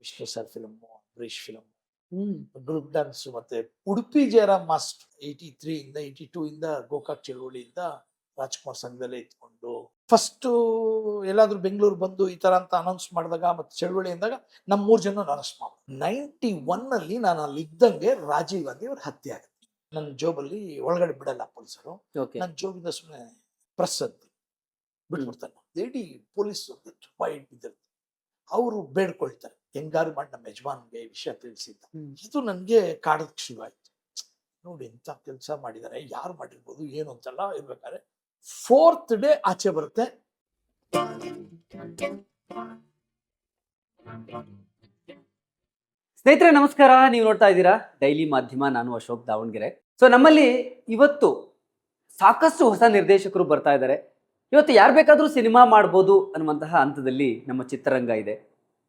Vishnu sir film, Ambareesh film, hmm group dance, ಮತ್ತೆ Udupi Jayaram master 83 ಇಂದ 82 ಇಂದ ಗೋಕಾಕ್ ಚಳುವಳಿಯಿಂದ ರಾಜ್ಕುಮಾರ್ ಸಂಘದಲ್ಲೇ ಇದ್ಕೊಂಡು ಫಸ್ಟ್ ಎಲ್ಲಾದ್ರೂ ಬೆಂಗಳೂರು ಬಂದು ಈ ತರ ಅಂತ ಅನೌನ್ಸ್ ಮಾಡಿದಾಗ ಮತ್ತೆ ಚಳುವಳಿ ಅಂದಾಗ ನಮ್ಮ 3 ಜನ ಅರೆಸ್ಟ್ ಮಾಡಿ 91 ಅಲ್ಲಿ ನಾನು ಅಲ್ಲಿ ಇದ್ದಂಗೆ ರಾಜೀವ್ ಗಾಂಧಿ ಅವ್ರ ಹತ್ಯೆ ಆಗುತ್ತೆ. ನನ್ನ ಜೋಬಲ್ಲಿ ಒಳಗಡೆ ಬಿಡಲ್ಲ ಪೊಲೀಸರು, ಓಕೆ ನನ್ನ ಜೋಬಿಂದ ಸುಮ್ಮನೆ ಪ್ರೆಸ್ ಅಂತ ಬಿಟ್ಬಿಡ್ತಾನೆ. ಇಡೀ ಪೊಲೀಸ್ ತುಂಬಾ ಬಿದ್ದಿರುತ್ತೆ. ಅವರು ಬೇಡ್ಕೊಳ್ತಾರೆ ಹೆಂಗಾರು ಮಾಡಿ ನಮ್ಮ ಯಜಮಾನ್ಗೆ ವಿಷಯ ತಿಳಿಸಿದ್ದ. ಇದು ನನ್ಗೆ ಕಾಡೋದಕ್ಕೆ ಶುರು ಆಯ್ತು. ನೋಡಿ ಎಂತ ಕೆಲಸ ಮಾಡಿದ್ದಾರೆ, ಯಾರು ಮಾಡಿರ್ಬೋದು ಏನು ಅಂತೆಲ್ಲ ಇರ್ಬೇಕಾದ್ರೆ 4th ಡೇ ಆಚೆ ಬರುತ್ತೆ. ಸ್ನೇಹಿತರೆ ನಮಸ್ಕಾರ, ನೀವು ನೋಡ್ತಾ ಇದ್ದೀರಾ ಡೈಲಿ ಮಾಧ್ಯಮ. ನಾನು ಅಶೋಕ್ ದಾವಣಗೆರೆ. ಸೊ ನಮ್ಮಲ್ಲಿ ಇವತ್ತು ಸಾಕಷ್ಟು ಹೊಸ ನಿರ್ದೇಶಕರು ಬರ್ತಾ ಇದ್ದಾರೆ. ಇವತ್ತು ಯಾರು ಬೇಕಾದ್ರೂ ಸಿನಿಮಾ ಮಾಡ್ಬೋದು ಅನ್ನುವಂತಹ ಹಂತದಲ್ಲಿ ನಮ್ಮ ಚಿತ್ರರಂಗ ಇದೆ.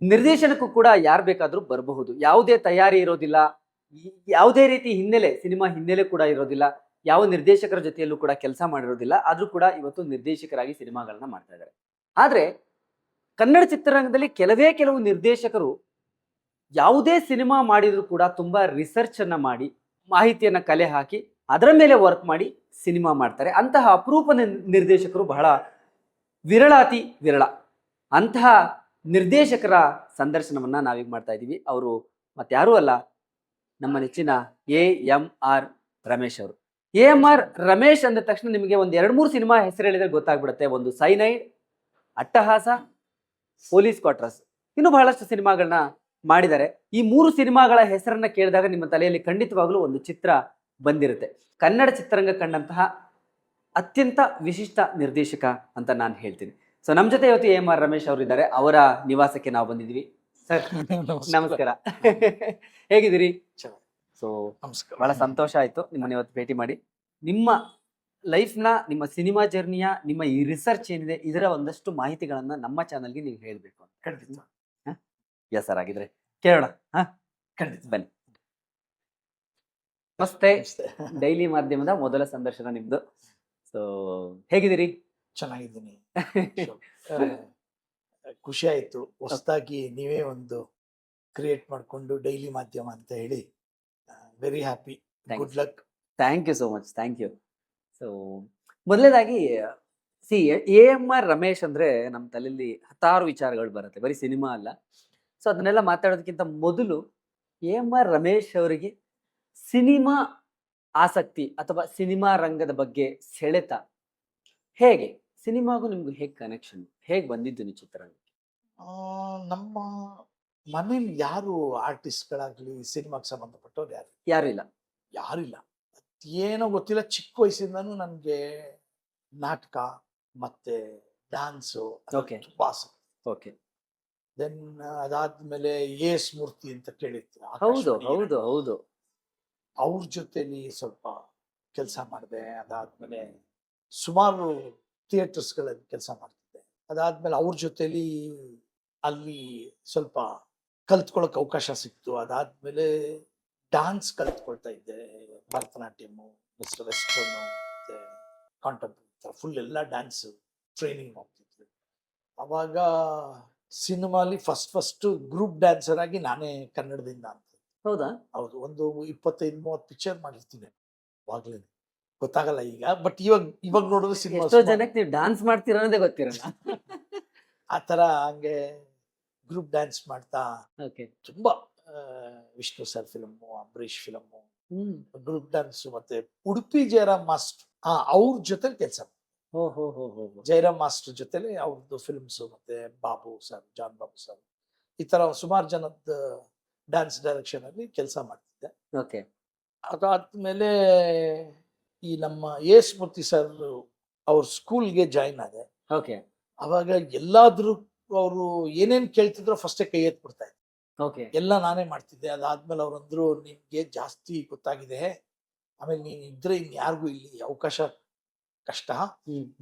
ನಿರ್ದೇಶನಕ್ಕೂ ಕೂಡ ಯಾರು ಬೇಕಾದ್ರೂ ಬರಬಹುದು. ಯಾವುದೇ ತಯಾರಿ ಇರೋದಿಲ್ಲ, ಯಾವುದೇ ರೀತಿ ಹಿನ್ನೆಲೆ, ಸಿನಿಮಾ ಹಿನ್ನೆಲೆ ಕೂಡ ಇರೋದಿಲ್ಲ, ಯಾವ ನಿರ್ದೇಶಕರ ಜೊತೆಯಲ್ಲೂ ಕೂಡ ಕೆಲಸ ಮಾಡಿರೋದಿಲ್ಲ. ಆದ್ರೂ ಕೂಡ ಇವತ್ತು ನಿರ್ದೇಶಕರಾಗಿ ಸಿನಿಮಾಗಳನ್ನ ಮಾಡ್ತಾ ಇದ್ದಾರೆ. ಆದ್ರೆ ಕನ್ನಡ ಚಿತ್ರರಂಗದಲ್ಲಿ ಕೆಲವು ನಿರ್ದೇಶಕರು ಯಾವುದೇ ಸಿನಿಮಾ ಮಾಡಿದ್ರು ಕೂಡ ತುಂಬಾ ರಿಸರ್ಚ್ ಅನ್ನ ಮಾಡಿ, ಮಾಹಿತಿಯನ್ನ ಕಲೆ ಹಾಕಿ ಅದರ ಮೇಲೆ ವರ್ಕ್ ಮಾಡಿ ಸಿನಿಮಾ ಮಾಡ್ತಾರೆ. ಅಂತಹ ಅಪರೂಪ ನಿರ್ದೇಶಕರು ಬಹಳ ವಿರಳಾತಿ ವಿರಳ. ಅಂತಹ ನಿರ್ದೇಶಕರ ಸಂದರ್ಶನವನ್ನ ನಾವೀಗ ಮಾಡ್ತಾ ಇದ್ದೀವಿ. ಅವರು ಮತ್ತಾರೂ ಅಲ್ಲ, ನಮ್ಮ ನೆಚ್ಚಿನ AMR ರಮೇಶ್ ಅವರು. AMR ರಮೇಶ್ ಅಂದ ತಕ್ಷಣ ನಿಮಗೆ ಒಂದು 2-3 ಸಿನಿಮಾ ಹೆಸರು ಹೇಳಿದ್ರೆ ಗೊತ್ತಾಗ್ಬಿಡುತ್ತೆ. ಒಂದು ಸೈನೈಡ್, ಅಟ್ಟಹಾಸ, ಪೊಲೀಸ್ ಕ್ವಾರ್ಟರ್ಸ್, ಇನ್ನು ಬಹಳಷ್ಟು ಸಿನಿಮಾಗಳನ್ನ ಮಾಡಿದ್ದಾರೆ. ಈ 3 ಸಿನಿಮಾಗಳ ಹೆಸರನ್ನ ಕೇಳಿದಾಗ ನಿಮ್ಮ ತಲೆಯಲ್ಲಿ ಖಂಡಿತವಾಗ್ಲೂ ಒಂದು ಚಿತ್ರ ಬಂದಿರುತ್ತೆ. ಕನ್ನಡ ಚಿತ್ರರಂಗ ಕಂಡಂತಹ ಅತ್ಯಂತ ವಿಶಿಷ್ಟ ನಿರ್ದೇಶಕ ಅಂತ ನಾನು ಹೇಳ್ತೀನಿ. ಸೊ ನಮ್ಮ ಜೊತೆ ಇವತ್ತು AMR ರಮೇಶ್ ಅವರು ಇದ್ದಾರೆ. ಅವರ ನಿವಾಸಕ್ಕೆ ನಾವು ಬಂದಿದ್ದೀವಿ. ಸರ್ ನಮಸ್ಕಾರ. ಹೇಗಿದ್ದೀರಿ? ಸೊ ನಮಸ್ಕಾರ. ಬಹಳ ಸಂತೋಷ ಆಯ್ತು ನಿಮ್ಮನ್ನ ಇವತ್ತು ಭೇಟಿ ಮಾಡಿ. ನಿಮ್ಮ ಲೈಫ್ನ, ನಿಮ್ಮ ಸಿನಿಮಾ ಜರ್ನಿಯ, ನಿಮ್ಮ ಈ ರಿಸರ್ಚ್ ಏನಿದೆ ಇದರ ಒಂದಷ್ಟು ಮಾಹಿತಿಗಳನ್ನ ನಮ್ಮ ಚಾನಲ್ಗೆ ನೀವು ಹೇಳ್ಬೇಕು ಅಂತ. ಖಂಡಿತ ಎಸ್ ಸರ್, ಆಗಿದ್ರೆ ಕೇಳೋಣ. ಖಂಡಿತ ಬನ್ನಿ. ನಮಸ್ತೆ. ಡೈಲಿ ಮಾಧ್ಯಮದ ಮೊದಲ ಸಂದರ್ಶನ ನಿಮ್ದು. ಸೊ ಹೇಗಿದ್ದೀರಿ? ಚೆನ್ನಾಗಿದ್ದೀನಿ. ಖುಷಿ ಆಯ್ತು. ಹೊಸದಾಗಿ ನೀವೇ ಒಂದು ಕ್ರಿಯೇಟ್ ಮಾಡ್ಕೊಂಡು ಡೈಲಿ ಮಾಧ್ಯಮ ಅಂತ ಹೇಳಿ very happy. Good luck. Thank you so much. Thank you. So ಮೊದಲನೇದಾಗಿ AMR ರಮೇಶ್ ಅಂದ್ರೆ ನಮ್ಮ ತಲೆಯಲ್ಲಿ ಹತ್ತಾರು ವಿಚಾರಗಳು ಬರುತ್ತೆ, ಬರೀ ಸಿನಿಮಾ ಅಲ್ಲ. ಸೊ ಅದನ್ನೆಲ್ಲ ಮಾತಾಡೋದಕ್ಕಿಂತ ಮೊದಲು AMR ರಮೇಶ್ ಅವರಿಗೆ ಸಿನಿಮಾ ಆಸಕ್ತಿ ಅಥವಾ ಸಿನಿಮಾ ರಂಗದ ಬಗ್ಗೆ ಸೆಳೆತ ಹೇಗೆ, ಸಿನಿಮಾಗೂ ನಿಮ್ಗೆ ಹೇಗೆ ಕನೆಕ್ಷನ್, ಹೇಗೆ ಬಂದಿದ್ದು ನೀವು ಚಿತ್ರರಂಗಕ್ಕೆ? ನಮ್ಮ ಮನೇಲಿ ಯಾರು ಆರ್ಟಿಸ್ಟ್ಗಳಾಗ್ಲಿ ಸಿನಿಮಾಗೆ ಸಂಬಂಧಪಟ್ಟವ್ರು ಯಾರು ಇಲ್ಲ. ಯಾರಿಲ್ಲ. ಏನೋ ಗೊತ್ತಿಲ್ಲ, ಚಿಕ್ಕ ವಯಸ್ಸಿಂದನೂ ನನಗೆ ನಾಟಕ ಮತ್ತೆ ಡ್ಯಾನ್ಸು Okay. ತುಂಬಾ ಆಸಕ್ತಿ. ಓಕೆ. ದೆನ್ ಅದಾದ್ಮೇಲೆ AS ಮೂರ್ತಿ ಅಂತ ಕೇಳಿರ್ತೀನಿ. ಹೌದು ಹೌದು ಹೌದು. ಅವ್ರ ಜೊತೆಲಿ ಸ್ವಲ್ಪ ಕೆಲಸ ಮಾಡಿದೆ. ಅದಾದ್ಮೇಲೆ ಸುಮಾರು ಥಿಯೇಟರ್ಸ್ಗಳಲ್ಲಿ ಕೆಲಸ ಮಾಡ್ತಿದ್ದೆ. ಅದಾದ್ಮೇಲೆ ಅವ್ರ ಜೊತೆಲಿ ಅಲ್ಲಿ ಸ್ವಲ್ಪ ಕಲ್ತ್ಕೊಳ್ಳೋಕೆ ಅವಕಾಶ ಸಿಕ್ತು. ಅದಾದ್ಮೇಲೆ ಡ್ಯಾನ್ಸ್ ಕಲ್ತ್ಕೊಳ್ತಾ ಇದ್ದೆ. ಭರತನಾಟ್ಯಮು, ಮಿಸ್ಟರ್ ವೆಸ್ಟರ್ನು, ಮತ್ತೆ ಕಾಂಟೆಂಪ್ರರಿ ಫುಲ್ ಎಲ್ಲ ಡ್ಯಾನ್ಸ್ ಟ್ರೈನಿಂಗ್ ಹೋಗ್ತಿದ್ವಿ. ಅವಾಗ ಸಿನಿಮಾಲಿ ಫಸ್ಟ್ ಗ್ರೂಪ್ ಡ್ಯಾನ್ಸರ್ ಆಗಿ ನಾನೇ ಕನ್ನಡದಿಂದ ಅಂತ. ಹೌದಾ? ಹೌದು. ಒಂದು 25-30 ಪಿಕ್ಚರ್ ಮಾಡಿರ್ತೀನಿ ಅವಾಗ್ಲೇ. ಗೊತ್ತಾಗಲ್ಲ ಈಗ, ಬಟ್ ಇವಾಗ ನೋಡಿದ್ರೆ ಸಿನಿಮಾ ಎಷ್ಟೋ ಜನಕ್ಕೆ ನೀವು ಡ್ಯಾನ್ಸ್ ಮಾಡ್ತೀರ ಅನ್ನೋದೇ ಗೊತ್ತಿರಲ್ಲ. ಆ ತರ ಹಂಗೆ ಗ್ರೂಪ್ ಡ್ಯಾನ್ಸ್ ಮಾಡ್ತಾ ಓಕೆ. ತುಂಬಾ Vishnu sir film, Ambareesh film, group dance, ಮತ್ತೆ ಉಡುಪಿ ಜಯರಾಮ್ ಮಾಸ್ಟರ್ ಅವ್ರ ಜೊತೆ ಕೆಲಸ. ಹೋ ಹೋ ಹೋ ಹೋ. ಜಯರಾಮ್ ಮಾಸ್ಟರ್ ಜೊತೆಲಿ ಅವ್ರದ್ದು ಫಿಲ್ಮ್ಸ್, ಮತ್ತೆ Babu sir, John Babu sir, ಈ ತರ ಸುಮಾರು ಜನದ ಡ್ಯಾನ್ಸ್ ಡೈರೆಕ್ಷನ್ ಅಲ್ಲಿ ಕೆಲಸ ಮಾಡ್ತಿದ್ದೆ. ಓಕೆ. ಅದಾದ್ಮೇಲೆ ಈ ನಮ್ಮ AS ಮೂರ್ತಿ ಸರ್ ಅವ್ರ ಸ್ಕೂಲ್ಗೆ ಜಾಯಿನ್ ಆದೆ. ಓಕೆ. ಅವಾಗ ಎಲ್ಲಾದ್ರೂ ಅವರು ಏನೇನ್ ಕೇಳ್ತಿದ್ರು ಫಸ್ಟೇ ಕೈ ಎತ್ಬಿಡ್ತಾ ಇದ್ದೆ. ಓಕೆ. ಎಲ್ಲ ನಾನೇ ಮಾಡ್ತಿದ್ದೆ. ಅದಾದ್ಮೇಲೆ ಅವ್ರಂದ್ರು, ನಿನ್ಗೆ ಜಾಸ್ತಿ ಗೊತ್ತಾಗಿದೆ, ಆಮೇಲೆ ನೀನ್ ಇದ್ರೆ ಇನ್ ಯಾರಿಗೂ ಇಲ್ಲಿ ಅವಕಾಶ ಕಷ್ಟ,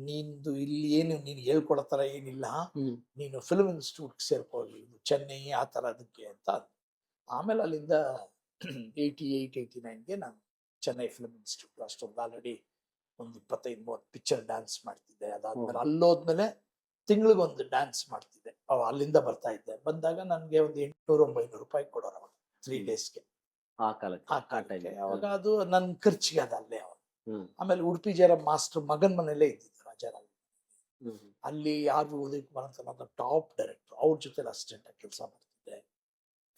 ನಿಂದು ಇಲ್ಲಿ ಏನು ನೀನು ಹೇಳ್ಕೊಡೋ ತರ ಏನಿಲ್ಲ, ನೀನು ಫಿಲ್ಮ್ ಇನ್ಸ್ಟಿಟ್ಯೂಟ್ ಸೇರ್ಕೊಳ್ಳಿ, ಚೆನ್ನೈ ಆ ತರ ಅದಕ್ಕೆ ಅಂತ. ಆಮೇಲೆ ಅಲ್ಲಿಂದ 88-89ಗೆ ನಾನು ಚೆನ್ನೈ ಫಿಲ್ಮ್ ಇನ್ಸ್ಟಿಟ್ಯೂಟ್, ಅಷ್ಟೊಂದು ಆಲ್ರೆಡಿ ಒಂದು 25-30 ಪಿಕ್ಚರ್ ಡ್ಯಾನ್ಸ್ ಮಾಡ್ತಿದ್ದೆ. ಅದಾದ್ಮೇಲೆ ಅಲ್ಲೋದ್ಮೇಲೆ ತಿಂಗಳಿಗೊಂದು ಡ್ಯಾನ್ಸ್ ಮಾಡ್ತಿದ್ದೆ. ಅಲ್ಲಿಂದ ಬರ್ತಾ ಇದ್ದೆ. ಬಂದಾಗ ನನಗೆ ಒಂದು 800-900 ರೂಪಾಯಿ ಕೊಡೋರು ಅವಾಗ 3 ಡೇಸ್ಗೆ. ಆ ಕಾಲಕ್ಕೆ ಆ ಆ ಕಾಲಕ್ಕೆ ಟೈಮ್ ಅವಾಗ ಅದು ನನ್ನ ಖರ್ಚಿಗೆ ಅದು ಅಲ್ಲೇ ಅವಾಗ. ಹ್ಮ್ ಆಮೇಲೆ ಉಡುಪಿ ಜಯರಾಮ್ ಮಾಸ್ಟರ್ ಮಗನ ಮನೆಯಲ್ಲೇ ಇದ್ದಿದ್ದು ರಾಜಾರಾಮ್. ಹ್ಮ್ ಅಲ್ಲಿ ಆರ್ ವಿ ಉದಯ್ ಕುಮಾರ್ ಅಂತ ನನ್ನ ಟಾಪ್ ಡೈರೆಕ್ಟರ್, ಅವ್ರ ಜೊತೆ ಅಸಿಸ್ಟೆಂಟ್ ಆಗಿ ಕೆಲಸ ಮಾಡ್ತಿದ್ದೆ.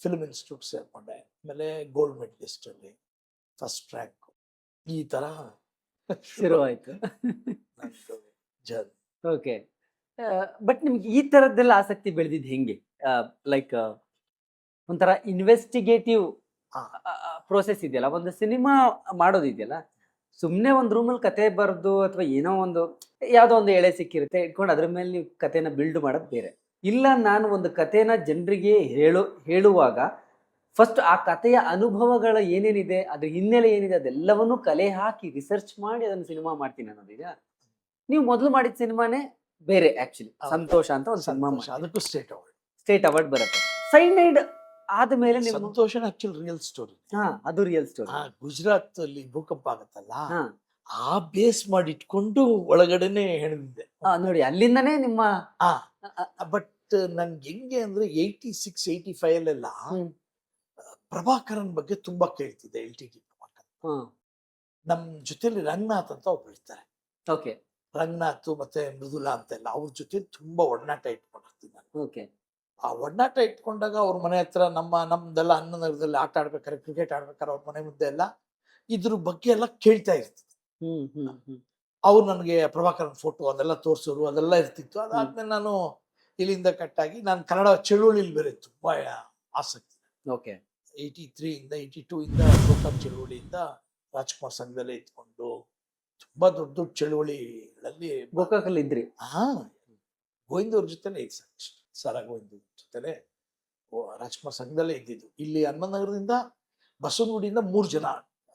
ಫಿಲ್ಮ್ ಇನ್ಸ್ಟಿಟ್ಯೂಟ್ ಸೇರ್ಕೊಂಡೆ. ಆಮೇಲೆ ಗೋಲ್ಡ್ ಮೆಡಲಿಸ್ಟ್ ಅಲ್ಲಿ ಫಸ್ಟ್ ರ್ಯಾಂಕ್. ಈ ತರ ಶುರುವಾಯ್ತು. ನಂದು ಜರ್ನಿ. ಓಕೆ. ಬಟ್ ನಿಮ್ಗೆ ಈ ತರದ್ದೆಲ್ಲ ಆಸಕ್ತಿ ಬೆಳೆದಿದ್ದು ಹೆಂಗೆ? ಲೈಕ್ ಒಂಥರ ಇನ್ವೆಸ್ಟಿಗೇಟಿವ್ ಹಾ. ಪ್ರೋಸೆಸ್ ಇದೆಯಲ್ಲ, ಒಂದು ಸಿನಿಮಾ ಮಾಡೋದಿದೆಯಲ್ಲ, ಸುಮ್ಮನೆ ಒಂದು ರೂಮಲ್ಲಿ ಕತೆ ಬರೆದು ಅಥವಾ ಏನೋ ಒಂದು ಯಾವುದೋ ಒಂದು ಎಳೆ ಸಿಕ್ಕಿರುತ್ತೆ ಇಟ್ಕೊಂಡು ಅದ್ರ ಮೇಲೆ ನೀವು ಕತೆನ ಬಿಲ್ಡ್ ಮಾಡೋದು ಬೇರೆ. ಇಲ್ಲ, ನಾನು ಒಂದು ಕತೆನ ಜನರಿಗೆ ಹೇಳುವಾಗ ಫಸ್ಟ್ ಆ ಕಥೆಯ ಅನುಭವಗಳ ಏನೇನಿದೆ, ಅದ್ರ ಹಿನ್ನೆಲೆ ಏನಿದೆ, ಅದೆಲ್ಲವನ್ನೂ ಕಲೆ ಹಾಕಿ ರಿಸರ್ಚ್ ಮಾಡಿ ಅದನ್ನು ಸಿನಿಮಾ ಮಾಡ್ತೀನಿ ಅನ್ನೋದಿದೆ. ನೀವು ಮೊದಲು ಮಾಡಿದ ಸಿನಿಮಾನೇ ಬೇರೆ ಆಕ್ಚುಲಿ, ಹೌದು. ಸಂತೋಷ ಅಂತ ಒಂದು ಸಿನಿಮಾ ಸಂತೋಷ, ಅದಕ್ಕೂ ಸ್ಟೇಟ್ ಅವಾರ್ಡ್ ಬರುತ್ತೆ. ಸೈನೈಡ್ ಆದ್ಮೇಲೆ ನೀವು ಸಂತೋಷನ ಆಕ್ಚುಲಿ ರಿಯಲ್ ಸ್ಟೋರಿ. ಅದು ರಿಯಲ್ ಸ್ಟೋರಿ. ಗುಜರಾತ್ ಅಲ್ಲಿ ಭೂಕಂಪ ಆಗತ್ತಲ್ಲ, ಆ ಬೇಸ್ ಮಾಡಿ ಇಟ್ಕೊಂಡು ಒಳಗಡೆನೆ ಹೆಣದಿದ್ದೆ. ನೋಡಿ, ಅಲ್ಲಿಂದನೇ ನಿಮ್ಮ ಬಟ್ ನನ್ಗೆ ಹೆಂಗೆ ಅಂದ್ರೆ 86-85 ಅಲ್ಲೆಲ್ಲ ಪ್ರಭಾಕರನ್ ಬಗ್ಗೆ ತುಂಬಾ ಕೇಳ್ತಿದ್ದೆ. LTT ಪ್ರಭಾಕರ್. ನಮ್ ಜೊತೆಲಿ ರಂಗನಾಥ್ ಅಂತ ಒಬ್ರು ಇರ್ತಾರೆ. ಓಕೆ ರಂಗನಾಥ್ ಮತ್ತೆ ಮೃದುಲಾ ಅಂತೆಲ್ಲ ಅವ್ರ ಜೊತೆ ತುಂಬಾ ಒಡನಾಟ ಇಟ್ಕೊಂಡಿರ್ತೀನಿ ನಾನು. ಓಕೆ. ಆ ಒಡನಾಟ ಇಟ್ಕೊಂಡಾಗ ಅವ್ರ ಮನೆ ಹತ್ರ ನಮ್ದೆಲ್ಲ ಅನ್ನನಗರದಲ್ಲಿ ಆಟ ಆಡ್ಬೇಕಾರೆ, ಕ್ರಿಕೆಟ್ ಆಡ್ಬೇಕಾರೆ ಅವ್ರ ಮನೆ ಮುಂದೆ ಎಲ್ಲ ಇದ್ರ ಬಗ್ಗೆ ಎಲ್ಲ ಕೇಳ್ತಾ ಇರ್ತಿದ್ದೆ. ಅವ್ರು ನನಗೆ ಪ್ರಭಾಕರನ್ ಫೋಟೋ ಅದೆಲ್ಲ ತೋರ್ಸೋರು, ಅದೆಲ್ಲ ಇರ್ತಿತ್ತು. ಅದಾದ್ಮೇಲೆ ನಾನು ಇಲ್ಲಿಂದ ಕಟ್ಟಾಗಿ ನಾನು ಕನ್ನಡ ಚಳುವಳಿಲಿ ಬೇರೆ ತುಂಬಾ ಆಸಕ್ತಿ. ಓಕೆ. 83-82 ಗೋಕಾಕ್ ಚಳುವಳಿಯಿಂದ ರಾಜ್ಕುಮಾರ್ ಸಂಘದಲ್ಲೇ ಇದ್ಕೊಂಡು ತುಂಬಾ ದೊಡ್ಡ ದೊಡ್ಡ ಚಳುವಳಿಗಳಲ್ಲಿ ಗೋಕಾಕಲ್ಲಿ ಇದ್ರಿ? ಗೋವಿಂದವ್ರ ಜೊತೆನೆ ಇದ್ ಸರ ಗೋವಿಂದ ಜೊತೆನೆ ರಾಜ್ಕುಮಾರ್ ಸಂಘದಲ್ಲೇ ಇದ್ದಿದ್ದು. ಇಲ್ಲಿ ಹನುಮನಗರದಿಂದ ಬಸವನಗುಡಿಯಿಂದ 3 ಜನ,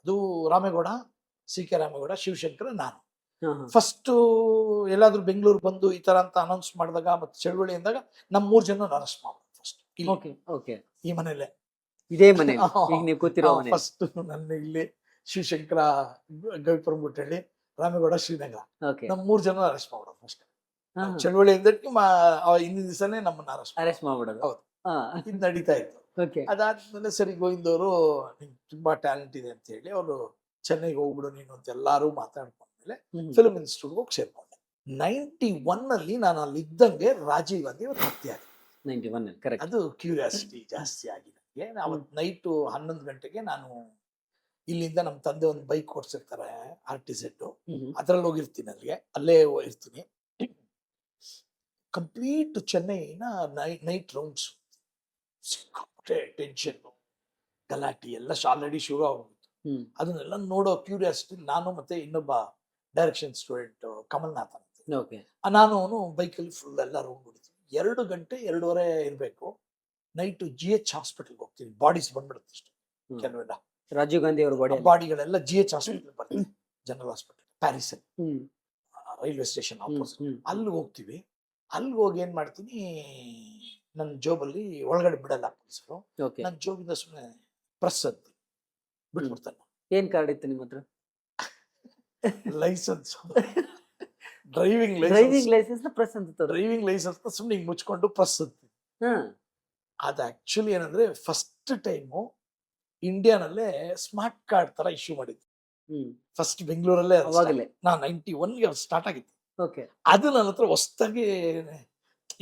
ಅದು ರಾಮೇಗೌಡ, CK ರಾಮೇಗೌಡ, ಶಿವಶಂಕರ, ನಾನು. ಫಸ್ಟ್ ಎಲ್ಲಾದ್ರೂ ಬೆಂಗಳೂರು ಬಂದು ಈ ತರ ಅಂತ ಅನೌನ್ಸ್ ಮಾಡಿದಾಗ ಮತ್ತೆ ಚಳುವಳಿ ಅಂದಾಗ ನಮ್ 3 ಜನ ಅರೆಸ್ಟ್ ಮಾಡೋದು ಫಸ್ಟ್ ಈ ಮನೇಲೆ, ಇದೇ ಮನೆ ನೀವು ಕೂತಿರೋ ಮನೆ. ಫಸ್ಟ್ ನನ್ನ ಇಲ್ಲಿ ಶಿವಶಂಕರ ಗವಿಪುರಂ ಹೇಳಿ, ರಾಮೇಗೌಡ ಶ್ರೀನಗರ, ನಮ್ 3 ಜನ ಅರೆಸ್ಟ್ ಮಾಡೋದು ಫಸ್ಟ್. ಚಳುವಳಿ ಹಿಂದಿನ ದಿವಸನೇ ನಮ್ಮನ್ನ ಅರೆಸ್ಟ್ ಮಾಡ್ಬಿಡೋದು. ಹೌದು, ಇದು ನಡೀತಾ ಇತ್ತು. ಅದಾದ್ಮೇಲೆ ಸರಿ ಗೋವಿಂದವರು ನಿಂಗೆ ತುಂಬಾ ಟ್ಯಾಲೆಂಟ್ ಇದೆ ಅಂತ ಹೇಳಿ ಅವರು ಚೆನ್ನೈಗೆ ಹೋಗ್ಬಿಡು ನೀನು ಅಂತ ಎಲ್ಲಾರು ಮಾತಾಡ್ಕೊಂಡ್ಮೇಲೆ ಫಿಲ್ಮ್ ಇನ್ಸ್ಟಿಟ್ಯೂಟ್ ಹೋಗಿ ಸೇರ್ಕೊಂಡೆ. 91 ಅಲ್ಲಿ ನಾನು ಅಲ್ಲಿ ಇದ್ದಂಗೆ ರಾಜೀವ್ ಗಾಂಧಿ ಅವ್ರ ಹತ್ಯೆ ಆಗಿದೆ. 91 ಅದು ಕ್ಯೂರಿಯಾಸಿಟಿ ಜಾಸ್ತಿ ಆಗಿದೆ ನನಗೆ. ಅವತ್ತು ನೈಟು 11 ಗಂಟೆಗೆ ನಾನು ಇಲ್ಲಿಂದ ನಮ್ಮ ತಂದೆ ಒಂದು ಬೈಕ್ ಕೊಡ್ಸಿರ್ತಾರೆ RTZ, ಅದ್ರಲ್ಲಿ ಹೋಗಿರ್ತೀನಿ. ಅಲ್ಲಿಗೆ ಅಲ್ಲೇ ಇರ್ತೀನಿ. ಕಂಪ್ಲೀಟ್ ಚೆನ್ನೈನ ನೈಟ್ ರೌಂಡ್ಸ್, ಸಿಕ್ಕಾಪಟ್ಟೆ ಟೆನ್ಷನ್, ಗಲಾಟಿ ಎಲ್ಲ ಆಲ್ರೆಡಿ ಶುರು ಆಗೋಗಿತ್ತು. ಅದನ್ನೆಲ್ಲ ನೋಡೋ ಕ್ಯೂರಿಯಾಸಿಟಿ ನಾನು ಮತ್ತೆ ಇನ್ನೊಬ್ಬ ಡೈರೆಕ್ಷನ್ ಸ್ಟೂಡೆಂಟ್ ಕಮಲ್ನಾಥ್ ಅಂತ, ನಾನು ಬೈಕಲ್ಲಿ ಫುಲ್ ಎಲ್ಲ ರೌಂಡ್ ಹೊಡಿತೀನಿ. 2 ಗಂಟೆ 2:30 ಇರಬೇಕು. ನೈಟ್ GH ಹಾಸ್ಪಿಟಲ್ಗೆ ಹೋಗ್ತೀನಿ. ಬಾಡೀಸ್ ಬಂದ್ಬಿಡುತ್ತೆ ಅಷ್ಟೇ ಕೆಲವೆಲ್ಲ. ರಾಜೀವ್ ಗಾಂಧಿ ಅವರ ಬಾಡಿಗಳೆಲ್ಲ GH ಹಾಸ್ಪಿಟಲ್ ಬರ್ತದೆ, ಜನರಲ್ ಹಾಸ್ಪಿಟಲ್ ಪ್ಯಾರಿಸ್ ಅಲ್ಲಿ, ರೈಲ್ವೆ ಸ್ಟೇಷನ್ ಆಪೋಸಿಟ್. ಅಲ್ಲಿ ಹೋಗ್ತೀವಿ. ಅಲ್ಲಿ ಹೋಗಿ ಏನ್ ಮಾಡ್ತೀನಿ, ನನ್ನ ಜೋಬಲ್ಲಿ ಒಳಗಡೆ ಬಿಡಲ್ಲ ಪೊಲೀಸರು. ನನ್ನ ಜೋಬಿಂದ ಸುಮ್ಮನೆ ಪ್ರೆಸ್ ಅಂತ ಬಿಟ್ಬಿಡ್ತಾನೆ. ಏನ್ ಕಾರ್ಡ್ ಇತ್ತು ನಿಮ್ಮ ಹತ್ರ? ಲೈಸೆನ್ಸ್, ಡ್ರೈವಿಂಗ್ ಲೈಸೆನ್ಸ್ ಪ್ರೆಸ್ ಅಂತ. ಡ್ರೈವಿಂಗ್ ಲೈಸೆನ್ಸ್ ಸುಮ್ಮನೆ ಹಿಂಗ್ ಮುಚ್ಕೊಂಡು ಪ್ರೆಸ್ ಅಂತ. ಅದು ಆಕ್ಚುಲಿ ಏನಂದ್ರೆ ಫಸ್ಟ್ ಟೈಮು ಇಂಡಿಯಾನಲ್ಲೇ ಸ್ಮಾರ್ಟ್ ಕಾರ್ಡ್ ತರ ಇಶ್ಯೂ ಮಾಡಿದ್ದು. ಫಸ್ಟ್ ಬೆಂಗಳೂರಲ್ಲೇ ನಾ 91ಗೆ ಸ್ಟಾರ್ಟ್ ಆಗಿತ್ತು. ಅದು ನನ್ನ ಹತ್ರ ಹೊಸದಾಗಿ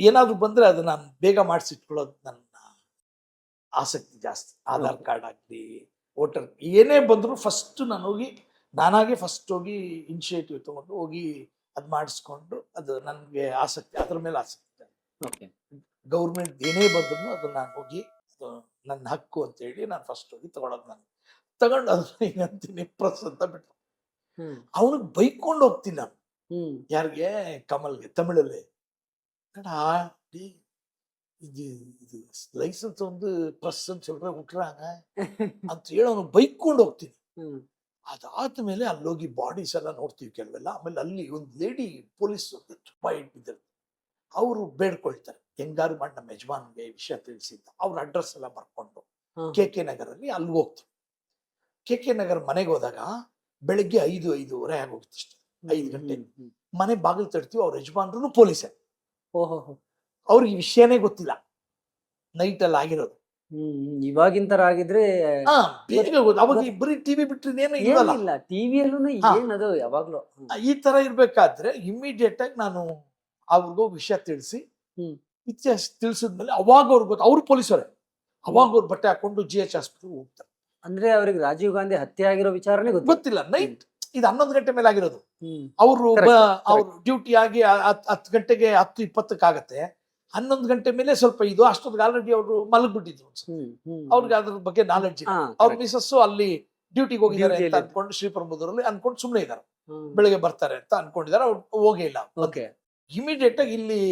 ಏನಾದ್ರು ಬಂದ್ರೆ ಅದು ನಾನು ಬೇಗ ಮಾಡಿಸಿಟ್ಕೊಳ್ಳೋದು ನನ್ನ ಆಸಕ್ತಿ ಜಾಸ್ತಿ. ಆಧಾರ್ ಕಾರ್ಡ್ ಆಗ್ಲಿ, ವೋಟರ್ ಏನೇ ಬಂದ್ರು ಫಸ್ಟ್ ನಾನು ಹೋಗಿ ನಾನಾಗೆ ಫಸ್ಟ್ ಹೋಗಿ ಇನಿಷಿಯೇಟಿವ್ ತಗೊಂಡು ಹೋಗಿ ಅದ್ ಮಾಡಿಸ್ಕೊಂಡು, ಅದು ನನಗೆ ಆಸಕ್ತಿ, ಅದ್ರ ಮೇಲೆ ಆಸಕ್ತಿ. ಗೌರ್ಮೆಂಟ್ ಏನೇ ಬಂದ್ರು ಅದು ನಾನು ಹೋಗಿ ನನ್ನ ಹಕ್ಕು ಅಂತ ಹೇಳಿ ನಾನು ಫಸ್ಟ್ ಹೋಗಿ ತಗೊಳೋದು. ನಾನು ತಗೊಂಡು ಅದನ್ನ ಹಿಂಗಂತೀನಿ ಪ್ರೆಸ್ ಅಂತ ಬಿಟ್ಟು ಅವನಿಗೆ ಬೈಕೊಂಡು ಹೋಗ್ತೀನಿ ನಾನು. ಯಾರಿಗೆ? ಕಮಲ್ಗೆ, ತಮಿಳಲ್ಲಿ. இது ಲೈಸೆನ್ಸ್ ಒಂದು ಪ್ರೆಸ್ ಅಂತ சொல்ற விட்டுறாங்க ಅಂತ ಹೇಳಿ ಅವನು ಬೈಕೊಂಡು ಹೋಗ್ತೀನಿ. ಅದಾದ್ಮೇಲೆ ಅಲ್ಲೋಗಿ ಬಾಡೀಸ್ ಎಲ್ಲ ನೋಡ್ತೀವಿ ಕೆಲವೆಲ್ಲ. ಆಮೇಲೆ ಅಲ್ಲಿ ಒಂದು ಲೇಡಿ ಪೊಲೀಸ್ ತುಂಬಾ ಇಟ್ಟಿದ್ದಾರೆ. ಅವರು ಬೇಡ್ಕೊಳ್ತಾರೆ, ಹೆಂಗಾರು ಮಾಡಿ ನಮ್ಮ ಯಜಮಾನ್ಗೆ ವಿಷಯ ತಿಳಿಸಿದ್ದ. ಅವ್ರ ಅಡ್ರೆಸ್ ಎಲ್ಲ ಬರ್ಕೊಂಡು KK ನಗರಲ್ಲಿ ಅಲ್ಲಿಗೆ ಹೋಗ್ತೀವಿ. KK ನಗರ ಮನೆಗೆ ಹೋದಾಗ ಬೆಳಿಗ್ಗೆ 5-5:30 ಆಗೋಗುತ್ತೆ ಅಷ್ಟೇ. 5 ಗಂಟೆ ಮನೆ ಬಾಗಿಲು ತಡ್ತೀವಿ. ಅವ್ರ ಯಜಮಾನ್ರು ಪೊಲೀಸೇ. ಓಹೋ. ಅವ್ರಿಗೆ ವಿಷಯನೇ ಗೊತ್ತಿಲ್ಲ ನೈಟ್ ಅಲ್ಲಿ ಆಗಿರೋದು. ಇವಾಗಿನ ತರ ಆಗಿದ್ರೆ ಹಾ, ಬೇಗ ಅವಾಗ ಬರೀ ಟಿವಿ ಬಿಟ್ರೆ ಏನು ಇಲ್ವಲ್ಲ. ಏನಿಲ್ಲ, ಟಿವಿಯಲ್ಲೂ ಹಾ. ಏನದು ಯಾವಾಗ್ಲೂ. ಈ ತರ ಇರ್ಬೇಕಾದ್ರೆ ಇಮಿಡಿಯೇಟ್ ಆಗಿ ನಾನು ಅವ್ರಿಗೂ ವಿಷಯ ತಿಳಿಸಿ ಹ್ಮ್. ಇತಿಹಾಸ ತಿಳಿಸಿದ್ಮೇಲೆ ಅವಾಗ ಅವ್ರಿಗೆ ಗೊತ್ತು, ಅವ್ರು ಪೊಲೀಸರೇ, ಅವಾಗ ಅವ್ರು ಬಟ್ಟೆ ಹಾಕೊಂಡು GH ಹಾಸ್ಪಿಟಲ್ ಹೋಗ್ತಾರೆ. ಅಂದ್ರೆ ಅವ್ರಿಗೆ ರಾಜೀವ್ ಗಾಂಧಿ ಹತ್ಯೆ ಆಗಿರೋ ವಿಚಾರನೇ ಗೊತ್ತಿಲ್ಲ. ನೈಟ್ ಇದು 11 ಗಂಟೆ ಮೇಲೆ ಆಗಿರೋದು. ಹ್ಮ್. ಅವರು Correct, ಅವ್ರು ಡ್ಯೂಟಿ ಆಗಿ 10 ಗಂಟೆಗೆ 10:20 ಆಗತ್ತೆ. 11 ಗಂಟೆ ಮೇಲೆ ಸ್ವಲ್ಪ ಇದು ಅಷ್ಟೊತ್ತಿಗೆ ಆಲ್ರೆಡಿ ಅವರು ಮಲಗ್ಬಿಟ್ಟಿದ್ರು. ಅವ್ರಿಗೆ ಅದ್ರ ಬಗ್ಗೆ ನಾಲೆಡ್ಜ್ ಇಲ್ಲ. ಅವ್ರ ಮಿಸಸ್ಸು ಅಲ್ಲಿ ಡ್ಯೂಟಿಗೆ ಹೋಗಿದ್ದಾರೆ ಅಂತ ಅನ್ಕೊಂಡು ಶ್ರೀಪರಮದೂರಲ್ಲಿ ಅನ್ಕೊಂಡು ಸುಮ್ಮನೆ ಇದ್ದಾರೆ. ಬೆಳಿಗ್ಗೆ ಬರ್ತಾರೆ ಅಂತ ಅನ್ಕೊಂಡಿದ್ದಾರೆ. ಅವ್ರು ಹೋಗೇ ಇಲ್ಲ. ಇಮಿಡಿಯೇಟ್ ಆಗಿ ಇಲ್ಲಿ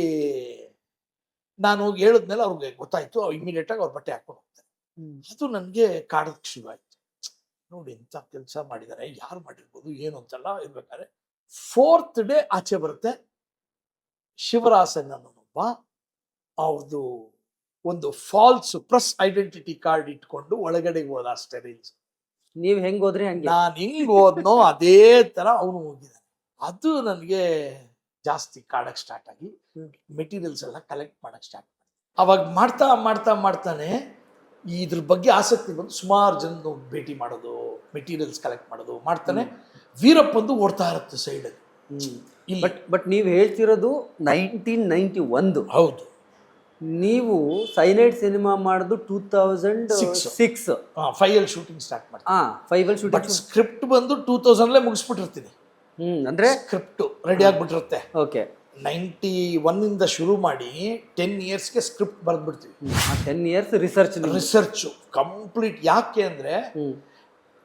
ನಾನು ಹೋಗಿ ಹೇಳಿದ್ಮೇಲೆ ಅವ್ರಿಗೆ ಗೊತ್ತಾಯ್ತು. ಇಮಿಡಿಯೇಟ್ ಆಗಿ ಅವ್ರ ಬಟ್ಟೆ ಹಾಕೊಂಡು ಹೋಗ್ತಾರೆ. ಅದು ನನ್ಗೆ ಕಾಡೋದಕ್ಕೆ ಶುರು ಆಯ್ತು. ನೋಡಿ ಎಂತ ಕೆಲಸ ಮಾಡಿದ್ದಾರೆ, ಯಾರು ಮಾಡಿರ್ಬೋದು ಏನು ಅಂತೆಲ್ಲ ಇರ್ಬೇಕಾದ್ರೆ 4th ಡೇ ಆಚೆ ಬರುತ್ತೆ. ಶಿವರಾಸನ್ ಅನ್ನೋನೊಬ್ಬ ಅವ್ರದ್ದು ಒಂದು ಫಾಲ್ಸ್ ಪ್ರೆಸ್ ಐಡೆಂಟಿಟಿ ಕಾರ್ಡ್ ಇಟ್ಕೊಂಡು ಒಳಗಡೆ ಹೋದ ಅಷ್ಟೇ. ರೀಲ್ಸ್ ನೀವ್ ಹೆಂಗ್ ಹೋದ್ರಿ ಹಂಗೆ ನಾನು ಹಿಂಗ್ ಹೋದ್ನೋ ಅದೇ ತರ ಅವನು ಹೋಗಿದ್ದಾನೆ. ಅದು ನನಗೆ ಜಾಸ್ತಿ ಕಾಡಕ್ ಸ್ಟಾರ್ಟ್ ಆಗಿ ಮೆಟೀರಿಯಲ್ಸ್ ಎಲ್ಲ ಕಲೆಕ್ಟ್ ಮಾಡಕ್ ಸ್ಟಾರ್ಟ್ ಮಾಡಿ ಅವಾಗ ಮಾಡ್ತಾ ಮಾಡ್ತಾ ಮಾಡ್ತಾನೆ ಇದ್ರ ಬಗ್ಗೆ ಆಸಕ್ತಿ ಬಂದು ಸುಮಾರು ಜನ ಭೇಟಿ ಮಾಡೋದು, ಮೆಟೀರಿಯಲ್ಸ್ ಕಲೆಕ್ಟ್ ಮಾಡೋದು ಮಾಡ್ತಾನೆ. ವೀರಪ್ಪಂದು ಓಡ್ತಾ ಇರುತ್ತೆ ಸೈಡಲ್ಲಿ. ಬಟ್ ನೀವ್ ಹೇಳ್ತಿರೋದು 1991. ಹೌದು. ನೀವು ಸೈನೈಡ್ ಸಿನಿಮಾ ಮಾಡಿದ್ದು 2006. 5 ಶೂಟಿಂಗ್ ಸ್ಟಾರ್ಟ್ ಮಾಡಿ 5 ಶೂಟಿಂಗ್. ಸ್ಕ್ರಿಪ್ಟ್ ಬಂದು 2000 ಮುಗಿಸ್ಬಿಟ್ಟಿರ್ತೀನಿ. ಅಂದ್ರೆ ಸ್ಕ್ರಿಪ್ಟ್ ರೆಡಿ ಆಗ್ಬಿಟ್ಟಿರುತ್ತೆ. ಓಕೆ. 91 ಇಂದ ಶುರು ಮಾಡಿ 10 yearsಗೆ ಸ್ಕ್ರಿಪ್ಟ್ ಬರೆದ್ಬಿಡ್ತೀವಿ. 10 years research complete. ಯಾಕೆ ಅಂದ್ರೆ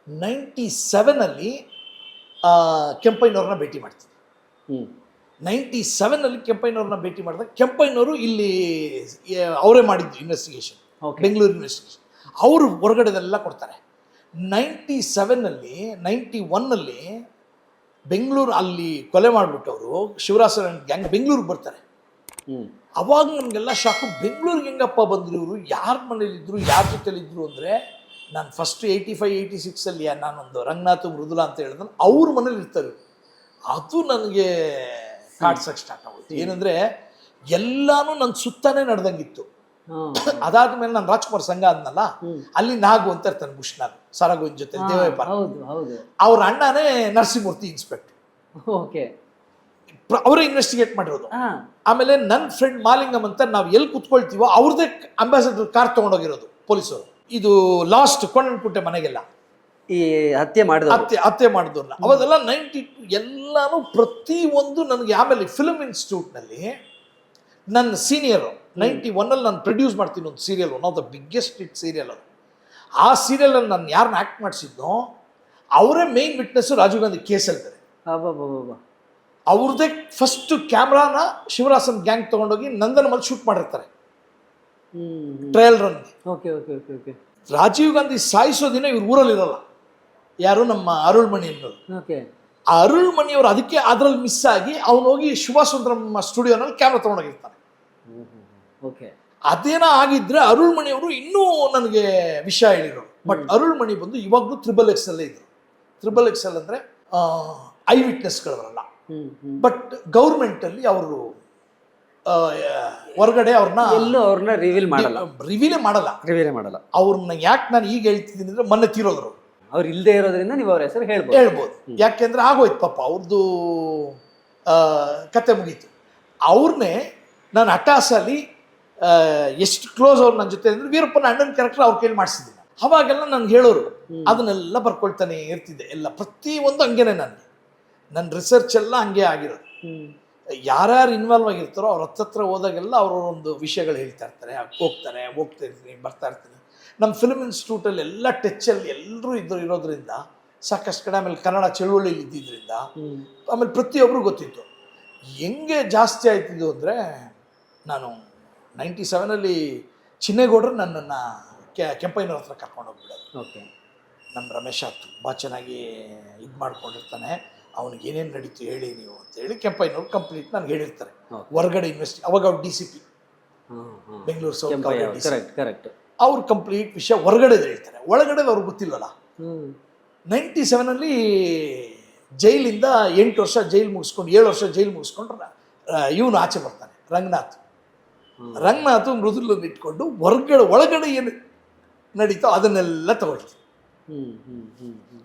97 ಅಲ್ಲಿ ಕೆಂಪಯ್ಯನವ್ರನ್ನ ಭೇಟಿ ಮಾಡ್ತೀವಿ. 97 ಅಲ್ಲಿ ಕೆಂಪಯ್ಯನವ್ರನ್ನ ಭೇಟಿ ಮಾಡಿದಾಗ ಕೆಂಪಯ್ಯನವರು ಇಲ್ಲಿ ಅವರೇ ಮಾಡಿದ್ದು ಇನ್ವೆಸ್ಟಿಗೇಷನ್, ಬೆಂಗಳೂರು ಇನ್ವೆಸ್ಟಿಗೇಷನ್. ಅವರು ಹೊರಗಡೆದೆಲ್ಲ ಕೊಡ್ತಾರೆ. 97 ಅಲ್ಲಿ 91 ಅಲ್ಲಿ ಬೆಂಗಳೂರು ಅಲ್ಲಿ ಕೊಲೆ ಮಾಡಿಬಿಟ್ಟು ಅವರು ಶಿವರಾಸನ್ ಗ್ಯಾಂಗ್ ಬೆಂಗಳೂರಿಗೆ ಬರ್ತಾರೆ. ಅವಾಗ ನಮಗೆಲ್ಲ ಶಾಕು, ಬೆಂಗಳೂರಿಗೆ ಹೆಂಗಪ್ಪ ಬಂದ್ರು ಇವರು, ಯಾರ ಮನೇಲಿದ್ರು, ಯಾರ ಜೊತೆಲಿದ್ರು ಅಂದರೆ ನಾನು ಫಸ್ಟ್ 85-86 ಅಲ್ಲಿ ನಾನೊಂದು ರಂಗನಾಥ್ ಮೃದುಲಾ ಅಂತ ಹೇಳಿದ್ರೆ ಅವ್ರ ಮನೇಲಿ ಇರ್ತಾರೆ. ಅದು ನನಗೆ ಕಾಡ್ಸಕ್ಕೆ ಸ್ಟಾರ್ಟ್ ಆಗುತ್ತೆ. ಏನಂದರೆ ಎಲ್ಲಾನು ನನ್ನ ಸುತ್ತಾನೇ ನಡೆದಂಗಿತ್ತು. ಅದಾದ್ಮೇಲೆ ನಾನು ರಾಜ್ಕುಮಾರ್ ಸಂಘ ಅಂದ್ನಲ್ಲ, ಅಲ್ಲಿ ನಾಗು ಅಂತ ಇರ್ತಾನೆ, ಬುಷ್ನಾಗ್ ಸರಗೋವಿನ ಜೊತೆ ದೇವಪ್ಪ, ಅವ್ರ ಅಣ್ಣನೇ ನರಸಿಂಹಮೂರ್ತಿ ಇನ್ಸ್ಪೆಕ್ಟರ್. ಅವರೇ ಇನ್ವೆಸ್ಟಿಗೇಟ್ ಮಾಡಿರೋದು. ಆಮೇಲೆ ನನ್ನ ಫ್ರೆಂಡ್ ಮಾಲಿಂಗಮ್ ಅಂತ ನಾವು ಎಲ್ಲಿ ಕುತ್ಕೊಳ್ತೀವೋ ಅವ್ರದೇ ಅಂಬಾಸಿಡರ್ ಕಾರ್ ತಗೊಂಡೋಗಿರೋದು ಪೊಲೀಸರು. ಇದು ಲಾಸ್ಟ್ ಕೊಂಡನ್ಕುಂಟೆ ಮನೆಗೆಲ್ಲ ಈ ಹತ್ಯೆ ಮಾಡಿದ್ರಲ್ಲ ಅವಾಗೆಲ್ಲ 92 ಎಲ್ಲಾನು ಪ್ರತಿ ಒಂದು ನನಗೆ. ಆಮೇಲೆ ಫಿಲ್ಮ್ ಇನ್ಸ್ಟಿಟ್ಯೂಟ್ನಲ್ಲಿ ನನ್ನ ಸೀನಿಯರು 91 ಅಲ್ಲಿ ನಾನು ಪ್ರೊಡ್ಯೂಸ್ ಮಾಡ್ತೀನಿ ಒಂದು serial, one of the biggest hit serial ಅದು. ಆ ಸೀರಿಯಲಲ್ಲಿ ನಾನು ಯಾರನ್ನ ಆ್ಯಕ್ಟ್ ಮಾಡಿಸಿದ್ನೋ ಅವರೇ ಮೇನ್ ವಿಟ್ನೆಸ್ಸು ರಾಜೀವ್ ಗಾಂಧಿ ಕೇಸಲ್ಲಿದ್ದಾರೆ. ಅವ್ರದ್ದೇ ಫಸ್ಟ್ ಕ್ಯಾಮ್ರಾನ ಶಿವರಾಸನ್ ಗ್ಯಾಂಗ್ ತಗೊಂಡೋಗಿ ನಂದನಮಲ್ಲಿ ಶೂಟ್ ಮಾಡಿರ್ತಾರೆ ಟ್ರಯಲ್ ರನ್ಗೆ. ರಾಜೀವ್ ಗಾಂಧಿ ಸಾಯಿಸೋ ದಿನ ಇವ್ರು ಊರಲ್ಲಿರಲ್ಲ. ಯಾರು ನಮ್ಮ ಅರುಳ್ಮಣಿ ಅನ್ನೋರು. ಆ ಅರುಳ್ಮಣಿ ಅವರು ಅದಕ್ಕೆ ಅದ್ರಲ್ಲಿ ಮಿಸ್ ಆಗಿ ಅವನು ಹೋಗಿ ಶುಭಾಸುಂದರಂ ಸ್ಟುಡಿಯೋನಲ್ಲಿ ಕ್ಯಾಮ್ರಾ ತಗೊಂಡೋಗಿರ್ತಾನೆ. ಅದೇನೋ ಆಗಿದ್ರೆ ಅರುಳ್ಮಣಿ ಅವರು ಇನ್ನೂ ನನಗೆ ವಿಷಯ ಹೇಳಿರೋರು. ಬಟ್ ಅರುಳ್ಮಣಿ ಬಂದು ಇವಾಗಲೂ XXX ಅಲ್ಲೇ ಇದ್ರು. XXX ಅಂದರೆ ಐ ವಿಟ್ನೆಸ್ಗಳವರಲ್ಲ. ಬಟ್ ಗೌರ್ಮೆಂಟಲ್ಲಿ ಅವರು ಹೊರಗಡೆ ಅವ್ರನ್ನ ರಿವೀಲೇ ಮಾಡಲ್ಲ. ಅವ್ರನ್ನ ಯಾಕೆ ನಾನು ಈಗ ಹೇಳ್ತಿದ್ದೀನಿ ಅಂದ್ರೆ ಮೊನ್ನೆ ತೀರೋದ್ರು. ಅವ್ರು ಇಲ್ಲದೆ ಇರೋದ್ರಿಂದ ನೀವು ಅವ್ರ ಹೆಸರು ಹೇಳ್ಬೋದು. ಯಾಕೆಂದ್ರೆ ಆಗೋಯ್ತು ಪಾಪ, ಅವ್ರದ್ದು ಕತೆ ಮುಗೀತು. ಅವ್ರನ್ನೇ ನಾನು ಹಠಾಸಲ್ಲಿ ಎಷ್ಟು ಕ್ಲೋಸ್ ಅವ್ರು ನನ್ನ ಜೊತೆ ಅಂದ್ರೆ ವೀರಪ್ಪನ ಅಣ್ಣನ ಕ್ಯಾರೆಕ್ಟರ್ ಅವ್ರ ಕೈಲಿ ಮಾಡಿಸಿದ್ದೀನಿ. ಅವಾಗೆಲ್ಲ ನನ್ಗೆ ಹೇಳೋರು, ಅದನ್ನೆಲ್ಲ ಬರ್ಕೊಳ್ತಾನೆ ಇರ್ತಿದ್ದೆ. ಎಲ್ಲ ಪ್ರತಿಯೊಂದು ಹಂಗೇನೆ. ನನ್ನ ರಿಸರ್ಚ್ ಎಲ್ಲ ಹಂಗೆ ಆಗಿರೋದು. ಯಾರ್ಯಾರು ಇನ್ವಾಲ್ವ್ ಆಗಿರ್ತಾರೋ ಅವ್ರ ಹತ್ರ ಹೋದಾಗೆಲ್ಲ ಒಂದು ವಿಷಯಗಳು ಹೇಳ್ತಾ ಇರ್ತಾರೆ. ಹೋಗ್ತಾ ಇರ್ತೀನಿ, ಬರ್ತಾ ಇರ್ತೀನಿ. ನಮ್ಮ ಫಿಲ್ಮ್ ಇನ್ಸ್ಟಿಟ್ಯೂಟಲ್ಲಿ ಎಲ್ಲ ಟಚ್ಚಲ್ಲಿ ಎಲ್ಲರೂ ಇರೋದ್ರಿಂದ ಸಾಕಷ್ಟು ಕಡೆ, ಆಮೇಲೆ ಕನ್ನಡ ಚಳುವಳಿಯಲ್ಲಿ ಇದ್ದಿದ್ದರಿಂದ ಆಮೇಲೆ ಪ್ರತಿಯೊಬ್ಬರು ಗೊತ್ತಿತ್ತು. ಹೆಂಗೆ ಜಾಸ್ತಿ ಆಯ್ತಿದ್ದು ಅಂದರೆ, ನಾನು 97 ಅಲ್ಲಿ ಚಿನ್ನೇಗೌಡರು ನನ್ನನ್ನು ಕೆಂಪಯ್ಯನವ್ರ ಹತ್ರ ಕರ್ಕೊಂಡು ಹೋಗ್ಬಿಡೋದು. ನಮ್ಮ ರಮೇಶ ತುಂಬ ಚೆನ್ನಾಗಿ ಇದು ಮಾಡ್ಕೊಂಡಿರ್ತಾನೆ, ಅವ್ನಿಗೆ ಏನೇನು ನಡೀತು ಹೇಳಿ ನೀವು ಅಂತೇಳಿ ಕೆಂಪಯ್ಯನವ್ರು ಕಂಪ್ಲೀಟ್ ನನಗೆ ಹೇಳಿರ್ತಾರೆ. ಹೊರಗಡೆ ಅವಾಗ ಅವ್ರು DCP ಬೆಂಗಳೂರು ಸೌತ್, ಅವ್ರು ಕಂಪ್ಲೀಟ್ ವಿಷಯ ಹೊರಗಡೆ ಹೇಳ್ತಾರೆ. ಒಳಗಡೆ ಅವ್ರಿಗೆ ಗೊತ್ತಿಲ್ಲಲ್ಲ. 97 ಅಲ್ಲಿ ಜೈಲಿಂದ 8 ವರ್ಷ ಜೈಲು ಮುಗಿಸ್ಕೊಂಡು 7 ವರ್ಷ ಜೈಲು ಮುಗಿಸ್ಕೊಂಡ್ರೆ ಇವನು ಆಚೆ ಬರ್ತಾನೆ. ರಂಗನಾಥ್ ಮೃದುಲನ್ನು ಇಟ್ಕೊಂಡು ಒಳಗಡೆ ಏನು ನಡೀತೋ ಅದನ್ನೆಲ್ಲ ತಗೊಳ್ತೀನಿ.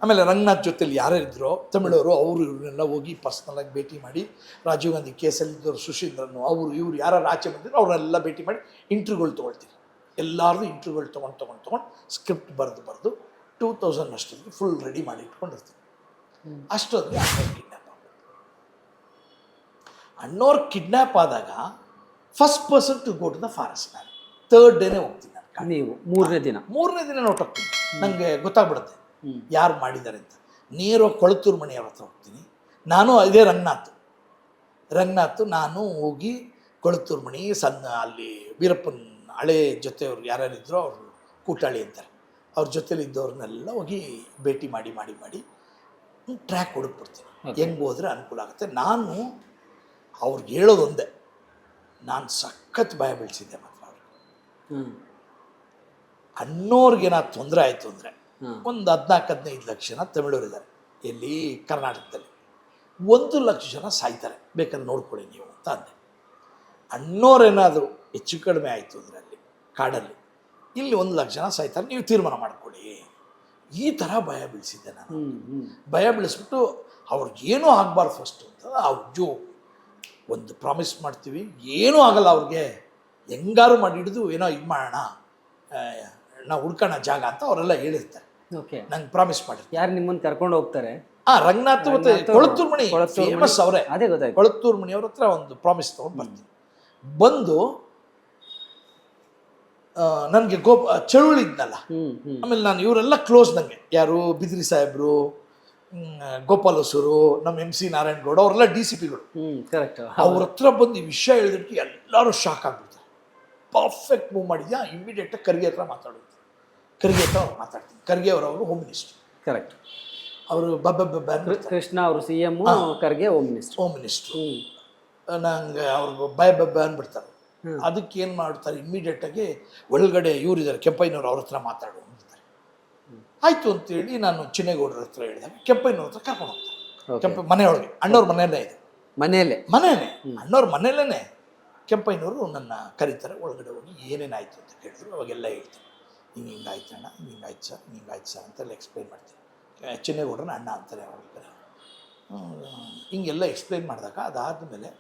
ಆಮೇಲೆ ರಂಗನಾಥ್ ಜೊತೆಲಿ ಯಾರ್ಯಾರಿದ್ರೋ ತಮಿಳವರು ಅವರು ಇವ್ರನ್ನೆಲ್ಲ ಹೋಗಿ ಪರ್ಸ್ನಲಾಗಿ ಭೇಟಿ ಮಾಡಿ, ರಾಜೀವ್ ಗಾಂಧಿ ಕೇಸಲ್ಲಿದ್ದವರು ಸುಶೀಂದ್ರನ್ನು ಇವ್ರು ಯಾರು ಆಚೆ ಬಂದಿದ್ರು ಅವ್ರನ್ನೆಲ್ಲ ಭೇಟಿ ಮಾಡಿ ಇಂಟರ್ವ್ಯೂಗಳು ತೊಗೊಳ್ತೀನಿ. ಎಲ್ಲರದು ಇಂಟರ್ವ್ಯೂಗಳು ತೊಗೊಂಡು ಸ್ಕ್ರಿಪ್ಟ್ ಬರೆದು 2000 ಅಷ್ಟೊತ್ತಿಗೆ ಫುಲ್ ರೆಡಿ ಮಾಡಿ ಇಟ್ಕೊಂಡಿರ್ತೀನಿ. ಅಷ್ಟೊತ್ತಿಗೆ ಅಣ್ಣವ್ರು ಕಿಡ್ನ್ಯಾಪ್ ಆದಾಗ first person to go to the forest ನಾನು. ಥರ್ಡ್ ಡೇನೇ ಹೋಗ್ತೀನಿ ನಾನು. ನೀವು ಮೂರನೇ ದಿನ ಹೊರಟೋಗ್ತೀನಿ. ನನಗೆ ಗೊತ್ತಾಗ್ಬಿಡುತ್ತೆ ಯಾರು ಮಾಡಿದ್ದಾರೆ ಅಂತ. ನೇರವಾಗಿ ಕೊಳತ್ತೂರು ಮನೆಯವ್ರ ಹತ್ರ ಹೋಗ್ತೀನಿ. ನಾನು ಇದೇ ರಂಗನಾಥ್ ನಾನು ಹೋಗಿ ಕೊಳತ್ತೂರು ಮಣಿ ಅಲ್ಲಿ ವೀರಪ್ಪನ ಹಳೆ ಜೊತೆಯವ್ರು ಯಾರ್ಯಾರಿದ್ರು ಅವರು ಕೂಟಾಳಿ ಅಂತಾರೆ, ಅವ್ರ ಜೊತೆಲಿ ಇದ್ದವ್ರನ್ನೆಲ್ಲ ಹೋಗಿ ಭೇಟಿ ಮಾಡಿ ಟ್ರ್ಯಾಕ್ ಹುಡುಕ್ಬಿಡ್ತೀನಿ. ಹೆಂಗೆ ಹೋದ್ರೆ ಅನುಕೂಲ ಆಗುತ್ತೆ. ನಾನು ಅವ್ರಿಗೆ ಹೇಳೋದು ಒಂದೇ, ನಾನು ಸಖತ್ ಭಯ ಬೀಳಿಸಿದ್ದೆ ಮಾತ್ರ ಅವ್ರಿಗೆ. ಅಣ್ಣವ್ರಿಗೇನಾದ್ರು ತೊಂದರೆ ಆಯಿತು ಅಂದರೆ ಒಂದು 14-15 ಲಕ್ಷ ಜನ ತಮಿಳವರಿದ್ದಾರೆ ಎಲ್ಲಿ ಕರ್ನಾಟಕದಲ್ಲಿ, 1 ಲಕ್ಷ ಜನ ಸಾಯ್ತಾರೆ, ಬೇಕಾದ್ರೆ ನೋಡ್ಕೊಳ್ಳಿ ನೀವು ಅಂತ ಅಂದೆ. ಅಣ್ಣವ್ರೇನಾದರೂ ಹೆಚ್ಚು ಕಡಿಮೆ ಆಯಿತು ಅಂದರೆ ಅಲ್ಲಿ ಕಾಡಲ್ಲಿ, ಇಲ್ಲಿ 1 ಲಕ್ಷ ಜನ ಸಾಯ್ತಾರೆ, ನೀವು ತೀರ್ಮಾನ ಮಾಡ್ಕೊಳ್ಳಿ. ಈ ಥರ ಭಯ ಬೀಳಿಸಿದ್ದೆ ನಾನು. ಭಯ ಬೀಳಿಸ್ಬಿಟ್ಟು ಅವ್ರಿಗೇನೂ ಆಗಬಾರ್ದು ಫಸ್ಟು ಅಂತ ಅವ್ರು ಒಂದು ಪ್ರಾಮಿಸ್ ಮಾಡ್ತೀವಿ, ಏನೂ ಆಗಲ್ಲ ಅವ್ರಿಗೆ, ಹೆಂಗಾರು ಮಾಡಿ ಹಿಡಿದು ಏನೋ ಇದು ಮಾಡೋಣ, ನಾವು ಹುಡ್ಕೋಣ ಜಾಗ ಅಂತ ಅವರೆಲ್ಲ ಹೇಳಿರ್ತಾರೆ. ನಂಗೆ ಪ್ರಾಮಿಸ್ ಮಾಡಿರ್ತಾರೆ. ಯಾರು ನಿಮ್ಮನ್ನು ಕರ್ಕೊಂಡು ಹೋಗ್ತಾರೆ? ರಂಗನಾಥ್ ಮತ್ತೆ ಕೊಳತ್ತೂರು ಮಣಿ ಫೇಮಸ್ ಅವರೇ. ಅದೇ ಗೊತ್ತಾಯ್ತು. ಕೊಳತ್ತೂರು ಮಣಿಯವ್ರ ಹತ್ರ ಒಂದು ಪ್ರಾಮಿಸ್ ತೊಗೊಂಡು ಬರ್ತೀನಿ. ಬಂದು ನನಗೆ ಚಳುವಳಿ ಇದ್ನಲ್ಲ, ಆಮೇಲೆ ನಾನು ಇವರೆಲ್ಲ ಕ್ಲೋಸ್ ನನಗೆ, ಯಾರು ಬಿದ್ರಿ ಸಾಹೇಬ್ರು, ಗೋಪಾಲ್ ಹೊಸೂರು, ನಮ್ಮ MC ನಾರಾಯಣಗೌಡ ಅವರೆಲ್ಲ DCPಗಳು. ಅವ್ರ ಹತ್ರ ಬಂದು ಈ ವಿಷಯ ಹೇಳಿದಕ್ಕೆ ಎಲ್ಲರೂ ಶಾಕ್ ಆಗ್ಬಿಡ್ತಾರೆ. ಪರ್ಫೆಕ್ಟ್ ಮೂವ್ ಮಾಡಿದ್ಯಾ, ಇಮಿಡಿಯೇಟಾಗಿ ಖರ್ಗೆ ಹತ್ರ ಮಾತಾಡೋದು. ಖರ್ಗೆ ಹತ್ರ ಅವ್ರು ಮಾತಾಡ್ತೀನಿ. ಖರ್ಗೆ ಅವರು ಹೋಮ್ ಮಿನಿಸ್ಟರ್. ಕರೆಕ್ಟ್. ಅವರು ಕೃಷ್ಣ ಅವರು CM, ಖರ್ಗೆ ಹೋಮ್ ಮಿನಿಸ್ಟ್ರು. ನಂಗೆ ಅವ್ರಿಗೆ ಬಬ್ಬ ಅಂದ್ಬಿಡ್ತಾರೆ. ಅದಕ್ಕೆ ಏನು ಮಾಡ್ತಾರೆ, ಇಮ್ಮಿಡಿಯೇಟಾಗಿ ಒಳಗಡೆ ಇವರಿದ್ದಾರೆ ಕೆಂಪಯ್ಯನವ್ರು, ಅವ್ರ ಹತ್ರ ಮಾತಾಡು ಅಂತಾರೆ. ಆಯಿತು ಅಂತೇಳಿ ನಾನು ಚಿನ್ನೇಗೌಡರ ಹತ್ರ ಹೇಳಿದಾಗ ಕೆಂಪಯ್ಯನವ್ರ ಹತ್ರ ಕರ್ಕೊಂಡು ಹೋಗ್ತಾರೆ. ಮನೆಯೊಳಗೆ, ಅಣ್ಣವ್ರ ಮನೆಯಲ್ಲೇ ಇದೆ, ಮನೆಯಲ್ಲೇ ಅಣ್ಣವ್ರ ಮನೆಯಲ್ಲೇ ಕೆಂಪಯ್ಯನವರು ನನ್ನ ಕರೀತಾರೆ. ಒಳಗಡೆ ಹೋಗಿ ಏನೇನಾಯಿತು ಅಂತ ಕೇಳಿದ್ರು. ಅವಾಗೆಲ್ಲ ಹೇಳ್ತೀನಿ, ಹಿಂಗಾಯ್ತು ಅಣ್ಣ, ಹಿಂಗಾಯ್ತು ಸರ್ ಅಂತೆಲ್ಲ ಎಕ್ಸ್ಪ್ಲೈನ್ ಮಾಡ್ತೀನಿ. ಚಿನ್ನೇಗೌಡರನ್ನ ಅಣ್ಣ ಅಂತಾರೆ ಅವ್ರ. ಹಿಂಗೆಲ್ಲ ಎಕ್ಸ್ಪ್ಲೈನ್ ಮಾಡಿದಾಗ ಅದಾದಮೇಲೆ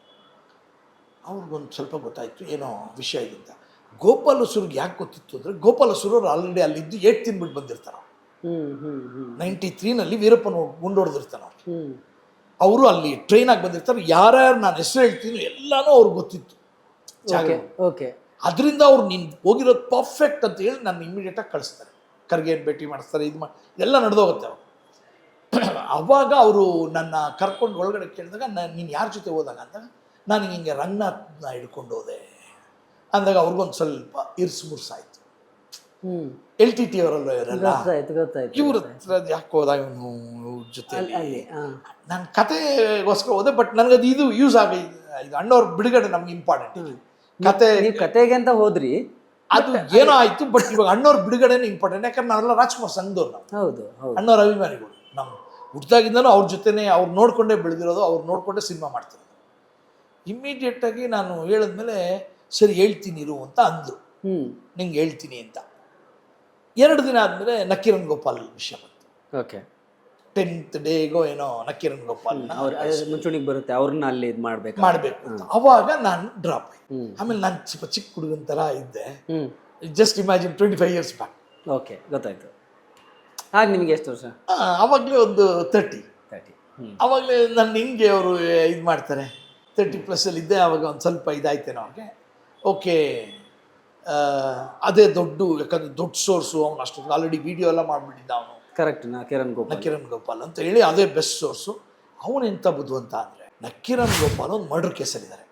ಅವ್ರಿಗೊಂದು ಸ್ವಲ್ಪ ಗೊತ್ತಾಯಿತು ಏನೋ ವಿಷಯ ಇದೆ ಅಂತ. ಗೋಪಾಲ್ ಹೊಸೂರ್ಗೆ ಯಾಕೆ ಗೊತ್ತಿತ್ತು ಅಂದರೆ, ಗೋಪಾಲ್ ಹೊಸೂರು ಅವ್ರು ಆಲ್ರೆಡಿ ಅಲ್ಲಿದ್ದು 8 ತಿಂದ್ಬಿಟ್ಟು ಬಂದಿರ್ತಾರೆ. 93ನಲ್ಲಿ ವೀರಪ್ಪನ ಗುಂಡೊಡೆದಿರ್ತಾನೆ ಅವರು ಅಲ್ಲಿ ಟ್ರೈನ್ ಆಗಿ ಬಂದಿರ್ತಾರೆ. ಯಾರ್ಯಾರು ನಾನು ಹೆಸರು ಹೇಳ್ತೀನಿ ಎಲ್ಲಾನು ಅವ್ರಿಗೆ ಗೊತ್ತಿತ್ತು ಜಾಗ. ಅದರಿಂದ ಅವ್ರು ನೀನು ಹೋಗಿರೋದು ಪರ್ಫೆಕ್ಟ್ ಅಂತ ಹೇಳಿ ನಾನು ಇಮಿಡಿಯೇಟಾಗಿ ಕಳಿಸ್ತಾರೆ. ಖರ್ಗೆಯನ್ನು ಭೇಟಿ ಮಾಡಿಸ್ತಾರೆ, ಇದೆಲ್ಲ ನಡೆದೋಗುತ್ತೆ ಅವರು. ಅವಾಗ ಅವರು ನನ್ನ ಕರ್ಕೊಂಡು ಒಳಗಡೆ ಕೇಳಿದಾಗ, ನೀನು ಯಾರ ಜೊತೆ ಹೋದಾಗ ಅಂದಾಗ ನಾನು ಹಿಂಗೆ ರಂಗನಾಥ್ನ ಹಿಡ್ಕೊಂಡು ಹೋದೆ ಅಂದಾಗ ಅವ್ರಿಗೊಂದು ಸ್ವಲ್ಪ ಇರ್ಸುಮುರ್ಸಾಯ್ತು. LTT ಅವರೆಲ್ಲ ಇರಲ್ಲ, ಇವ್ರ ಹತ್ರ ಯಾಕೆ ಹೋದಾಗ ಇವನು ಜೊತೆ ನಾನು ಕತೆಗೋಸ್ಕರ ಹೋದೆ. ಬಟ್ ನನಗದು ಇದು ಯೂಸ್ ಆಗಿ, ಇದು ಅಣ್ಣವ್ರ ಬಿಡುಗಡೆ ನಮ್ಗೆ ಇಂಪಾರ್ಟೆಂಟ್. ಕತೆಗೆ ಅಂತ ಹೋದ್ರಿ, ಅದು ಏನೋ ಆಯ್ತು. ಬಟ್ ಇವಾಗ ಅಣ್ಣವ್ರ ಬಿಡುಗಡೆನೇ ಇಂಪಾರ್ಟೆಂಟ್. ಯಾಕಂದ್ರೆ ನಾವೆಲ್ಲ ರಾಜ್ಕುಮಾರ್ ಸಂಘದವ್ರು, ನಾವು ಅಣ್ಣವ್ರ ಅಭಿಮಾನಿಗಳು. ನಮ್ಮ ಹುಟ್ಟಿದಾಗಿಂದನೂ ಅವ್ರ ಜೊತೆನೇ, ಅವ್ರು ನೋಡ್ಕೊಂಡೇ ಬೆಳೆದಿರೋದು, ಅವ್ರು ನೋಡ್ಕೊಂಡೇ ಸಿನಿಮಾ ಮಾಡ್ತಿರೋದು. ಇಮ್ಮಿಡಿಯೇಟಾಗಿ ನಾನು ಹೇಳಿದ್ಮೇಲೆ ಸರಿ ಹೇಳ್ತೀನಿ ಇರು ಅಂತ ಅಂದರು. ನಿಂಗೆ ಹೇಳ್ತೀನಿ ಅಂತ 2 ದಿನ ಆದಮೇಲೆ ನಕ್ಕೀರನ್ ಗೋಪಾಲ್ ವಿಷಯ ಬಂತು. 10th ಡೇಗೋ ಏನೋ ನಕ್ಕೀರನ್ ಗೋಪಾಲ್ ಮುಂಚೂಣಿಗೆ ಬರುತ್ತೆ, ಅವ್ರನ್ನ ಅಲ್ಲಿ ಇದು ಮಾಡಬೇಕು ಅಂತ. ಅವಾಗ ನಾನು ಡ್ರಾಪ್ ಆಯ್ತು. ಆಮೇಲೆ ನಾನು ಸ್ವಲ್ಪ ಚಿಕ್ಕ ಹುಡುಗನ ಥರ ಇದ್ದೆ. Just imagine 25 years back. ಗೊತ್ತಾಯ್ತು. ಆಗ ನಿಮಗೆ ಎಷ್ಟು ವರ್ಷ? ಆವಾಗಲೇ ಒಂದು 30. ಆವಾಗಲೇ ನನ್ನ ಹಿಂಗೆ ಅವರು ಇದು ಮಾಡ್ತಾರೆ, 30+ ಇದ್ದೆ. ಆವಾಗ ಒಂದು ಸ್ವಲ್ಪ ಇದಾಯ್ತೇನೋ ಅವ್ರಿಗೆ. ಓಕೆ, ಅದೇ ಯಾಕಂದ್ರೆ ದೊಡ್ಡ ಸೋರ್ಸು. ಅವನು ಅಷ್ಟೊಂದು ಆಲ್ರೆಡಿ ವಿಡಿಯೋ ಎಲ್ಲ ಮಾಡಿಬಿಟ್ಟಿದ್ದ ಅವನು. ಕರೆಕ್ಟ್. ನಕ್ಕೀರನ್ ಗೋಪಾಲ್ ಅಂತ ಹೇಳಿ ಅದೇ ಬೆಸ್ಟ್ ಸೋರ್ಸು. ಅವನೆಂಥ ಬುದ್ಧಿವಂತ ಅಂದರೆ, ನಕ್ಕೀರನ್ ಗೋಪಾಲ್ ಒಂದು ಮರ್ಡರ್ ಕೇಸಲ್ಲಿದ್ದಾರೆ.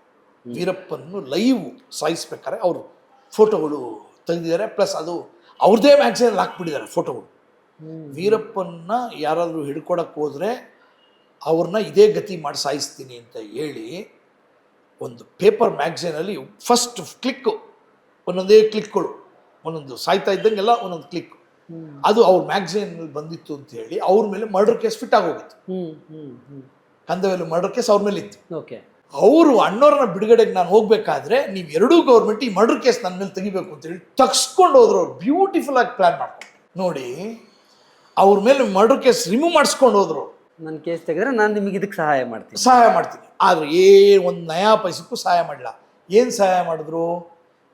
ವೀರಪ್ಪನ್ನು ಲೈವ್ ಸಾಯಿಸ್ಬೇಕಾದ್ರೆ ಅವರು ಫೋಟೋಗಳು ತೆಗೆದಿದ್ದಾರೆ. ಪ್ಲಸ್ ಅದು ಅವ್ರದ್ದೇ ಮ್ಯಾಗ್ಝಿನಲ್ಲಿ ಹಾಕ್ಬಿಟ್ಟಿದ್ದಾರೆ ಫೋಟೋಗಳು. ವೀರಪ್ಪನ್ನ ಯಾರಾದರೂ ಹಿಡ್ಕೊಡಕ್ಕೆ ಹೋದರೆ ಅವ್ರನ್ನ ಇದೇ ಗತಿ ಮಾಡಿ ಸಾಯಿಸ್ತೀನಿ ಅಂತ ಹೇಳಿ ಒಂದು ಪೇಪರ್ ಮ್ಯಾಗ್ಝಿನಲ್ಲಿ ಫಸ್ಟ್ ಕ್ಲಿಕ್ಕು, ಒಂದೊಂದೇ ಕ್ಲಿಕ್ಗಳು, ಒಂದೊಂದು ಸಾಯ್ತಾ ಇದ್ದಂಗೆಲ್ಲ ಒಂದೊಂದು ಕ್ಲಿಕ್, ಅದು ಅವ್ರ ಮ್ಯಾಗ್ಝಿನಲ್ಲಿ ಬಂದಿತ್ತು ಅಂತ ಹೇಳಿ ಅವ್ರ ಮೇಲೆ ಮರ್ಡರ್ ಕೇಸ್ ಫಿಟ್ ಆಗೋಗಿತ್ತು. ಕಂದವೇಲು ಮರ್ಡರ್ ಕೇಸ್ ಅವ್ರ ಮೇಲೆ ಇತ್ತು. ಅವರು ಅಣ್ಣವ್ರನ್ನ ಬಿಡುಗಡೆಗೆ ನಾನು ಹೋಗ್ಬೇಕಾದ್ರೆ ನೀವು ಎರಡೂ ಗೌರ್ಮೆಂಟ್ ಈ ಮರ್ಡರ್ ಕೇಸ್ ನನ್ನ ಮೇಲೆ ತೆಗಿಬೇಕು ಅಂತ ಹೇಳಿ ತಗ್ಸ್ಕೊಂಡು ಹೋದ್ರು. ಅವ್ರು ಬ್ಯೂಟಿಫುಲ್ ಆಗಿ ಪ್ಲಾನ್ ಮಾಡ್ಕೊಂಡು ನೋಡಿ, ಅವ್ರ ಮೇಲೆ ಮರ್ಡರ್ ಕೇಸ್ ರಿಮೂವ್ ಮಾಡಿಸ್ಕೊಂಡು ಹೋದ್ರು. ನನ್ನ ಕೇಸ್ ತೆಗೆದ್ರೆ ನಾನು ನಿಮಗೆ ಇದಕ್ಕೆ ಸಹಾಯ ಮಾಡ್ತೀನಿ. ಸಹಾಯ ಮಾಡ್ತೀನಿ, ಆದ್ರೆ ಒಂದು ನಯಾ ಪೈಸಕ್ಕೂ ಸಹಾಯ ಮಾಡಲ್ಲ. ಏನು ಸಹಾಯ ಮಾಡಿದ್ರು?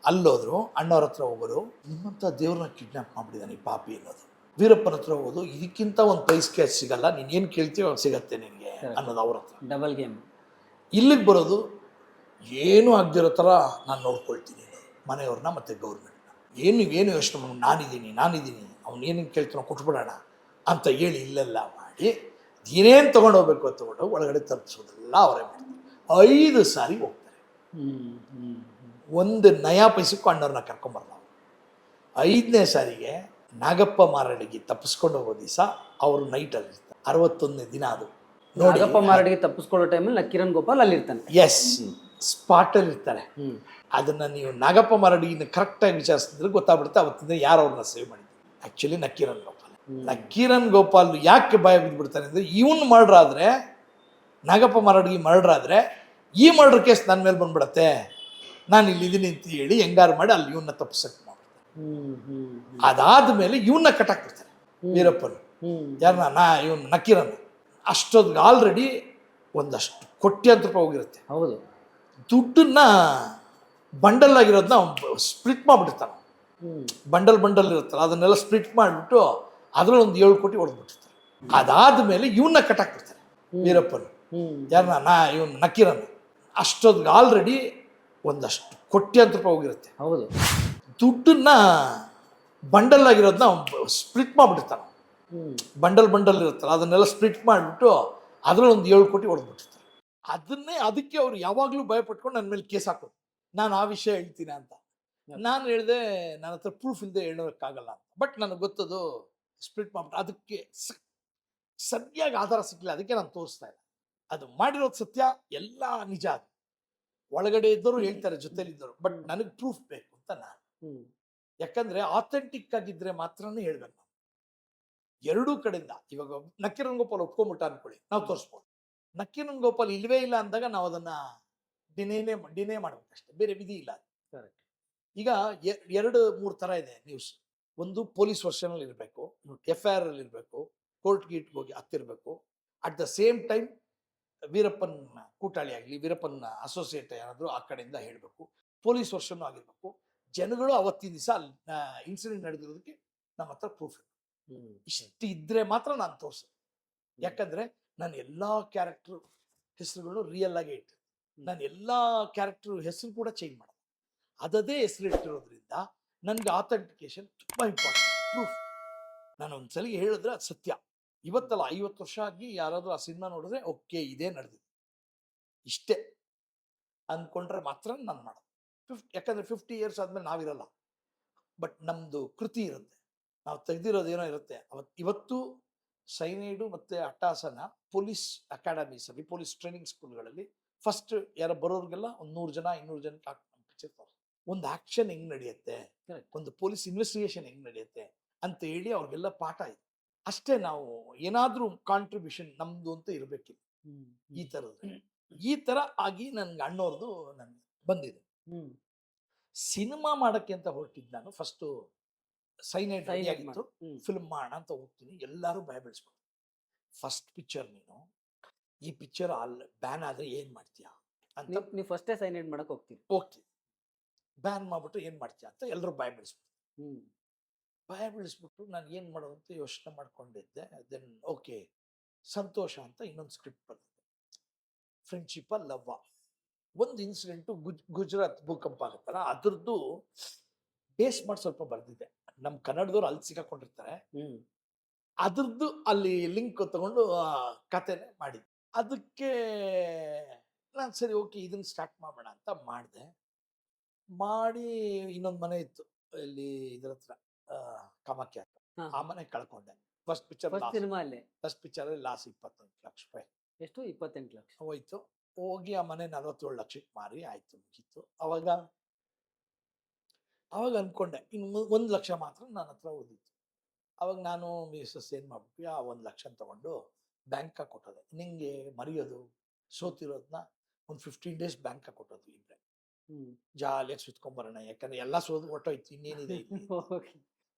ಅಲ್ಲೋದ್ರು, ಅಣ್ಣವ್ರ ಹತ್ರ ಹೋಗೋದು, ನಿಮ್ಮಂಥ ದೇವ್ರನ್ನ ಕಿಡ್ನಾಪ್ ಮಾಡ್ಬಿಟ್ಟಿದ್ದಾನೆ ಈ ಪಾಪಿ ಅನ್ನೋದು. ವೀರಪ್ಪನ ಹತ್ರ ಹೋಗೋದು, ಇದಕ್ಕಿಂತ ಒಂದು ಪ್ರೈಸ್ ಕ್ಯಾಚ್ ಸಿಗಲ್ಲ, ನೀನು ಏನು ಕೇಳ್ತೀವೋ ಅದು ಸಿಗತ್ತೆ ನಿನಗೆ ಅನ್ನೋದು ಅವ್ರ ಹತ್ರ. Double game. ಇಲ್ಲಿಗೆ ಬರೋದು, ಏನೂ ಆಗದಿರೋ ಥರ ನಾನು ನೋಡ್ಕೊಳ್ತೀನಿ ಮನೆಯವ್ರನ್ನ ಮತ್ತು ಗೌರ್ಮೆಂಟ್ನ. ನೀವೇನು ಯೋಚನೆ ಮಾಡಿ, ನಾನಿದ್ದೀನಿ ಅವ್ನು ಏನೇನು ಕೇಳ್ತಾನೋ ಕೊಟ್ಬಿಡೋಣ ಅಂತ ಹೇಳಿ ಇಲ್ಲೆಲ್ಲ ಮಾಡಿ ಏನೇನು ತೊಗೊಂಡು ಹೋಗ್ಬೇಕು ಅಂತ ತೊಗೊಂಡು ಒಳಗಡೆ ತಲುಪಿಸೋದೆಲ್ಲ ಅವರೇ ಮಾಡ್ತಾರೆ. 5 ಸಾರಿ ಹೋಗ್ತಾರೆ. ಒಂದು ನಯಾ ಪೈಸಕ್ಕೂ ಅಣ್ಣವ್ರನ್ನ ಕರ್ಕೊಂಬರಲ್ಲ. 5ನೇ ಸಾರಿಗೆ ನಾಗಪ್ಪ ಮಾರಡಿಗೆ ತಪ್ಪಿಸ್ಕೊಂಡು ಹೋಗೋ ದಿವಸ ಅವರು ನೈಟಲ್ಲಿ ಇರ್ತಾರೆ. 61ನೇ ದಿನ ಅದು ನೋಡಿ. ನಾಗಪ್ಪ ಮಾರಡಿಗೆ ತಪ್ಪಿಸ್ಕೊಳ್ಳೋ ಟೈಮಲ್ಲಿ ಕಿರಣ್ ಗೋಪಾಲ್ ಅಲ್ಲಿರ್ತಾನೆ. ಎಸ್, ಸ್ಪಾಟಲ್ಲಿ ಇರ್ತಾರೆ. ಅದನ್ನು ನೀವು ನಾಗಪ್ಪ ಮಾರಡಿಗಿನ ಕರೆಕ್ಟಾಗಿ ವಿಚಾರಿಸಿದ್ರೆ ಗೊತ್ತಾಗ್ಬಿಡುತ್ತೆ ಅವತ್ತಿಂದ ಯಾರು ಅವ್ರನ್ನ ಸೇವ್ ಮಾಡಿದ್ರು. ಆ್ಯಕ್ಚುಲಿ ನಕ್ಕೀರನ್ ಗೋಪಾಲ್. ನಕ್ಕೀರನ್ ಗೋಪಾಲ್ ಯಾಕೆ ಭಯ ಬಿದ್ದುಬಿಡ್ತಾನೆ ಅಂದರೆ, ಇವನು ಮರ್ಡ್ರ್ ಆದರೆ, ನಾಗಪ್ಪ ಮಾರಡಿಗೆ ಮರ್ಡ್ರ್ ಆದರೆ ಈ ಮರ್ಡರ್ ಕೇಸ್ ನನ್ನ ಮೇಲೆ ಬಂದ್ಬಿಡತ್ತೆ, ನಾನು ಇಲ್ಲಿದ್ದೀನಿ ಅಂತ ಹೇಳಿ ಹೆಂಗಾರು ಮಾಡಿ ಅಲ್ಲಿ ಇವನ್ನ ತಪ್ಪಿಸಕ್ಕೆ ಮಾಡ್ತಾರೆ. ಅದಾದ್ಮೇಲೆ ಇವನ್ನ ಕಟ್ಟಾಕ್ಬಿಡ್ತಾರೆ ವೀರಪ್ಪನ. ಯಾರನ್ನ ಇವನು ನಕ್ಕೀರನ್. ಅಷ್ಟೊತ್ತಿಗೆ ಆಲ್ರೆಡಿ ಒಂದಷ್ಟು ಕೋಟ್ಯಾಂತರ ರೂಪಾಯಿ ಹೋಗಿರುತ್ತೆ. ಹೌದು. ದುಡ್ಡನ್ನ ಬಂಡಲ್ ಆಗಿರೋದನ್ನ ಸ್ಪ್ಲಿಟ್ ಮಾಡಿಬಿಡ್ತಾನೆ. ಬಂಡಲ್ ಇರುತ್ತಲ್ಲ ಅದನ್ನೆಲ್ಲ ಸ್ಪ್ಲಿಟ್ ಮಾಡಿಬಿಟ್ಟು ಅದ್ರಲ್ಲಿ ಒಂದು 7 ಕೋಟಿ ಹೊಡೆದ್ಬಿಟ್ಟಿರ್ತಾರೆ. ಅದಾದ್ಮೇಲೆ ಇವನ್ನ ಕಟ್ಟಾಕ್ಬಿಡ್ತಾರೆ ವೀರಪ್ಪನ. ಯಾರನ್ನ ಇವನು ನಕ್ಕೀರನ್. ಅಷ್ಟೊತ್ತಿಗೆ ಆಲ್ರೆಡಿ ಒಂದಷ್ಟು ಕೋಟ್ಯಾಂತರ ರೂಪಾಯಿ ಹೋಗಿರುತ್ತೆ. ಹೌದು. ದುಡ್ಡನ್ನ ಬಂಡಲ್ ಆಗಿರೋದನ್ನ ಸ್ಪ್ಲಿಟ್ ಮಾಡಿಬಿಡ್ತಾನೆ. ಬಂಡಲ್ ಇರುತ್ತಲ್ಲ ಅದನ್ನೆಲ್ಲ ಸ್ಪ್ಲಿಟ್ ಮಾಡಿಬಿಟ್ಟು ಅದ್ರಲ್ಲಿ ಒಂದು 7 ಕೋಟಿ ಹೊಡೆದ್ಬಿಟ್ಟಿರ್ತಾರೆ. ಅದಕ್ಕೆ ಅವ್ರು ಯಾವಾಗಲೂ ಭಯಪಟ್ಕೊಂಡು ನನ್ನ ಮೇಲೆ ಕೇಸ್ ಹಾಕೋದು, ನಾನು ಆ ವಿಷಯ ಹೇಳ್ತೀನಿ ಅಂತ. ನಾನು ಹೇಳಿದೆ, ನನ್ನ ಹತ್ರ ಪ್ರೂಫ್ ಇಲ್ಲದೆ ಹೇಳೋಕ್ಕಾಗಲ್ಲ ಅಂತ. ಬಟ್ ನನಗೆ ಗೊತ್ತದು ಸ್ಪ್ಲಿಟ್ ಮಾಡ್ಬಿಟ್ಟು ಅದಕ್ಕೆ ಸರಿಯಾಗಿ ಆಧಾರ ಸಿಕ್ಕಿಲ್ಲ, ಅದಕ್ಕೆ ನಾನು ತೋರಿಸ್ತಾ ಇಲ್ಲ. ಅದು ಮಾಡಿರೋದು ಸತ್ಯ, ಎಲ್ಲ ನಿಜ. ಅದು ಒಳಗಡೆ ಇದ್ದವರು ಹೇಳ್ತಾರೆ, ಜೊತೆಲಿ ಇದ್ದವರು. ಬಟ್ ನನಗೆ ಪ್ರೂಫ್ ಬೇಕು ಅಂತ ನಾನು. ಯಾಕಂದ್ರೆ ಆಥೆಂಟಿಕ್ ಆಗಿದ್ರೆ ಮಾತ್ರನೇ ಹೇಳ್ಬೇಕು ನಾವು ಎರಡೂ ಕಡೆಯಿಂದ. ಇವಾಗ ನಕ್ಕೀರನ್ ಗೋಪಾಲ್ ಒಪ್ಕೊಂಡ್ಬಿಟ್ಟ ಅನ್ಕೊಳ್ಳಿ, ನಾವು ತೋರಿಸ್ಬೋದು. ನಕ್ಕೀರನ್ ಗೋಪಾಲ್ ಇಲ್ವೇ ಇಲ್ಲ ಅಂದಾಗ ನಾವು ಅದನ್ನ ಡಿನೇ ಮಾಡ್ಬೇಕಷ್ಟೇ, ಬೇರೆ ವಿಧಿ ಇಲ್ಲ. ಈಗ 2-3 ತರ ಇದೆ ನ್ಯೂಸ್. ಒಂದು ಪೊಲೀಸ್ ವರ್ಷನ್ ಅಲ್ಲಿ ಇರಬೇಕು, FIR ಅಲ್ಲಿ ಇರಬೇಕು, ಕೋರ್ಟ್ ಗೀಟ್ ಹೋಗಿ ಹತ್ತಿರಬೇಕು. At the same time Veerappan ಕೂಟಾಳಿ ಆಗಲಿ, ವೀರಪ್ಪನ್ ಅಸೋಸಿಯೇಟ್ ಏನಾದ್ರು ಆ ಕಡೆಯಿಂದ ಹೇಳಬೇಕು, ಪೊಲೀಸ್ ವರ್ಷನ್ ಆಗಿರ್ಬೇಕು. ಜನಗಳು ಅವತ್ತಿನ ದಿವಸ ಇನ್ಸಿಡೆಂಟ್ ನಡೆದಿರೋದಕ್ಕೆ ನಮ್ಮ ಹತ್ರ ಪ್ರೂಫ್ ಇದೆ. ಇಷ್ಟು ಇದ್ರೆ ಮಾತ್ರ ನಾನು ತೋರಿಸೋದು. ಯಾಕಂದ್ರೆ ನಾನು ಎಲ್ಲಾ ಕ್ಯಾರೆಕ್ಟರ್ ಹೆಸರುಗಳು ರಿಯಲ್ ಆಗಿ ಇಟ್ಟು, ನಾನು ಎಲ್ಲಾ ಕ್ಯಾರೆಕ್ಟರ್ ಹೆಸರು ಕೂಡ ಚೇಂಜ್ ಮಾಡೋದು. ಅದೇ ಹೆಸರು ಇಟ್ಟಿರೋದ್ರಿಂದ ನನಗೆ ಆಥೆಂಟಿಕೇಶನ್ ತುಂಬಾ ಇಂಪಾರ್ಟೆಂಟ್. ಪ್ರೂಫ್ ನಾನು ಒಂದ್ಸಲಿ ಹೇಳಿದ್ರೆ ಅದು ಸತ್ಯ. ಇವತ್ತಲ್ಲ 50 ವರ್ಷ ಆಗಿ ಯಾರಾದ್ರೂ ಆ ಸಿನಿಮಾ ನೋಡಿದ್ರೆ ಓಕೆ ಇದೇ ನಡೆದಿದೆ ಇಷ್ಟೇ ಅಂದ್ಕೊಂಡ್ರೆ ಮಾತ್ರ ನಾನು ಮಾಡೋದು. ಯಾಕಂದ್ರೆ 50 ಇಯರ್ಸ್ ಆದ್ಮೇಲೆ ನಾವಿರಲ್ಲ, ಬಟ್ ನಮ್ದು ಕೃತಿ ಇರುತ್ತೆ, ನಾವು ತೆಗೆದಿರೋದೇನೋ ಇರುತ್ತೆ. ಇವತ್ತು ಸೈನೈಡು ಮತ್ತೆ ಅಟ್ಟಾಸನ ಪೊಲೀಸ್ ಅಕಾಡೆಮೀಸ್ ಅಲ್ಲಿ, ಪೊಲೀಸ್ ಟ್ರೈನಿಂಗ್ ಸ್ಕೂಲ್ಗಳಲ್ಲಿ ಫಸ್ಟ್ ಯಾರೋ ಬರೋರಿಗೆಲ್ಲ ಒಂದು 100 ಜನ 200 ಜನಕ್ಕೆ ಪಿಕ್ಚರ್ ಒಂದು ಆಕ್ಷನ್ ಹೆಂಗ್ ನಡೆಯುತ್ತೆ, ಒಂದು ಪೊಲೀಸ್ ಇನ್ವೆಸ್ಟಿಗೇಷನ್ ಹೆಂಗ್ ನಡೆಯುತ್ತೆ ಅಂತ ಹೇಳಿ ಅವ್ರಿಗೆಲ್ಲ ಪಾಠ ಇದೆ. ಅಷ್ಟೇ. ನಾವು ಏನಾದ್ರೂ ಕಾಂಟ್ರಿಬ್ಯೂಷನ್ ನಮ್ದು ಅಂತ ಇರ್ಬೇಕಿಲ್ಲ. ಈ ತರ ಆಗಿ ನನ್ಗೆ ಅಣ್ಣವ್ರದ್ದು ನನ್ಗೆ ಬಂದಿದೆ. ಸಿನಿಮಾ ಮಾಡಕ್ಕೆ ಅಂತ ಹೊರಟಿದ್ದು ನಾನು. ಫಸ್ಟ್ ಸೈನೈಡ್ ಆಗಿತ್ತು, ಫಿಲ್ಮ್ ಮಾಡೋಣ ಅಂತ ಹೋಗ್ತೀನಿ, ಎಲ್ಲರೂ ಭಯ ಬೆಳೆಸ್ಬೋದು. ಫಸ್ಟ್ ಪಿಕ್ಚರ್ ನೀನು, ಈ ಪಿಕ್ಚರ್ ಬ್ಯಾನ್ ಆದ್ರೆ ಏನ್ ಮಾಡ್ತೀಯಾ ಅಂತ. ನೀವು ಫಸ್ಟೇ ಸೈನೈಡ್ ಮಾಡಕ್ ಹೋಗ್ತೀನಿ, ಬ್ಯಾನ್ ಮಾಡ್ಬಿಟ್ಟು ಏನ್ ಮಾಡ್ತೀಯಾ ಅಂತ ಎಲ್ಲರೂ ಭಯ ಬೆಳೆಸ್ಬಿಟ್ಟು ನಾನು ಏನ್ ಮಾಡೋದು ಅಂತ ಯೋಚನೆ ಮಾಡ್ಕೊಂಡಿದ್ದೆ. ದೆನ್ ಓಕೆ ಸಂತೋಷ ಅಂತ ಇನ್ನೊಂದು ಸ್ಕ್ರಿಪ್ಟ್ ಬಂದಿದೆ, ಫ್ರೆಂಡ್ಶಿಪ್ ಲವ್ವ. ಒಂದು ಇನ್ಸಿಡೆಂಟು ಗುಜರಾತ್ ಭೂಕಂಪ ಆಗುತ್ತಲ್ಲ ಅದ್ರದ್ದು ಬೇಸ್ ಮಾಡಿ ಸ್ವಲ್ಪ ಬರ್ದಿದೆ. ನಮ್ ಕನ್ನಡದವ್ರು ಅಲ್ಲಿ ಸಿಕ್ಕಾಕೊಂಡಿರ್ತಾರೆ, ಅದ್ರದ್ದು ಅಲ್ಲಿ ಲಿಂಕ್ ತಗೊಂಡು ಕಥೆನೆ ಮಾಡಿದ್ದೆ. ಅದಕ್ಕೆ ನಾನು ಸರಿ ಓಕೆ ಇದನ್ನ ಸ್ಟಾರ್ಟ್ ಮಾಡೋಣ ಅಂತ ಮಾಡಿ ಇನ್ನೊಂದು ಮನೆ ಇತ್ತು ಇಲ್ಲಿ ಇದ್ರ ಹತ್ರ ಕಾಮಾಖ್ಯ ಹತ್ರ, ಆ ಮನೆ ಕಳ್ಕೊಂಡೆ. ಫಸ್ಟ್ ಪಿಕ್ಚರ್ ಲಾಸ್ 28 ಲಕ್ಷ ರೂಪಾಯಿ. ಎಷ್ಟು? 28 ಲಕ್ಷ ಹೋಯ್ತು. ಹೋಗಿ ಆ ಮನೆ 47 ಲಕ್ಷಕ್ಕೆ ಮಾರಿ ಆಯ್ತು, ಮುಗೀತು. ಅವಾಗ ಅನ್ಕೊಂಡೆ ಇನ್ನು 1 ಲಕ್ಷ ಮಾತ್ರ ನನ್ನ ಹತ್ರ ಉಳಿದಿತ್ತು. ಅವಾಗ ನಾನು ಮಿಸಸ್ ಏನ್ ಮಾಡ್ಬಿಟ್ಟು ಆ 1 ಲಕ್ಷ ತಗೊಂಡು ಬ್ಯಾಂಕ್ ಕೊಟ್ಟೋದೆ. ನಿಂಗೆ ಮರೆಯೋದು, ಸೋತಿರೋದನ್ನ ಒಂದು 15 days ಬ್ಯಾಂಕ್ ಕೊಟ್ಟೋದು ಇಬ್ರೆ. ಹ್ಮ್. ಜಾಲಿಯಾಗಿ ಸುತ್ಕೊಂಬರೋಣ, ಯಾಕಂದ್ರೆ ಎಲ್ಲ ಸೋದು ಹೊಟ್ಟೋಯ್ತು, ಇನ್ನೇನಿದೆ ಇಲ್ಲಿ. Okay.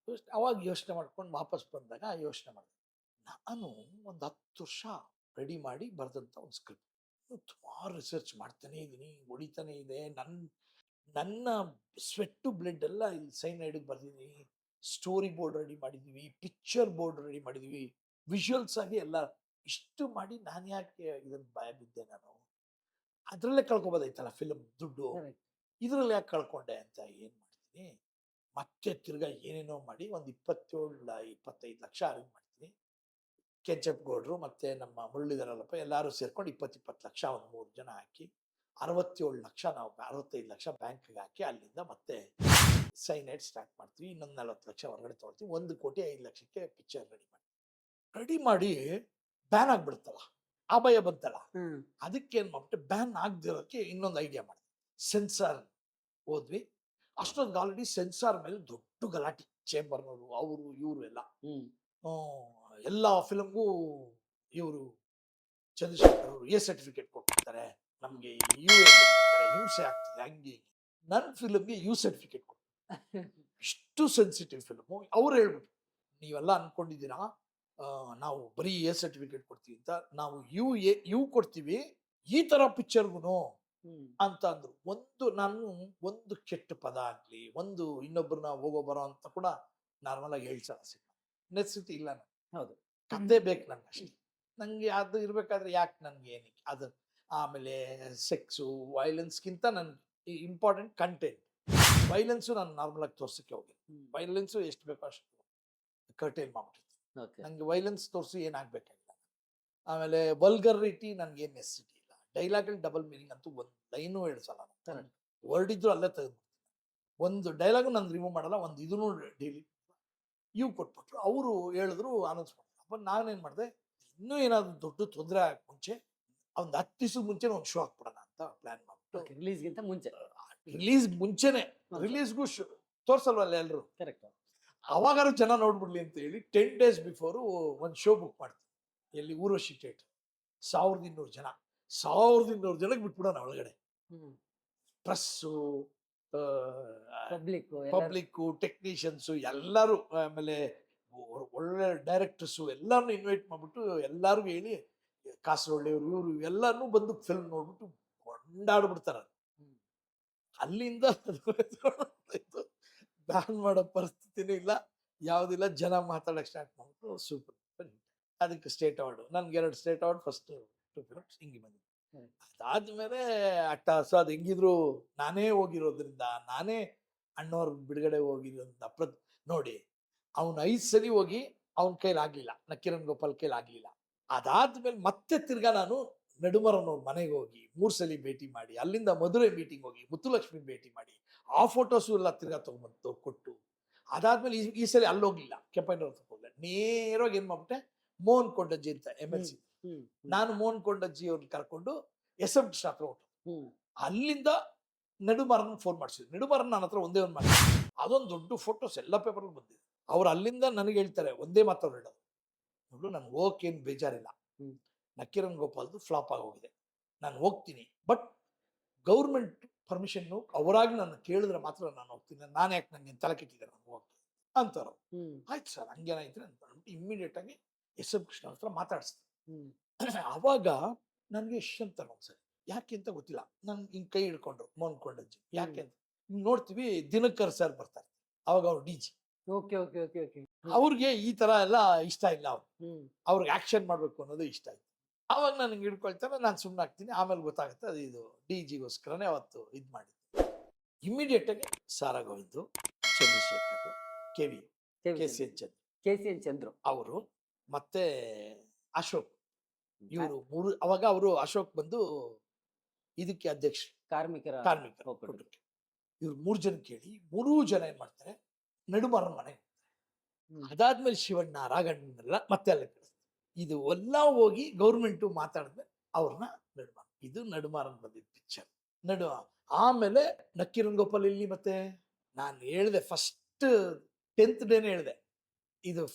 ಅವಾಗ ಯೋಚನೆ ಮಾಡ್ಕೊಂಡು ವಾಪಸ್ ಬಂದಾಗ ಯೋಚನೆ ಮಾಡಿದೆ, ನಾನು ಒಂದು 10 ವರ್ಷ ರೆಡಿ ಮಾಡಿ ಬರೆದಂಥ ಒಂದು ಸ್ಕ್ರಿಪ್ಟ್ ಸುಮಾರು ರಿಸರ್ಚ್ ಮಾಡ್ತಾನೆ ಇದ್ದೀನಿ, ಹೊಡಿತಾನೆ ಇದೆ. ನನ್ನ ಸ್ವೆಟ್ಟು ಬ್ಲಡ್ ಎಲ್ಲ ಇಲ್ಲಿ ಸೈನೈಡ್ಗೆ ಬರ್ದಿದ್ದೀನಿ, ಸ್ಟೋರಿ ಬೋರ್ಡ್ ರೆಡಿ ಮಾಡಿದ್ದೀವಿ, ಪಿಕ್ಚರ್ ಬೋರ್ಡ್ ರೆಡಿ ಮಾಡಿದ್ದೀವಿ, ವಿಜುವಲ್ಸ್ ಆಗಿ ಎಲ್ಲ ಇಷ್ಟು ಮಾಡಿ ನಾನು ಯಾಕೆ ಇದನ್ನು ಭಯ ಬಿದ್ದೆ, ನಾನು ಅದರಲ್ಲೇ ಕಳ್ಕೊಬೋದಾಯ್ತಲ್ಲ ಫಿಲಮ್ ದುಡ್ಡು, Correct. ಇದರಲ್ಲಿ ಯಾಕೆ ಕಳ್ಕೊಂಡೆ ಅಂತ ಏನು ಮಾಡ್ತೀನಿ, ಮತ್ತೆ ತಿರ್ಗಾ ಏನೇನೋ ಮಾಡಿ ಒಂದು 27-25 ಲಕ್ಷ ಅರೇಂಜ್ ಮಾಡ್ತೀನಿ. ಕೆಂಚಪ್ಗೌಡರು ಮತ್ತೆ ನಮ್ಮ ಮುರಳೀಧರಲ್ಲಪ್ಪ ಎಲ್ಲರೂ ಸೇರ್ಕೊಂಡು 20 ಲಕ್ಷ ಒಂದು 3 ಜನ ಹಾಕಿ 67 ಲಕ್ಷ, ನಾವು 65 ಲಕ್ಷ ಬ್ಯಾಂಕ್ಗೆ ಹಾಕಿ ಅಲ್ಲಿಂದ ಮತ್ತೆ ಸೈನೈಡ್ ಸ್ಟಾರ್ಟ್ ಮಾಡ್ತೀವಿ. ಇನ್ನೊಂದು 40 ಲಕ್ಷ ಹೊರಗಡೆ ತೊಗೊಳ್ತೀವಿ. 1,05,00,000ಕ್ಕೆ ಪಿಕ್ಚರ್ ರೆಡಿ ಮಾಡಿ ಬ್ಯಾನ್ ಆಗ್ಬಿಡುತ್ತಲ್ಲ, ಆ ಭಯ ಬಂತಲ್ಲ, ಹ್ಮ್. ಅದಕ್ಕೆ ಏನು ಮಾಡ್ಬಿಟ್ಟು ಬ್ಯಾನ್ ಆಗದಿರೋಕ್ಕೆ ಇನ್ನೊಂದು ಐಡಿಯಾ ಮಾಡಿದೆ. ಸೆನ್ಸಾರ್ ಹೋದ್ವಿ, ಅಷ್ಟೊಂದು ಆಲ್ರೆಡಿ ಸೆನ್ಸಾರ್ ಮೇಲೆ ದೊಡ್ಡ ಗಲಾಟೆ, ಚೇಂಬರ್ನವರು ಅವರು ಇವರು ಎಲ್ಲ ಹ್ಮ್. ಎಲ್ಲ ಫಿಲಮ್ಗೂ ಇವರು ಚಂದ್ರಶೇಖರ್ ಅವರು ಎ ಸರ್ಟಿಫಿಕೇಟ್ ಕೊಟ್ಟಿರ್ತಾರೆ, ನಮಗೆ ಯು ಎ ಕೊಟ್ಟಿರ್ತಾರೆ, ಹಿಂಸೆ ಆಗ್ತದೆ ಹಂಗೆ. ನನ್ನ ಫಿಲಮ್ಗೆ ಯು ಸರ್ಟಿಫಿಕೇಟ್ ಕೊಟ್ಟು, ಇಷ್ಟು ಸೆನ್ಸಿಟಿವ್ ಫಿಲಮು. ಅವ್ರು ಹೇಳ್ಬಿಟ್ಟು, ನೀವೆಲ್ಲ ಅನ್ಕೊಂಡಿದ್ದೀರಾ ನಾವು ಬರೀ ಎ ಸರ್ಟಿಫಿಕೇಟ್ ಕೊಡ್ತೀವಿ ಅಂತ, ನಾವು ಯು ಕೊಡ್ತೀವಿ ಈ ಥರ ಪಿಕ್ಚರ್ಗೂ ಹ್ಮ್. ಅಂತ ಅಂದ್ರು. ಒಂದು ಕೆಟ್ಟ ಪದ ಆಗ್ಲಿ, ಒಂದು ಇನ್ನೊಬ್ಬರನ್ನ ಹೋಗೋ ಬರೋ ಅಂತ ಕೂಡ ನಾರ್ಮಲ್ ಆಗಿ ಹೇಳ್ಸಲ್ಲ ಸಿನಿಮಾ. ನೆಸಿಟಿ ಇಲ್ಲ, ಹೌದು. ಕದ್ದೇ ಬೇಕು ನನ್ಗೆ ಅಷ್ಟೇ. ನಂಗೆ ಅದು ಇರ್ಬೇಕಾದ್ರೆ ಯಾಕೆ ನನ್ಗೆ ಏನಕ್ಕೆ ಅದು. ಆಮೇಲೆ ಸೆಕ್ಸು ವೈಲೆನ್ಸ್ಗಿಂತ ನನ್ಗೆ ಇಂಪಾರ್ಟೆಂಟ್ ಕಂಟೆಂಟ್. ವೈಲೆನ್ಸು ನಾನು ನಾರ್ಮಲ್ ಆಗಿ ತೋರ್ಸಕ್ಕೆ ಹೋಗಿಲ್ಲ, ಹ್ಮ್. ವೈಲೆನ್ಸು ಎಷ್ಟು ಬೇಕೋ ಅಷ್ಟು ಕರ್ಟೇಲ್ ಮಾಡ್ಬಿಟ್ಟಿರ್ತೀನಿ. Okay. ನಂಗೆ ವೈಲೆನ್ಸ್ ತೋರಿಸಿ ಏನಾಗಬೇಕಾಗಿಲ್ಲ. ಆಮೇಲೆ ವಲ್ಗರಿಟಿ ನನಗೆ ಏನು ನೆಸಿಟಿ ಇಲ್ಲ. ಡೈಲಾಗಲ್ಲಿ ಡಬಲ್ ಮೀನಿಂಗ್ ಅಂತೂ ಒಂದು ಲೈನು ಹೇಳ್ಸಲ್ಲ, Correct. ವರ್ಡ್ ಇದ್ರು ಅಲ್ಲೇ ತೆಗೆದ್ಬಿಡ್ತೀನಿ. ಒಂದು ಡೈಲಾಗು ನಾನು ರಿಮೂವ್ ಮಾಡಲ್ಲ, ಒಂದು ಇದನ್ನು ಡೈಲಿ ಇವು ಕೊಟ್ಬಿಟ್ರು. ಅವರು ಹೇಳಿದ್ರು ಅನೌನ್ಸ್ ಮಾಡಿದ್ರು. ಅಪ್ಪ ನಾನೇನು ಮಾಡಿದೆ, ಇನ್ನೂ ಏನಾದರೂ ದೊಡ್ಡ ತೊಂದರೆ ಆಗಕ್ಕೆ ಮುಂಚೆ ಒಂದು 10 ದಿವಸದ ಮುಂಚೆನೇ ಒಂದು ಶೋ ಹಾಕ್ಬಿಡೋಣ ಅಂತ ಪ್ಲಾನ್ ಮಾಡ್ಬಿಟ್ಟು, Okay. Release ಗಿಂತ ಮುಂಚೆ. ರಿಲೀಸ್ ಮುಂಚೆನೆ, Okay. ರಿಲೀಸ್ಗೂ ತೋರ್ಸಲ್ವಲ್ಲ ಎಲ್ಲರೂ, Correct. ಅವಾಗಾರು ಜನ ನೋಡ್ಬಿಡ್ಲಿ ಅಂತ ಹೇಳಿ 10 days ಬಿಫೋರು ಒಂದು ಶೋ ಬುಕ್ ಮಾಡ್ತೀನಿ. ಎಲ್ಲಿ ಊರ್ವಶಿ ಥಿಯೇಟರ್, 1200 ಜನ, 1200 ಜನಕ್ಕೆ ಬಿಟ್ಬಿಡೋಣ ಒಳಗಡೆ. Hmm. Press, Public. Public, technicians ಎಲ್ಲರೂ, ಆಮೇಲೆ ಒಳ್ಳೆ ಡೈರೆಕ್ಟರ್ಸು ಎಲ್ಲರನ್ನೂ ಇನ್ವೈಟ್ ಮಾಡ್ಬಿಟ್ಟು ಎಲ್ಲರಿಗೂ ಹೇಳಿ, ಕಾಸರೊಳ್ಳೆಯವರು ಇವರು ಎಲ್ಲರೂ ಬಂದು ಫಿಲ್ಮ್ ನೋಡ್ಬಿಟ್ಟು ಕೊಂಡಾಡ್ಬಿಡ್ತಾರೆ. ಹ್ಮ್. ಅಲ್ಲಿಂದ ಬ್ಯಾನ್ ಮಾಡೋ ಪರಿಸ್ಥಿತಿನೂ ಇಲ್ಲ, ಯಾವುದಿಲ್ಲ. ಜನ ಮಾತಾಡಕ್ಕೆ ಸ್ಟಾರ್ಟ್ ಮಾಡ್ಬಿಟ್ಟು ಸೂಪರ್. ಅದಕ್ಕೆ ಸ್ಟೇಟ್ ಅವಾರ್ಡು, ನನ್ಗೆ 2 ಸ್ಟೇಟ್ ಅವಾರ್ಡ್, ಫಸ್ಟ್ 2 ಫಿಲಮ್ಸ್ ಹಿಂಗೆ ಬಂದಿದೆ. ಅದಾದ್ಮೇಲೆ ಅಟ್ಟಹಾಸ, ಅದು ಹೆಂಗಿದ್ರು ನಾನೇ ಹೋಗಿರೋದ್ರಿಂದ, ನಾನೇ ಅಣ್ಣವ್ರ ಬಿಡುಗಡೆ ಹೋಗಿರೋದ್ರಿಂದ ನೋಡಿ, ಅವನು 5 ಸಲ ಹೋಗಿ ಅವನ ಕೈಲಿ ಆಗ್ಲಿಲ್ಲ, ನಕ್ಕೀರನ್ ಗೋಪಾಲ್ ಕೈಲಿ ಆಗ್ಲಿಲ್ಲ. ಅದಾದ್ಮೇಲೆ ಮತ್ತೆ ತಿರ್ಗಾ ನಾನು ನಡುಮರನವ್ರ ಮನೆಗೆ ಹೋಗಿ 3 ಸಲ ಭೇಟಿ ಮಾಡಿ, ಅಲ್ಲಿಂದ ಮಧುರೈ ಮೀಟಿಂಗ್ ಹೋಗಿ ಮುತ್ತುಲಕ್ಷ್ಮಿ ಭೇಟಿ ಮಾಡಿ, ಆ ಫೋಟೋಸು ಎಲ್ಲ ತಿರ್ಗಾ ತಗೊಂಡ್ಬಂದು ಕೊಟ್ಟು, ಅದಾದ್ಮೇಲೆ ಈ ಸಲ ಅಲ್ಲೋಗ್ಲಿಲ್ಲ, ಕೆಂಪಯ್ಯನವ್ರ ಹತ್ರ ಹೋಗ್ಲಿಲ್ಲ, ನೇರವಾಗಿ ಏನ್ ಮಾಡ್ಬಿಟ್ಟೆ, ಮೋಹನ್ ಕೊಂಡಜ್ಜಿ ಅಂತ MLC, ಹ್ಮ್. ನಾನು ಮೋಹನ್ ಕೊಂಡಜ್ಜಿ ಅವ್ರನ್ನ ಕರ್ಕೊಂಡು SM ಕೃಷ್ಣ ಹತ್ರ ಹೊಟ್ಟು, ಹ್ಮ್. ಅಲ್ಲಿಂದ ನಡುಮರನ್ ಫೋನ್ ಮಾಡಿಸಿದ್ರು. ನಡುಮರನ್ ನನ್ನ ಹತ್ರ ಒಂದೇ ಒಂದು ಮಾಡಿ, ಅದೊಂದು ದೊಡ್ಡ ಫೋಟೋಸ್ ಎಲ್ಲ ಪೇಪರ್ ಬಂದಿದೆ. ಅವ್ರು ಅಲ್ಲಿಂದ ನನಗೆ ಹೇಳ್ತಾರೆ, ಒಂದೇ ಮಾತವ್ರು ಹೇಳೋದು, ನೋಡು ನನ್ಗೆ ಹೋಗಕ್ಕೇನು ಬೇಜಾರಿಲ್ಲ, ಹ್ಮ್. ನಕ್ಕೀರನ್ ಗೋಪಾಲ್ದು ಫ್ಲಾಪ್ ಆಗೋಗಿದೆ, ನಾನು ಹೋಗ್ತೀನಿ, ಬಟ್ ಗೌರ್ಮೆಂಟ್ ಪರ್ಮಿಷನ್ನು ಅವರಾಗಿ ನನ್ನ ಕೇಳಿದ್ರೆ ಮಾತ್ರ ನಾನು ಹೋಗ್ತೀನಿ, ನಾನು ಯಾಕೆ ನನಗೆ ತಲೆ ಕೆಟ್ಟಿದ್ದಾರೆ ನಾನು ಹೋಗ್ತೀನಿ ಅಂತಾರ. ಹ್ಮ್. ಆಯ್ತು ಸರ್ ಹಂಗೇನಾಯ್ತು ಅಂತ ಅಂದ್ಬಿಟ್ಟು ಇಮ್ಮಿಡಿಯೇಟ್ ಆಗಿ SM ಕೃಷ್ಣ ಹತ್ರ ಮಾತಾಡಿಸ್ತೀನಿ. ಹ್ಮ್. ಅವಾಗ ನನಗೆ ಎಷ್ಟು ಅಂತಾರೆ ಒಂದ್ಸರಿ, ಯಾಕೆ ಅಂತ ಗೊತ್ತಿಲ್ಲ, ನನ್ ಹಿಂಗ್ ಕೈ ಹಿಡ್ಕೊಂಡ್ರು ಮೋಹನ್ ಕೊಂಡಜ್ಜಿ, ಯಾಕೆ ಅಂತ ಹಿಂಗ್ ನೋಡ್ತೀವಿ, ದಿನಕರ್ ಸರ್ ಬರ್ತಾರೆ, ಅವಾಗ ಅವ್ರು DG, Okay. ಅವ್ರಿಗೆ ಈ ತರ ಎಲ್ಲ ಇಷ್ಟ ಇಲ್ಲ, ಹ್ಮ್. ಅವ್ರಿಗೆ ಆಕ್ಷನ್ ಮಾಡ್ಬೇಕು ಅನ್ನೋದು ಇಷ್ಟ ಆಯ್ತು. ಅವಾಗ ನನಗೆ ಹಿಡ್ಕೊಳ್ತಾರೆ, ನಾನು ಸುಮ್ಮನೆ ಆಗ್ತೀನಿ. ಆಮೇಲೆ ಗೊತ್ತಾಗುತ್ತೆ ಅದು ಇದು DGಗೋಸ್ಕರನೇ ಅವತ್ತು ಇದು ಮಾಡಿದ್ದು. ಇಮಿಡಿಯೇಟ್ ಆಗಿ ಸಾರಾ ಗೋವಿಂದು, ಚಂದ್ರಶೇಖರ್, KCN ಚಂದ್ರ, KCN ಚಂದ್ರು ಅವರು ಮತ್ತೆ ಅಶೋಕ್, ಇವರು 3. ಅವಾಗ ಅವರು ಅಶೋಕ್ ಬಂದು ಇದಕ್ಕೆ ಅಧ್ಯಕ್ಷರು, ಕಾರ್ಮಿಕರ ಕೂಟಕ್ಕೆ. ಇವ್ರು 3 ಜನ ಕೇಳಿ 3 ಜನ ಏನ್ ಮಾಡ್ತಾರೆ, ನಡುಮರನ್ ಮನೆ. ಅದಾದ್ಮೇಲೆ ಶಿವಣ್ಣ, ರಾಘಣ್ಣನೆಲ್ಲ ಮತ್ತೆ ಅಲ್ಲೇ ಕಳಿಸ್ತಾರೆ. ಇದು ಎಲ್ಲ ಹೋಗಿ ಗೌರ್ಮೆಂಟು ಮಾತಾಡಿದ್ಮೇಲೆ ಅವ್ರನ್ನ ನಡುಮಾರನ್, ಇದು ನಡುಮಾರನ್ ಬಂದಿದ್ದ ಪಿಕ್ಚರ್. ಆಮೇಲೆ ನಕ್ಕೀರನ್ ಗೋಪಾಲ್ ಇಲ್ಲಿ ಮತ್ತೆ ನಾನು ಹೇಳಿದೆ, ಫಸ್ಟ್ 10th ಡೇನೇ ಹೇಳಿದೆ, ಇದು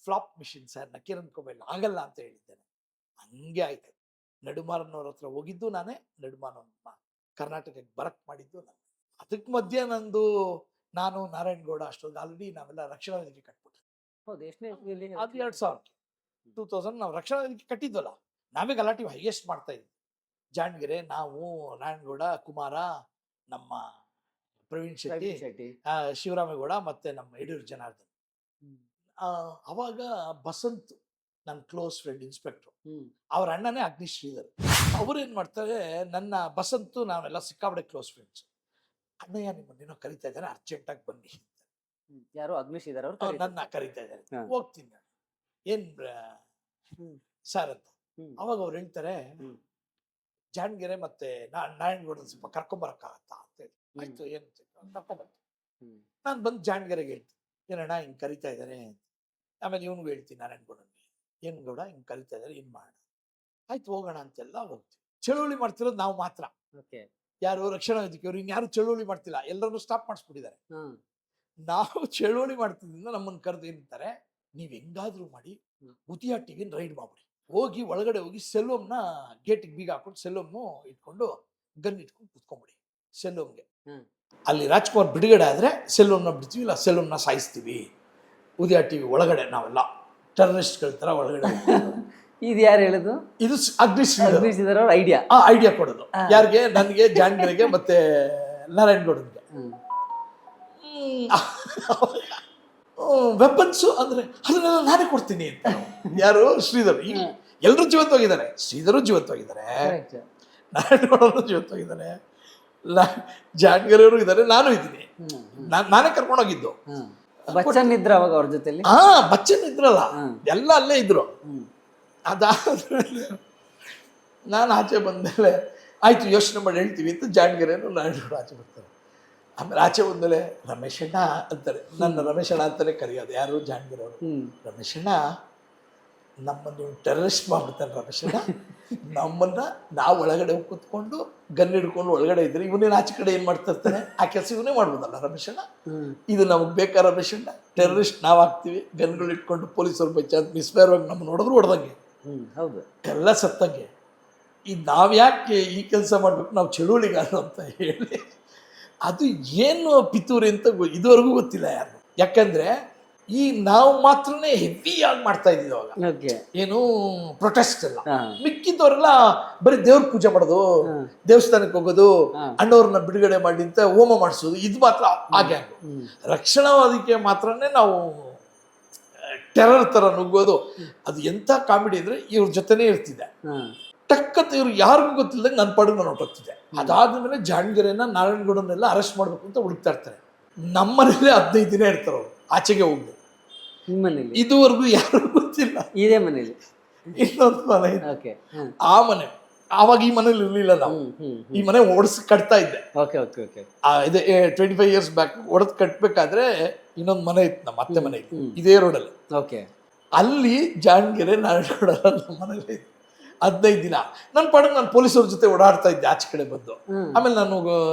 flap machine sir, Nakkheeran Gopal ಆಗಲ್ಲ ಅಂತ ಹೇಳಿದ್ದೇನೆ. ಹಂಗೆ ಆಯ್ತು. ನಡುಮಾರನವ್ರ ಹತ್ರ ಹೋಗಿದ್ದು ನಾನೇ, ನಡುಮಾರನ್ನ ಕರ್ನಾಟಕಕ್ಕೆ ಬರಕ್ ಮಾಡಿದ್ದು ನಾನು. ಅದಕ್ಕೆ ಮಧ್ಯೆ ನಂದು ನಾನು ನಾರಾಯಣಗೌಡ ಅಷ್ಟೊಂದು ಆಲ್ರೆಡಿ ನಾವೆಲ್ಲ ರಕ್ಷಣಾ ವೇದಿಕೆ ಕಟ್ಬಿಟ್ಟು ಹೌದು ಎಷ್ಟನೇ ಅದು 2000 2000 ನಾವು ರಕ್ಷಣಾ ವೇದಿಕೆ ಕಟ್ಟಿದ್ವಲ್ಲ, ನಾವೇ ಗಲಾಟೆ ಹೈಯೆಸ್ಟ್ ಮಾಡ್ತಾ ಇದ್ವಿ. ಜಾಣಗೆರೆ, ನಾವು, ನಾರಾಯಣಗೌಡ, ಕುಮಾರ, ನಮ್ಮ ಪ್ರವೀಣ್ ಶೆಟ್ಟಿ, ಶೆಟ್ಟಿ ಶಿವರಾಮೇಗೌಡ ಮತ್ತೆ ನಮ್ಮ ಯಡಿಯೂರು ಜನಾರ್ದನ್. ಅವಾಗ ಬಸಂತ್ ನನ್ನ ಕ್ಲೋಸ್ ಫ್ರೆಂಡ್ ಇನ್ಸ್ಪೆಕ್ಟರ್, ಅವ್ರ ಅಣ್ಣನೇ ಅಗ್ನಿಶ್ ಶ್ರೀಧರ್. ಅವ್ರೇನ್ ಮಾಡ್ತಾರೆ, ನನ್ನ ಬಸಂತು ನಾವೆಲ್ಲ ಸಿಕ್ಕಾಬಡೆ ಕ್ಲೋಸ್ ಫ್ರೆಂಡ್ಸ್. ಅಣ್ಣಯ್ಯ ನಿಮ್ಮನ್ನೇನೋ ಕರಿತಾ ಇದ್ದಾರೆ, ಅರ್ಜೆಂಟಾಗಿ ಬನ್ನಿ. ಯಾರು ಅಗ್ನಿಶ್ ಇದಾರೆ ನನ್ನ ಕರಿತಾ ಇದ್ದಾರೆ, ಹೋಗ್ತೀನಿ ನಾನು. ಏನ್ ಸರ್ ಅಂತ. ಅವಾಗ ಅವ್ರು ಹೇಳ್ತಾರೆ, ಜಾಣಗೆರೆ ಮತ್ತೆ ನಾರಾಯಣಗೌಡ ಸ್ವಲ್ಪ ಕರ್ಕೊಂಬರಕ್ಕಾಗತ್ತಾ ಅಂತ ಹೇಳಿ. ಆಯ್ತು ಏನು ಕರ್ಕೊಂಬರ್ತೀನಿ. ನಾನು ಬಂದು ಜಾಣಗೆರೆಗೆ ಹೇಳ್ತೀನಿ, ಏನಣ್ಣ ಹಿಂಗೆ ಕರಿತಾ ಇದ್ದಾರೆ. ಆಮೇಲೆ ಇವನಿಗೂ ಹೇಳ್ತೀನಿ ನಾರಾಯಣಗೌಡನಿಗೆ, ಏನು ಗೌಡ ಹಿಂಗೆ ಕರಿತಾ ಇದ್ದಾರೆ, ಏನು ಮಾಡೋಣ. ಆಯ್ತು ಹೋಗೋಣ ಅಂತೆಲ್ಲ ಹೋಗ್ತೀವಿ. ಚಳುವಳಿ ಮಾಡ್ತಿರೋದು ನಾವು ಮಾತ್ರ. ಯಾರು ರಕ್ಷಣಾ ವೇದಿಕೆಯವರು ಇನ್ಯಾರು ಚಳುವಳಿ ಮಾಡ್ತಿಲ್ಲ, ಎಲ್ಲರನ್ನು ಸ್ಟಾಪ್ ಮಾಡಿಸ್ಬಿಟ್ಟಿದ್ದಾರೆ. ನಾವು ಚಳುವಳಿ ಮಾಡ್ತಿದ್ರಿಂದ ನಮ್ಮನ್ನು ಕರೆದು ಏನಂತಾರೆ, ನೀವ್ ಹೆಂಗಾದ್ರೂ ಮಾಡಿ ಉತಿಯಾ ಟಿವಿನ ರೈಡ್ ಮಾಡ್ಬಿಡಿ, ಹೋಗಿ ಒಳಗಡೆ ಹೋಗಿ ಸೆಲ್ವಮ್ನ ಗೇಟಿಗೆ ಬೀಗ ಹಾಕೊಂಡು ಸೆಲ್ವಮ್ನು ಇಟ್ಕೊಂಡು ಗನ್ ಇಟ್ಕೊಂಡು ಕುತ್ಕೊಂಡ್ಬಿಡಿ ಸೆಲ್ವಮ್ಗೆ. ಅಲ್ಲಿ ರಾಜ್ಕುಮಾರ್ ಬಿಡುಗಡೆ ಆದ್ರೆ ಸೆಲ್ವಮ್ನ ಬಿಡ್ತೀವಿ, ಇಲ್ಲ ಸೆಲ್ವಮ್ನ ಸಾಯಿಸ್ತೀವಿ. ಉದಯ ಟಿವಿ ಒಳಗಡೆ ನಾವೆಲ್ಲ ಟೆರರಿಸ್ಟ್ಗಳ ತರ ಒಳಗಡೆ. ಇದು ಯಾರು ಹೇಳುದು? ಇದು ಅಗ್ನಿಶ್ ಶ್ರೀಧರ್ ಐಡಿಯಾ ಐಡಿಯಾ ಕೊಡೋದು. ಯಾರಿಗೆ? ನನಗೆ, ಜಾಣಗೆರೆಗೆ ಮತ್ತೆ ನಾರಾಯಣಗೌಡನಿಗೆ. ವೆಪನ್ಸು ಅಂದ್ರೆ ಅದನ್ನೆಲ್ಲ ನಾನೇ ಕೊಡ್ತೀನಿ ಅಂತ. ಯಾರು? ಶ್ರೀಧರ್. ಈಗ ಎಲ್ಲರೂ ಜೀವಂತವಾಗಿದ್ದಾರೆ, ಶ್ರೀಧರು ಜೀವಂತವಾಗಿದ್ದಾರೆ, ನಾರಾಯಣಗೌಡರು ಜೀವಂತವಾಗಿದ್ದಾರೆ, ಜಾಣಗೆರೆಯವರು ಇದ್ದಾರೆ, ನಾನು ಇದ್ದೀನಿ. ನಾನೇ ಕರ್ಕೊಂಡೋಗಿದ್ದು. ಬಚ್ಚನ್ ಇದ್ರ ಅವಾಗ ಅವ್ರ ಜೊತೆಲಿ? ಬಚ್ಚನ್ ಇದ್ರಲ್ಲ, ಎಲ್ಲ ಅಲ್ಲೇ ಇದ್ರು. ಅದಾದ್ಮೇಲೆ ನಾನು ಆಚೆ ಬಂದ್ಮೇಲೆ ಆಯ್ತು ಯೋಚನೆ ಮಾಡಿ ಹೇಳ್ತೀವಿ ಅಂತ ಜಾಣಗೆರೆಯನ್ನು ನಾರಾಯಣಗೌಡ ಆಚೆ ಬರ್ತಾರೆ. ಆಮೇಲೆ ಆಚೆ ಬಂದ್ಮೇಲೆ ರಮೇಶಣ್ಣ ಅಂತಾರೆ, ನನ್ನ ರಮೇಶಣ್ಣ ಅಂತಾನೆ ಕರೆಯೋದು. ಯಾರು? ಜಾಣಗೆರೆ ಅವರು. ರಮೇಶಣ್ಣ ನಮ್ಮನ್ನು ಟೆರರಿಸ್ಟ್ ಮಾಡ್ಬಿಡ್ತಾನೆ ರಮೇಶಣ್ಣ, ನಮ್ಮನ್ನ ನಾವು ಒಳಗಡೆ ಕೂತ್ಕೊಂಡು ಗನ್ ಹಿಡ್ಕೊಂಡು ಒಳಗಡೆ ಇದ್ರೆ ಇವನೇನು ಆಚೆ ಕಡೆ ಏನ್ ಮಾಡ್ತಾ ಇರ್ತಾನೆ, ಆ ಕೆಲಸ ಇವನೇ ಮಾಡ್ಬೋದಲ್ಲ ರಮೇಶಣ್ಣ. ಇದು ನಮಗ್ ಬೇಕಾ ರಮೇಶಣ್ಣ? ಟೆರರಿಸ್ಟ್ ನಾವ್ ಆಗ್ತೀವಿ, ಗನ್ಗಳು ಇಟ್ಕೊಂಡು ಪೊಲೀಸರು ಬೈ ಚಾನ್ಸ್ ಮಿಸ್ಫೇರ್ವಾಗಿ ನಮ್ಮನ್ನ ನೋಡಿದ್ರು ಹೊಡೆದಂಗೆ, ಹೌದು ಎಲ್ಲ ಸತ್ತಂಗೆ. ಈಗ ನಾವ್ ಯಾಕೆ ಈ ಕೆಲಸ ಮಾಡ್ಬೇಕು, ನಾವು ಚಳುವಳಿಗಾರರು ಅಂತ ಹೇಳಿ. ಅದು ಏನು ಪಿತೂರಿ ಅಂತ ಇದುವರೆಗೂ ಗೊತ್ತಿಲ್ಲ ಯಾರು. ಯಾಕಂದ್ರೆ ಈ ನಾವು ಮಾತ್ರನೇ ಹೆವಿ ಆಗಿ ಮಾಡ್ತಾ ಇದ್ದೀವಿ ಅವಾಗ. ಏನು ಪ್ರೊಟೆಸ್ಟ್ ಎಲ್ಲ, ಮಿಕ್ಕಿದವರೆಲ್ಲ ಬರೀ ದೇವ್ರ ಪೂಜೆ ಮಾಡೋದು, ದೇವಸ್ಥಾನಕ್ಕೆ ಹೋಗೋದು, ಅಣ್ಣವ್ರನ್ನ ಬಿಡುಗಡೆ ಮಾಡಿ ಅಂತ ಹೋಮ ಮಾಡಿಸೋದು, ಇದು ಮಾತ್ರ ಹಾಗೆ. ರಕ್ಷಣಾವಾದಿಕೆ ಮಾತ್ರನೇ ನಾವು ಟೆರರ್ ತರ ನುಗ್ಗೋದು. ಅದು ಎಂತ ಕಾಮಿಡಿ ಅಂದ್ರೆ ಇವ್ರ ಜೊತೆನೇ ಇರ್ತಿದ್ದೆ, ಟಕ್ಕಂತ ಇವ್ರು ಯಾರಿಗೂ ಗೊತ್ತಿಲ್ಲದಂಗೆ ನನ್ನ ಪಾಡಿಗೆ ನಾನು ಹೊರಟೋಗ್ತಿದ್ದೆ. ಅದಾದ್ಮೇಲೆ ಜಾಣಗೆರೆನ ನಾರಾಯಣಗೌಡನೆಲ್ಲ ಅರೆಸ್ಟ್ ಮಾಡ್ಬೇಕು ಅಂತ ಹುಡುಕ್ತಾ ಇರ್ತಾರೆ. ನಮ್ಮನೇಲೆ 15 ದಿನ ಇರ್ತಾರೆ ಅವ್ರು, ಆಚೆಗೆ ಹೋಗ್ಲಿ. ಇದುವರೆಗೂ ಯಾರು ಗೊತ್ತಿಲ್ಲ. ಇದೇ ಮನೇಲಿ ಇನ್ನೊಂದು ಮನೆ, ಆ ಮನೆ ಆವಾಗ ಈ ಮನೇಲಿ ಇರ್ಲಿಲ್ಲ ನಾವು. ಈ ಮನೆ ಓಡಿಸಿ ಕಟ್ತಾ ಇದ್ದೆ. 25 years ಬ್ಯಾಕ್ ಒಡೆದು ಕಟ್ಬೇಕಾದ್ರೆ ಇನ್ನೊಂದು ಮನೆ ಇತ್ತು, ನಮ್ಮ ಅತ್ತೆ ಮನೆ ಇತ್ತು ಇದೇ ರೋಡಲ್ಲಿ. ಅಲ್ಲಿ ಜಾಣಗೆರೆ ನಾರಾಯಣಗೌಡ ನಮ್ಮ ಮನೇಲಿ ಇತ್ತು. 15 ದಿನ ನನ್ನ ಪಾಡಿಗೆ ನಾನು ಪೊಲೀಸವ್ರ ಜೊತೆ ಓಡಾಡ್ತಾ ಇದ್ದೆ ಆಚೆ ಕಡೆ ಬಂದು. ಆಮೇಲೆ ನಾನು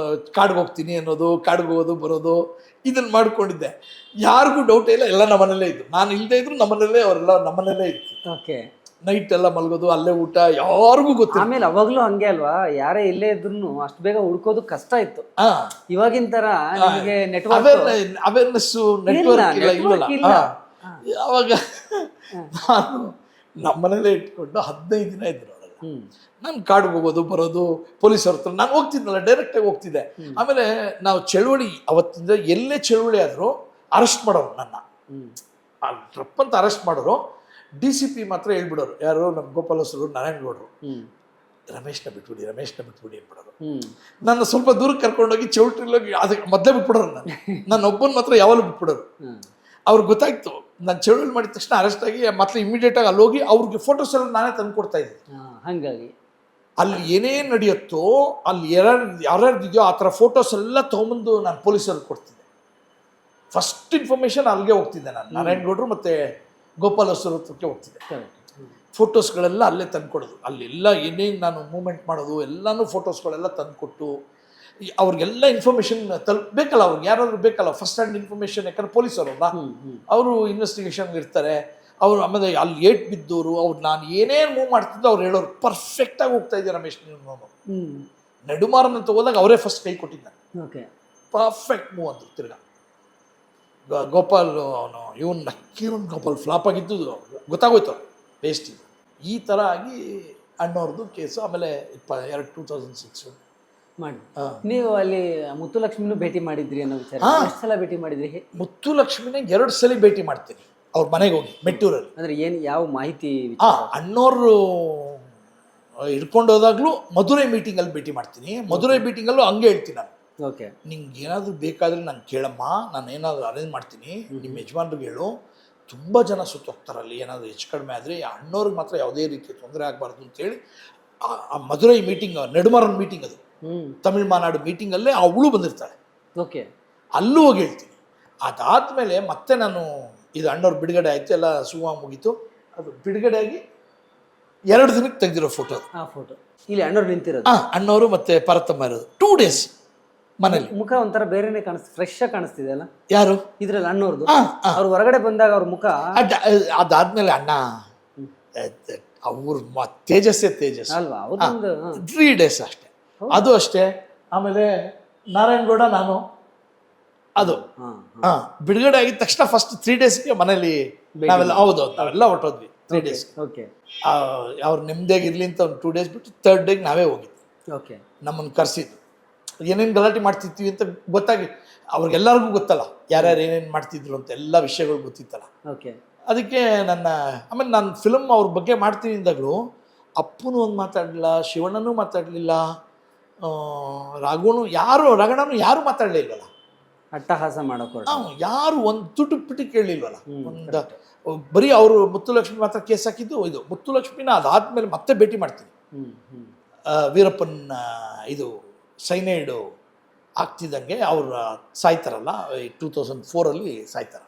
ಕಾಡ್ಗೆ ಹೋಗ್ತೀನಿ ಅನ್ನೋದು, ಕಾಡ್ಗೆ ಹೋಗೋದು ಬರೋದು, ಇದನ್ನ ಮಾಡ್ಕೊಂಡಿದ್ದೆ. ಯಾರಿಗೂ ಡೌಟ್ ಇಲ್ಲ, ಎಲ್ಲ ನಮ್ಮನೇಲೇ ಇದ್ದು. ನಾನು ಇಲ್ಲದೆ ಇದ್ರು ನಮ್ಮನೇಲೇ, ಅವರೆಲ್ಲ ನಮ್ಮನೇಲೇ ಇತ್ತು. ನೈಟ್ ಎಲ್ಲ ಮಲ್ಗೋದು, ಅಲ್ಲೇ ಊಟ, ಯಾರಿಗೂ ಗೊತ್ತಿಲ್ಲ. ಆಮೇಲೆ ಅವಾಗ್ಲೂ ಹಂಗೆ ಅಲ್ವಾ, ಯಾರೇ ಇಲ್ಲೇ ಇದ್ರು ಅಷ್ಟು ಬೇಗ ಹುಡ್ಕೋದು ಕಷ್ಟ ಇತ್ತು. ಇವಾಗಿನ ತರ ಅವೇರ್ನೆಸ್ ನೆಟ್ವರ್ಕ್ ಇಲ್ಲ. ಅವಾಗ ನಾನು ನಮ್ಮನೇಲೇ ಇಟ್ಕೊಂಡು 15 ದಿನ ಇದ್ರು ಅವರೆಲ್ಲ. ನಾನು ಕಾಡಿಗೆ ಹೋಗೋದು ಬರೋದು, ಪೊಲೀಸರ ಹತ್ರ ನಾನು ಹೋಗ್ತಿದ್ನಲ್ಲ, ಡೈರೆಕ್ಟ್ ಆಗಿ ಹೋಗ್ತಿದ್ದೆ. ಆಮೇಲೆ ನಾವು ಚಳುವಳಿ ಅವತ್ತಿಂದ ಎಲ್ಲೇ ಚಳುವಳಿ ಆದ್ರು ಅರೆಸ್ಟ್ ಮಾಡೋರು ನನ್ನ, ಟ್ರಪ್ ಅಂತ ಅರೆಸ್ಟ್ ಮಾಡೋರು. DCP ಮಾತ್ರ ಹೇಳ್ಬಿಡೋರು, ಯಾರು? ನಮ್ಮ ಗೋಪಾಲಸ್ವರು, ನಾರಾಯಣಗೌಡರು, ರಮೇಶ್ನ ಬಿಟ್ಬಿಡಿ ಅಂದ್ಬಿಡೋರು. ನನ್ನ ಸ್ವಲ್ಪ ದೂರಕ್ಕೆ ಕರ್ಕೊಂಡೋಗಿ ಚೌಟ್ರಿಲೋಗಿ ಅದಕ್ಕೆ ಮೊದಲೇ ಬಿಟ್ಬಿಡೋರು. ನನ್ನ ಒಬ್ಬನ ಮಾತ್ರ ಯಾವಾಗಲೂ ಬಿಟ್ಬಿಡೋರು. ಅವ್ರಿಗೆ ಗೊತ್ತಾಯ್ತು ನಾನು ಚಳುವಳಿ ಮಾಡಿದ ತಕ್ಷಣ ಅರೆಸ್ಟ್ ಆಗಿ ಮತ್ತೆ ಇಮಿಡಿಯೇಟ್ ಆಗಿ ಅಲ್ಲಿ ಹೋಗಿ ಅವ್ರಿಗೆ ಫೋಟೋಸ್ ಎಲ್ಲ ನಾನೇ ತಂದು ಕೊಡ್ತಾ ಇದ್ದೆ. ಹಾಗಾಗಿ ಅಲ್ಲಿ ಏನೇನು ನಡೆಯುತ್ತೋ, ಅಲ್ಲಿ ಯಾರ್ಯಾರ್ದಿದೆಯೋ ಆ ಥರ ಫೋಟೋಸ್ ಎಲ್ಲ ತೊಗೊಂಬಂದು ನಾನು ಪೊಲೀಸರಿಗೆ ಕೊಡ್ತಿದ್ದೆ. ಫಸ್ಟ್ ಇನ್ಫಾರ್ಮೇಶನ್ ಅಲ್ಲಿಗೆ ಹೋಗ್ತಿದ್ದೆ ನಾನು. ನಾರಾಯಣಗೌಡರು ಮತ್ತೆ ಗೋಪಾಲಸ್ವರ ಹತ್ರಕ್ಕೆ ಹೋಗ್ತಿದ್ದೆ. ಫೋಟೋಸ್ಗಳೆಲ್ಲ ಅಲ್ಲೇ ತಂದುಕೊಡೋದು. ಅಲ್ಲೆಲ್ಲ ಏನೇನು ನಾನು ಮೂವ್ಮೆಂಟ್ ಮಾಡೋದು ಎಲ್ಲನೂ ಫೋಟೋಸ್ಗಳೆಲ್ಲ ತಂದುಕೊಟ್ಟು ಅವ್ರಿಗೆಲ್ಲ ಇನ್ಫಾರ್ಮೇಶನ್ ಬೇಕಲ್ಲ, ಅವ್ರಿಗೆ ಯಾರಾದ್ರೂ ಬೇಕಲ್ಲ ಫಸ್ಟ್ ಹ್ಯಾಂಡ್ ಇನ್ಫಾರ್ಮೇಶನ್. ಯಾಕಂದ್ರೆ ಪೊಲೀಸರು ಅವರು ಇನ್ವೆಸ್ಟಿಗೇಷನ್ ಇರ್ತಾರೆ, ಅವ್ರು ಆಮೇಲೆ ಅಲ್ಲಿ ಏಟ್ ಬಿದ್ದವರು ಅವ್ರು ನಾನು ಏನೇನು ಮೂವ್ ಮಾಡ್ತಿದ್ದೋ ಅವ್ರು ಹೇಳೋರು ಪರ್ಫೆಕ್ಟಾಗಿ ಹೋಗ್ತಾ ಇದ್ದೆ ರಮೇಶ್ ನೀವು ನಡುಮಾರನ್ ಅಂತ ಹೋದಾಗ ಅವರೇ ಫಸ್ಟ್ ಕೈ ಕೊಟ್ಟಿದ್ದಾನೆ. ಓಕೆ, ಪರ್ಫೆಕ್ಟ್ ಮೂವ್ ಅಂತ ತಿರ್ಗಾ ಗೋಪಾಲ್ ಅವನು ಇವನ್ ನಕ್ಕೀರನ್ ಗೋಪಾಲ್ ಫ್ಲಾಪ್ ಆಗಿದ್ದು ಗೊತ್ತಾಗೋಯ್ತು ವೇಸ್ಟ್ ಇದು. ಈ ಥರ ಆಗಿ ಅಣ್ಣವ್ರದ್ದು ಕೇಸು. ಆಮೇಲೆ 2006 ಮಾಡಿ ನೀವು ಅಲ್ಲಿ ಮುತ್ತುಲಕ್ಷ್ಮಿನೂ ಭೇಟಿ ಮಾಡಿದ್ರಿ ಅನ್ನೋ ವಿಚಾರ. ಎಷ್ಟು ಸಲ ಭೇಟಿ ಮಾಡಿದ್ರಿ? ಮುತ್ತುಲಕ್ಷ್ಮಿನ 2 ಸಲ ಭೇಟಿ ಮಾಡ್ತೀನಿ ಅವ್ರ ಮನೆಗೆ ಹೋಗಿ ಮೆಟ್ಟೂರಲ್ಲಿ. ಅಂದ್ರೆ ಏನು ಯಾವ ಮಾಹಿತಿ? ಅಣ್ಣವ್ರು ಹಿಡ್ಕೊಂಡು ಹೋದಾಗ್ಲೂ ಮಧುರೈ ಮೀಟಿಂಗಲ್ಲಿ ಭೇಟಿ ಮಾಡ್ತೀನಿ. ಮಧುರೈ ಮೀಟಿಂಗಲ್ಲೂ ಹಂಗೆ ಹೇಳ್ತೀನಿ ನಾನು, ಓಕೆ ನಿಂಗೆ ಏನಾದರೂ ಬೇಕಾದರೆ ನಾನು ಕೇಳಮ್ಮ, ನಾನು ಏನಾದರೂ ಅರೇಂಜ್ ಮಾಡ್ತೀನಿ, ನಿಮ್ಮ ಯಜಮಾನ್ರಿಗೆ ಹೇಳು. ತುಂಬ ಜನ ಸುತ್ತೋಗ್ತಾರಲ್ಲಿ, ಏನಾದರೂ ಹೆಚ್ಚು ಕಡಿಮೆ ಆದರೆ ಅಣ್ಣವ್ರಿಗೆ ಮಾತ್ರ ಯಾವುದೇ ರೀತಿಯ ತೊಂದರೆ ಆಗಬಾರ್ದು ಅಂತೇಳಿ ಆ ಮಧುರೈ ಮೀಟಿಂಗ್ ನೆಡುಮಾರನ್ ಮೀಟಿಂಗ್ ಅದು ತಮಿಳ್ ಮಾನಾಡು ಮೀಟಿಂಗಲ್ಲೇ ಅವಳು ಬಂದಿರ್ತಾಳೆ. ಓಕೆ, ಅಲ್ಲೂ ಹೋಗಿ ಹೇಳ್ತೀನಿ. ಅದಾದಮೇಲೆ ಮತ್ತೆ ನಾನು ಇದು ಅಣ್ಣವ್ರು ಬಿಡುಗಡೆ ಆಯಿತು, ಎಲ್ಲ ಸುಮ್ಮ ಮುಗೀತು. ಅದು ಬಿಡುಗಡೆ ಆಗಿ 2 ದಿನಕ್ಕೆ ತೆಗೆದಿರೋ ಫೋಟೋ ಅದು. ಆ ಫೋಟೋ ಇಲ್ಲಿ ಅಣ್ಣವ್ರು ನಿಂತಿರೋದು. ಅಣ್ಣವರು ಮತ್ತೆ ಪರತಮ್ಮ ಇರೋದು 2 ಡೇಸ್ ಮನೇಲಿ. ಮುಖ ಒಂಥರ ಬೇರೆನೆ ಕಾಣಿಸ್ತು, ಫ್ರೆಶ್ ಆಗಿ ಕಾಣಿಸ್ತಿದೆ ಅಲ್ಲ ಯಾರು ಇದ್ರಲ್ಲಿ ಅಣ್ಣವ್ರದ್ದು. ಅವ್ರು ಹೊರಗಡೆ ಬಂದಾಗ ಅವ್ರ ಮುಖ ಅದಾದ್ಮೇಲೆ ಅಣ್ಣ ಅವ್ರ ತೇಜಸ್ಸೇ ತೇಜಸ್ ಅಲ್ವಾ? ಅವ್ರದ್ದು 3 ಡೇಸ್ ಅಷ್ಟೇ, ಅದು ಅಷ್ಟೇ. ಆಮೇಲೆ ನಾರಾಯಣಗೌಡ ನಾನು ಅದು ಬಿಡುಗಡೆ ಆಗಿದ ತಕ್ಷಣ ಫಸ್ಟ್ 3 ಡೇಸ್ಗೆ ಮನೇಲಿ ನಾವೆಲ್ಲ ಹೌದು ನಾವೆಲ್ಲ ಹೊಟ್ಟೋದ್ವಿ 3 ಡೇಸ್. ಓಕೆ, ಅವ್ರು ನೆಮ್ಮದಿಯಾಗಿರ್ಲಿ ಅಂತ ಒಂದು 2 ಡೇಸ್ ಬಿಟ್ಟು 3rd ಡೇಗೆ ನಾವೇ ಹೋಗಿದ್ವಿ. ಓಕೆ, ನಮ್ಮನ್ನು ಕರೆಸಿದ್ದು ಏನೇನು ಗಲಾಟೆ ಮಾಡ್ತಿರ್ತೀವಿ ಅಂತ ಗೊತ್ತಾಗಿ ಅವ್ರಿಗೆಲ್ಲರಿಗೂ ಗೊತ್ತಲ್ಲ ಯಾರ್ಯಾರು ಏನೇನು ಮಾಡ್ತಿದ್ರು ಅಂತ ಎಲ್ಲ ವಿಷಯಗಳು ಗೊತ್ತಿತ್ತಲ್ಲ. ಓಕೆ, ಅದಕ್ಕೆ ಆಮೇಲೆ ನಾನು ಫಿಲಮ್ ಅವ್ರ ಬಗ್ಗೆ ಮಾಡ್ತೀನಿ ಅಂದಾಗಲೂ ಅಪ್ಪನೂ ಒಂದು ಮಾತಾಡಲಿಲ್ಲ, ಶಿವಣ್ಣನೂ ಮಾತಾಡಲಿಲ್ಲ, ರಗಣನೂ ಯಾರು ಮಾತಾಡಲೇ ಇಲ್ವಲ್ಲ. ಅಟ್ಟಹಾಸ ಮಾಡೋಕೆ ಯಾರು ಒಂದು ತುಟು ಪಿಟಿ ಕೇಳಲಿಲ್ವಲ್ಲ. ಒಂದು ಬರೀ ಅವರು ಮುತ್ತುಲಕ್ಷ್ಮಿ ಮಾತ್ರ ಕೇಸ್ ಹಾಕಿದ್ದು. ಇದು ಮುತ್ತುಲಕ್ಷ್ಮಿನ ಅದಾದ್ಮೇಲೆ ಮತ್ತೆ ಭೇಟಿ ಮಾಡ್ತೀನಿ. ವೀರಪ್ಪನ್ ಇದು ಸೈನೈಡು ಆಗ್ತಿದ್ದಂಗೆ ಅವ್ರು ಸಾಯ್ತಾರಲ್ಲ, 2004 ಸಾಯ್ತಾರೆ.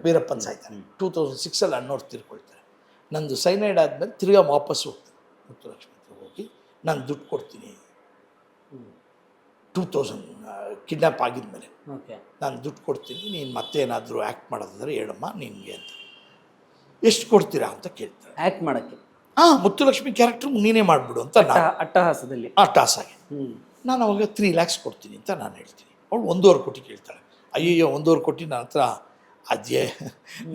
ವೀರಪ್ಪನ್ ಸಾಯ್ತಾರೆ. 2006 ಅಣ್ಣವ್ರು ತೀರ್ಕೊಳ್ತಾರೆ. ನಂದು ಸೈನೈಡ್ ಆದಮೇಲೆ ತಿರ್ಗಾ ವಾಪಸ್ ಹೋಗ್ತೀನಿ ಮುತ್ತುಲಕ್ಷ್ಮಿ ಹತ್ರ ಹೋಗಿ ನಾನು ದುಡ್ಡು ಕೊಡ್ತೀನಿ. 2000 ಕಿಡ್ನಾಪ್ ಆಗಿದ್ಮೇಲೆ ನಾನು ದುಡ್ಡು ಕೊಡ್ತೀನಿ, ನೀನು ಮತ್ತೆ ಏನಾದರೂ ಆ್ಯಕ್ಟ್ ಮಾಡೋದಾದ್ರೆ ಹೇಳಮ್ಮ ನಿನಗೆ ಅಂತ. ಎಷ್ಟು ಕೊಡ್ತೀರಾ ಅಂತ ಕೇಳ್ತಾರೆ ಆ್ಯಕ್ಟ್ ಮಾಡೋಕ್ಕೆ. ಮುತ್ತುಲಕ್ಷ್ಮಿ ಕ್ಯಾರೆಕ್ಟರ್ ನೀನೇ ಮಾಡಿಬಿಡು ಅಂತ ಅಟ್ಟಹಾಸದಲ್ಲಿ ಅಟ್ಟಹಾಸಾಗಿ ನಾನು ಅವಾಗ 3 lakhs ಕೊಡ್ತೀನಿ ಅಂತ ನಾನು ಹೇಳ್ತೀನಿ. ಅವಳು 1.5 ಕೋಟಿ ಕೇಳ್ತಾಳೆ. ಅಯ್ಯಯ್ಯೋ 1.5 ಕೋಟಿ ನನ್ನ ಹತ್ರ ಅದೇ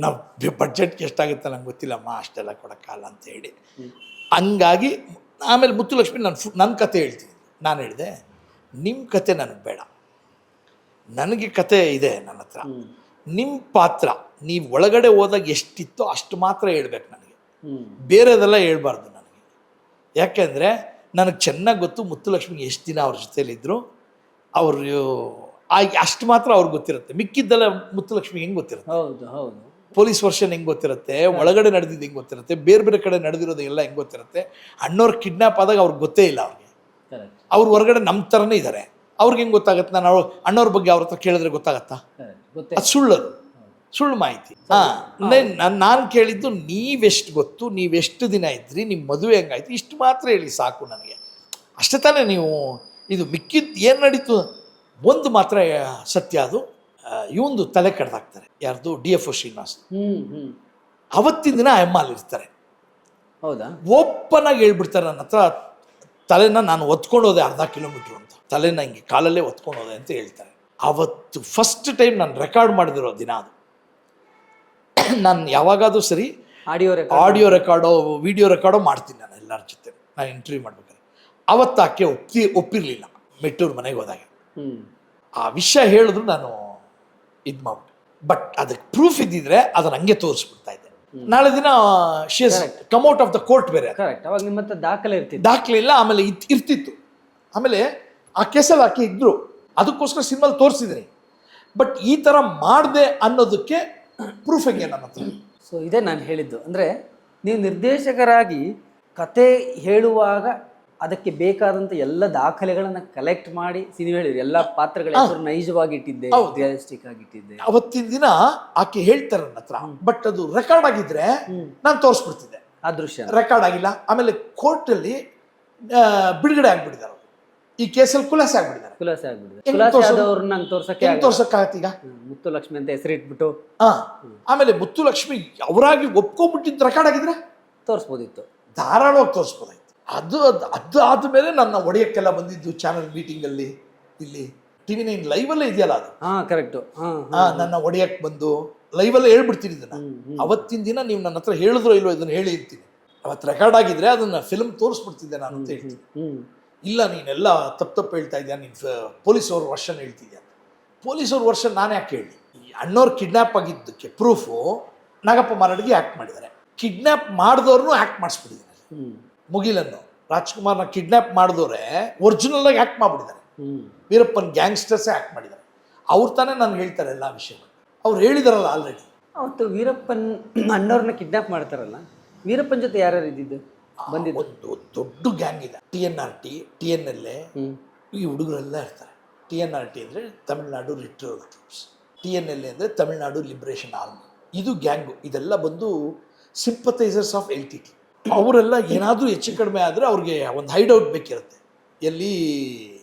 ನಾವು ಬಡ್ಜೆಟ್ಗೆ ಎಷ್ಟಾಗುತ್ತೆ ನಂಗೆ ಗೊತ್ತಿಲ್ಲಮ್ಮ, ಅಷ್ಟೆಲ್ಲ ಕೊಡೋಕ್ಕಲ್ಲ ಅಂತ ಹೇಳಿ. ಹಂಗಾಗಿ ಆಮೇಲೆ ಮುತ್ತುಲಕ್ಷ್ಮಿ ನನ್ನ ಕತೆ ಹೇಳ್ತೀನಿ. ನಾನು ಹೇಳಿದೆ ನಿಮ್ಮ ಕತೆ ನನಗೆ ಬೇಡ, ನನಗೆ ಕತೆ ಇದೆ ನನ್ನ ಹತ್ರ. ನಿಮ್ಮ ಪಾತ್ರ ನೀವು ಒಳಗಡೆ ಹೋದಾಗ ಎಷ್ಟಿತ್ತೋ ಅಷ್ಟು ಮಾತ್ರ ಹೇಳ್ಬೇಕು ನನಗೆ, ಬೇರೆದೆಲ್ಲ ಹೇಳ್ಬಾರ್ದು ನನಗೆ. ಯಾಕೆಂದರೆ ನನಗೆ ಚೆನ್ನಾಗಿ ಗೊತ್ತು ಮುತ್ತುಲಕ್ಷ್ಮಿಗೆ ಎಷ್ಟು ದಿನ ಅವ್ರ ಜೊತೇಲಿದ್ದರು, ಅವರು ಅಷ್ಟು ಮಾತ್ರ ಅವ್ರಿಗೆ ಗೊತ್ತಿರುತ್ತೆ. ಮಿಕ್ಕಿದ್ದೆಲ್ಲ ಮುತ್ತುಲಕ್ಷ್ಮಿಗೆ ಹೆಂಗೆ ಗೊತ್ತಿರುತ್ತೆ? ಹೌದು ಹೌದು. ಪೊಲೀಸ್ ವರ್ಷನ್ ಹೆಂಗೆ ಗೊತ್ತಿರುತ್ತೆ, ಒಳಗಡೆ ನಡೆದಿದ್ದು ಹೆಂಗೆ ಗೊತ್ತಿರುತ್ತೆ, ಬೇರೆ ಬೇರೆ ಕಡೆ ನಡೆದಿರೋದು ಎಲ್ಲ ಹೆಂಗೆ ಗೊತ್ತಿರುತ್ತೆ. ಅಣ್ಣವ್ರು ಕಿಡ್ನಾಪ್ ಆದಾಗ ಅವ್ರಿಗೆ ಗೊತ್ತೇ ಇಲ್ಲ ಅವ್ರಿಗೆ. ಅವ್ರು ಹೊರಗಡೆ ನಮ್ಮ ಥರನೇ ಇದ್ದಾರೆ. ಅವ್ರಿಗೆ ಹೆಂಗೆ ಗೊತ್ತಾಗತ್ತೆ? ನಾನು ಅಣ್ಣವ್ರ ಬಗ್ಗೆ ಅವ್ರ ಹತ್ರ ಕೇಳಿದ್ರೆ ಗೊತ್ತಾಗತ್ತಾ? ಅದು ಸುಳ್ಳು ಮಾಹಿತಿ. ನಾನು ಕೇಳಿದ್ದು ನೀವೆಷ್ಟು ಗೊತ್ತು, ನೀವೆಷ್ಟು ದಿನ ಇದ್ರಿ, ನಿಮ್ಮ ಮದುವೆ ಹೆಂಗಾಯ್ತು, ಇಷ್ಟು ಮಾತ್ರ ಹೇಳಿ ಸಾಕು ನನಗೆ. ಅಷ್ಟೇ ತಾನೇ ನೀವು ಇದು ಮಿಕ್ಕಿದ್ದು ಏನು ನಡೀತು? ಒಂದು ಮಾತ್ರ ಸತ್ಯ, ಅದು ಇವಂದು ತಲೆ ಕಡ್ದಾಕ್ತಾರೆ. ಯಾರ್ದು? DFO ಶ್ರೀನಿವಾಸ್. ಅವತ್ತಿನ ದಿನ ಅಲ್ಲಿರ್ತಾರೆ. ಹೌದಾ? ಓಪನ್ ಆಗಿ ಹೇಳ್ಬಿಡ್ತಾರೆ ನನ್ನ ಹತ್ರ, ತಲೆನ ನಾನು ಒತ್ಕೊಂಡು ಹೋದೆ 1/2 ಕಿಲೋಮೀಟ್ರ್ ಅಂತ, ತಲೆನ ಹಿಂಗೆ ಕಾಲಲ್ಲೇ ಒತ್ಕೊಂಡು ಹೋದೆ ಅಂತ ಹೇಳ್ತಾರೆ. ಅವತ್ತು ಫಸ್ಟ್ ಟೈಮ್ ನಾನು ರೆಕಾರ್ಡ್ ಮಾಡಿದಿರೋ ದಿನ ಅದು. ನಾನು ಯಾವಾಗಾದರೂ ಸರಿ ಆಡಿಯೋ ರೆಕಾರ್ಡೋ ವಿಡಿಯೋ ರೆಕಾರ್ಡೋ ಮಾಡ್ತೀನಿ ನಾನು ಎಲ್ಲರ ಜೊತೆ, ನಾನು ಇಂಟರ್ವ್ಯೂ ಮಾಡ್ಬೇಕಾದ್ರೆ. ಅವತ್ತು ಆಕೆ ಒಪ್ಪಿರಲಿಲ್ಲ ಮೆಟ್ಟೂರು ಮನೆಗೆ ಹೋದಾಗ. ಆ ವಿಷಯ ಹೇಳಿದ್ರು ನಾನು ಇದು ಮಾಡ್ಬಿಟ್ಟೆ. ಬಟ್ ಅದಕ್ಕೆ ಪ್ರೂಫ್ ಇದ್ದಿದ್ರೆ ಅದನ್ನು ಹಂಗೆ ತೋರಿಸ್ಬಿಡ್ತಾ ಇದ್ದೆ. ನಾಳೆ ದಿನ she has come out of the court. ಬೇರೆ ಅವಾಗ ನಿಮ್ಮ ಹತ್ರ ದಾಖಲೆ ಇಲ್ಲ. ಆಮೇಲೆ ಇರ್ತಿತ್ತು. ಆಮೇಲೆ ಆ ಕೇಸಲ್ಲಿ ಆಕೆ ಇದ್ರು, ಅದಕ್ಕೋಸ್ಕರ ಸಿನಿಮಾಲ್ ತೋರಿಸಿದ್ದೀನಿ. ಬಟ್ ಈ ಥರ ಮಾಡಿದೆ ಅನ್ನೋದಕ್ಕೆ ಪ್ರೂಫ್ ಹೆಂಗೆ ನನ್ನ ಹತ್ರ? ಸೊ ಇದೇ ನಾನು ಹೇಳಿದ್ದು. ಅಂದರೆ ನೀವು ನಿರ್ದೇಶಕರಾಗಿ ಕತೆ ಹೇಳುವಾಗ ಅದಕ್ಕೆ ಬೇಕಾದಂಥ ಎಲ್ಲ ದಾಖಲೆಗಳನ್ನು ಕಲೆಕ್ಟ್ ಮಾಡಿ ಸಿನಿಮಾ ಹೇಳಿದ್ರಿ. ಎಲ್ಲ ಪಾತ್ರಗಳ ಹೆಸರು ನೈಜವಾಗಿ ಇಟ್ಟಿದ್ದೆ, ರಿಯಲಿಸ್ಟಿಕ್ ಆಗಿ ಇಟ್ಟಿದ್ದೆ. ಅವತ್ತಿನ ದಿನ ಆಕೆ ಹೇಳ್ತಾರೆ ನನ್ನ ಹತ್ರ. ಬಟ್ ಅದು ರೆಕಾರ್ಡ್ ಆಗಿದ್ರೆ ನಾನು ತೋರಿಸ್ಬಿಡ್ತಿದ್ದೆ. ಆ ದೃಶ್ಯ ರೆಕಾರ್ಡ್ ಆಗಿಲ್ಲ. ಆಮೇಲೆ ಕೋರ್ಟಲ್ಲಿ ಬಿಡುಗಡೆ ಆಗಿಬಿಟ್ಟಿದ್ದಾರೆ. ಈ ಕೇಸಲ್ಲಿ ಖುಲಾಸೆ ಆಗ್ಬಿಟ್ಟಿದ್ದಾರೆ. ಖುಲಾಸೆ ಆಗ್ಬಿಟ್ಟಿದೆ. ಹೆಂಗ್ ಖುಲಾಸೆ ತೋರ್ಸೋದು? ಆದವ್ರನ್ನ ನಂಗೆ ತೋರ್ಸಕ್ಕೆ ಹೆಂಗ್ ತೋರ್ಸಕ್ಕಾಗತ್ತೆ ಈಗ? ಮುತ್ತು ಲಕ್ಷ್ಮಿ ಅಂತ ಹೆಸರಿಟ್ಬಿಟ್ಟು ಹಾ, ಆಮೇಲೆ ಮುತ್ತುಲಕ್ಷ್ಮಿ ಅವರಾಗಿ ಒಪ್ಕೊಂಡ್ಬಿಟ್ಟಿದ್ದು ರೆಕಾರ್ಡ್ ಆಗಿದ್ರೆ ತೋರಿಸ್ಬೋದಿತ್ತು. ಧಾರಾಳವಾಗಿ ತೋರಿಸ್ಬೋದಾಯ್ತು. ಅದು ಆದ್ಮೇಲೆ ನನ್ನ ಒಡೆಯಕ್ಕೆಲ್ಲ ಬಂದಿದ್ದು ಚಾನಲ್ ಮೀಟಿಂಗ್ ಅಲ್ಲಿ, ಇಲ್ಲಿ TV9 ಲೈವ್ ಅಲ್ಲೇ ಇದೆಯಲ್ಲ ಅದು. ಹಾ ಕರೆಕ್ಟ್. ನನ್ನ ಒಡೆಯಕ್ ಬಂದು ಲೈವ್ ಅಲ್ಲೇ ಹೇಳ್ಬಿಡ್ತೀನಿ ಇದನ್ನ. ಅವತ್ತಿನ ದಿನ ನೀವು ನನ್ನ ಹತ್ರ ಹೇಳಿದ್ರೋ ಇಲ್ವೋ ಇದನ್ನ ಹೇಳಿ ಇರ್ತೀನಿ. ಅವತ್ತು ರೆಕಾರ್ಡ್ ಆಗಿದ್ರೆ ಅದನ್ನ ಫಿಲ್ಮ್ ತೋರಿಸ್ಬಿಡ್ತಿದ್ದೆ ನಾನು ಅಂತ ಹೇಳ್ತೀನಿ. ಇಲ್ಲ ನೀನೆಲ್ಲ ತಪ್ಪು ಹೇಳ್ತಾ ಇದ್ಯಾ, ನೀನು ಪೊಲೀಸವ್ರ ವರ್ಷನ್ ಹೇಳ್ತಿದ್ಯಾ. ಪೊಲೀಸವ್ರ ವರ್ಷನ್ ನಾನು ಯಾಕೆ ಹೇಳಿ? ಈ ಅಣ್ಣವ್ರು ಕಿಡ್ನ್ಯಾಪ್ ಆಗಿದ್ದಕ್ಕೆ ಪ್ರೂಫು ನಾಗಪ್ಪ ಮಾರಡಿಗೆ ಆ್ಯಕ್ಟ್ ಮಾಡಿದ್ದಾರೆ. ಕಿಡ್ನ್ಯಾಪ್ ಮಾಡಿದವ್ರನ್ನೂ ಆ್ಯಕ್ಟ್ ಮಾಡಿಸ್ಬಿಟ್ಟಿದ್ದಾರೆ. ಮುಗಿಲನ್ನು ರಾಜ್ಕುಮಾರ್ನ ಕಿಡ್ನ್ಯಾಪ್ ಮಾಡಿದವ್ರೆ ಒರಿಜಿನಲ್ ಆಗಿ ಆ್ಯಕ್ಟ್ ಮಾಡಿಬಿಟ್ಟಿದ್ದಾರೆ. ವೀರಪ್ಪನ್ ಗ್ಯಾಂಗ್ಸ್ಟರ್ಸೇ ಆ್ಯಕ್ಟ್ ಮಾಡಿದ್ದಾರೆ. ಅವ್ರು ತಾನೇ ನಾನು ಹೇಳ್ತಾರೆ ಎಲ್ಲ ವಿಷಯಗಳು. ಅವ್ರು ಹೇಳಿದಾರಲ್ಲ ಆಲ್ರೆಡಿ. ಅವತ್ತು ವೀರಪ್ಪನ್ ಅಣ್ಣವ್ರನ್ನ ಕಿಡ್ನಾಪ್ ಮಾಡ್ತಾರಲ್ಲ, ವೀರಪ್ಪನ್ ಜೊತೆ ಯಾರ್ಯಾರು ಇದ್ದಿದ್ದು ಬಂದಿದ್ದು? ಒಂದು ದೊಡ್ಡ ಗ್ಯಾಂಗ್ ಇದೆ. TNRT, TNLA, ಈ ಹುಡುಗರೆಲ್ಲ ಇರ್ತಾರೆ. TNRT ಅಂದರೆ ತಮಿಳ್ನಾಡು ರಿಟ್ರೀವಲ್ ಟ್ರೂಪ್ಸ್, TNLA ಅಂದರೆ ತಮಿಳ್ನಾಡು ಲಿಬರೇಷನ್ ಆರ್ಮಿ. ಇದು ಗ್ಯಾಂಗು. ಇದೆಲ್ಲ ಬಂದು ಸಿಂಪತೈಸರ್ಸ್ ಆಫ್ LTT. ಅವರೆಲ್ಲ ಏನಾದರೂ ಹೆಚ್ಚು ಕಡಿಮೆ ಆದರೆ ಅವ್ರಿಗೆ ಒಂದು ಹೈಡ್ಔಟ್ ಬೇಕಿರುತ್ತೆ. ಎಲ್ಲಿ?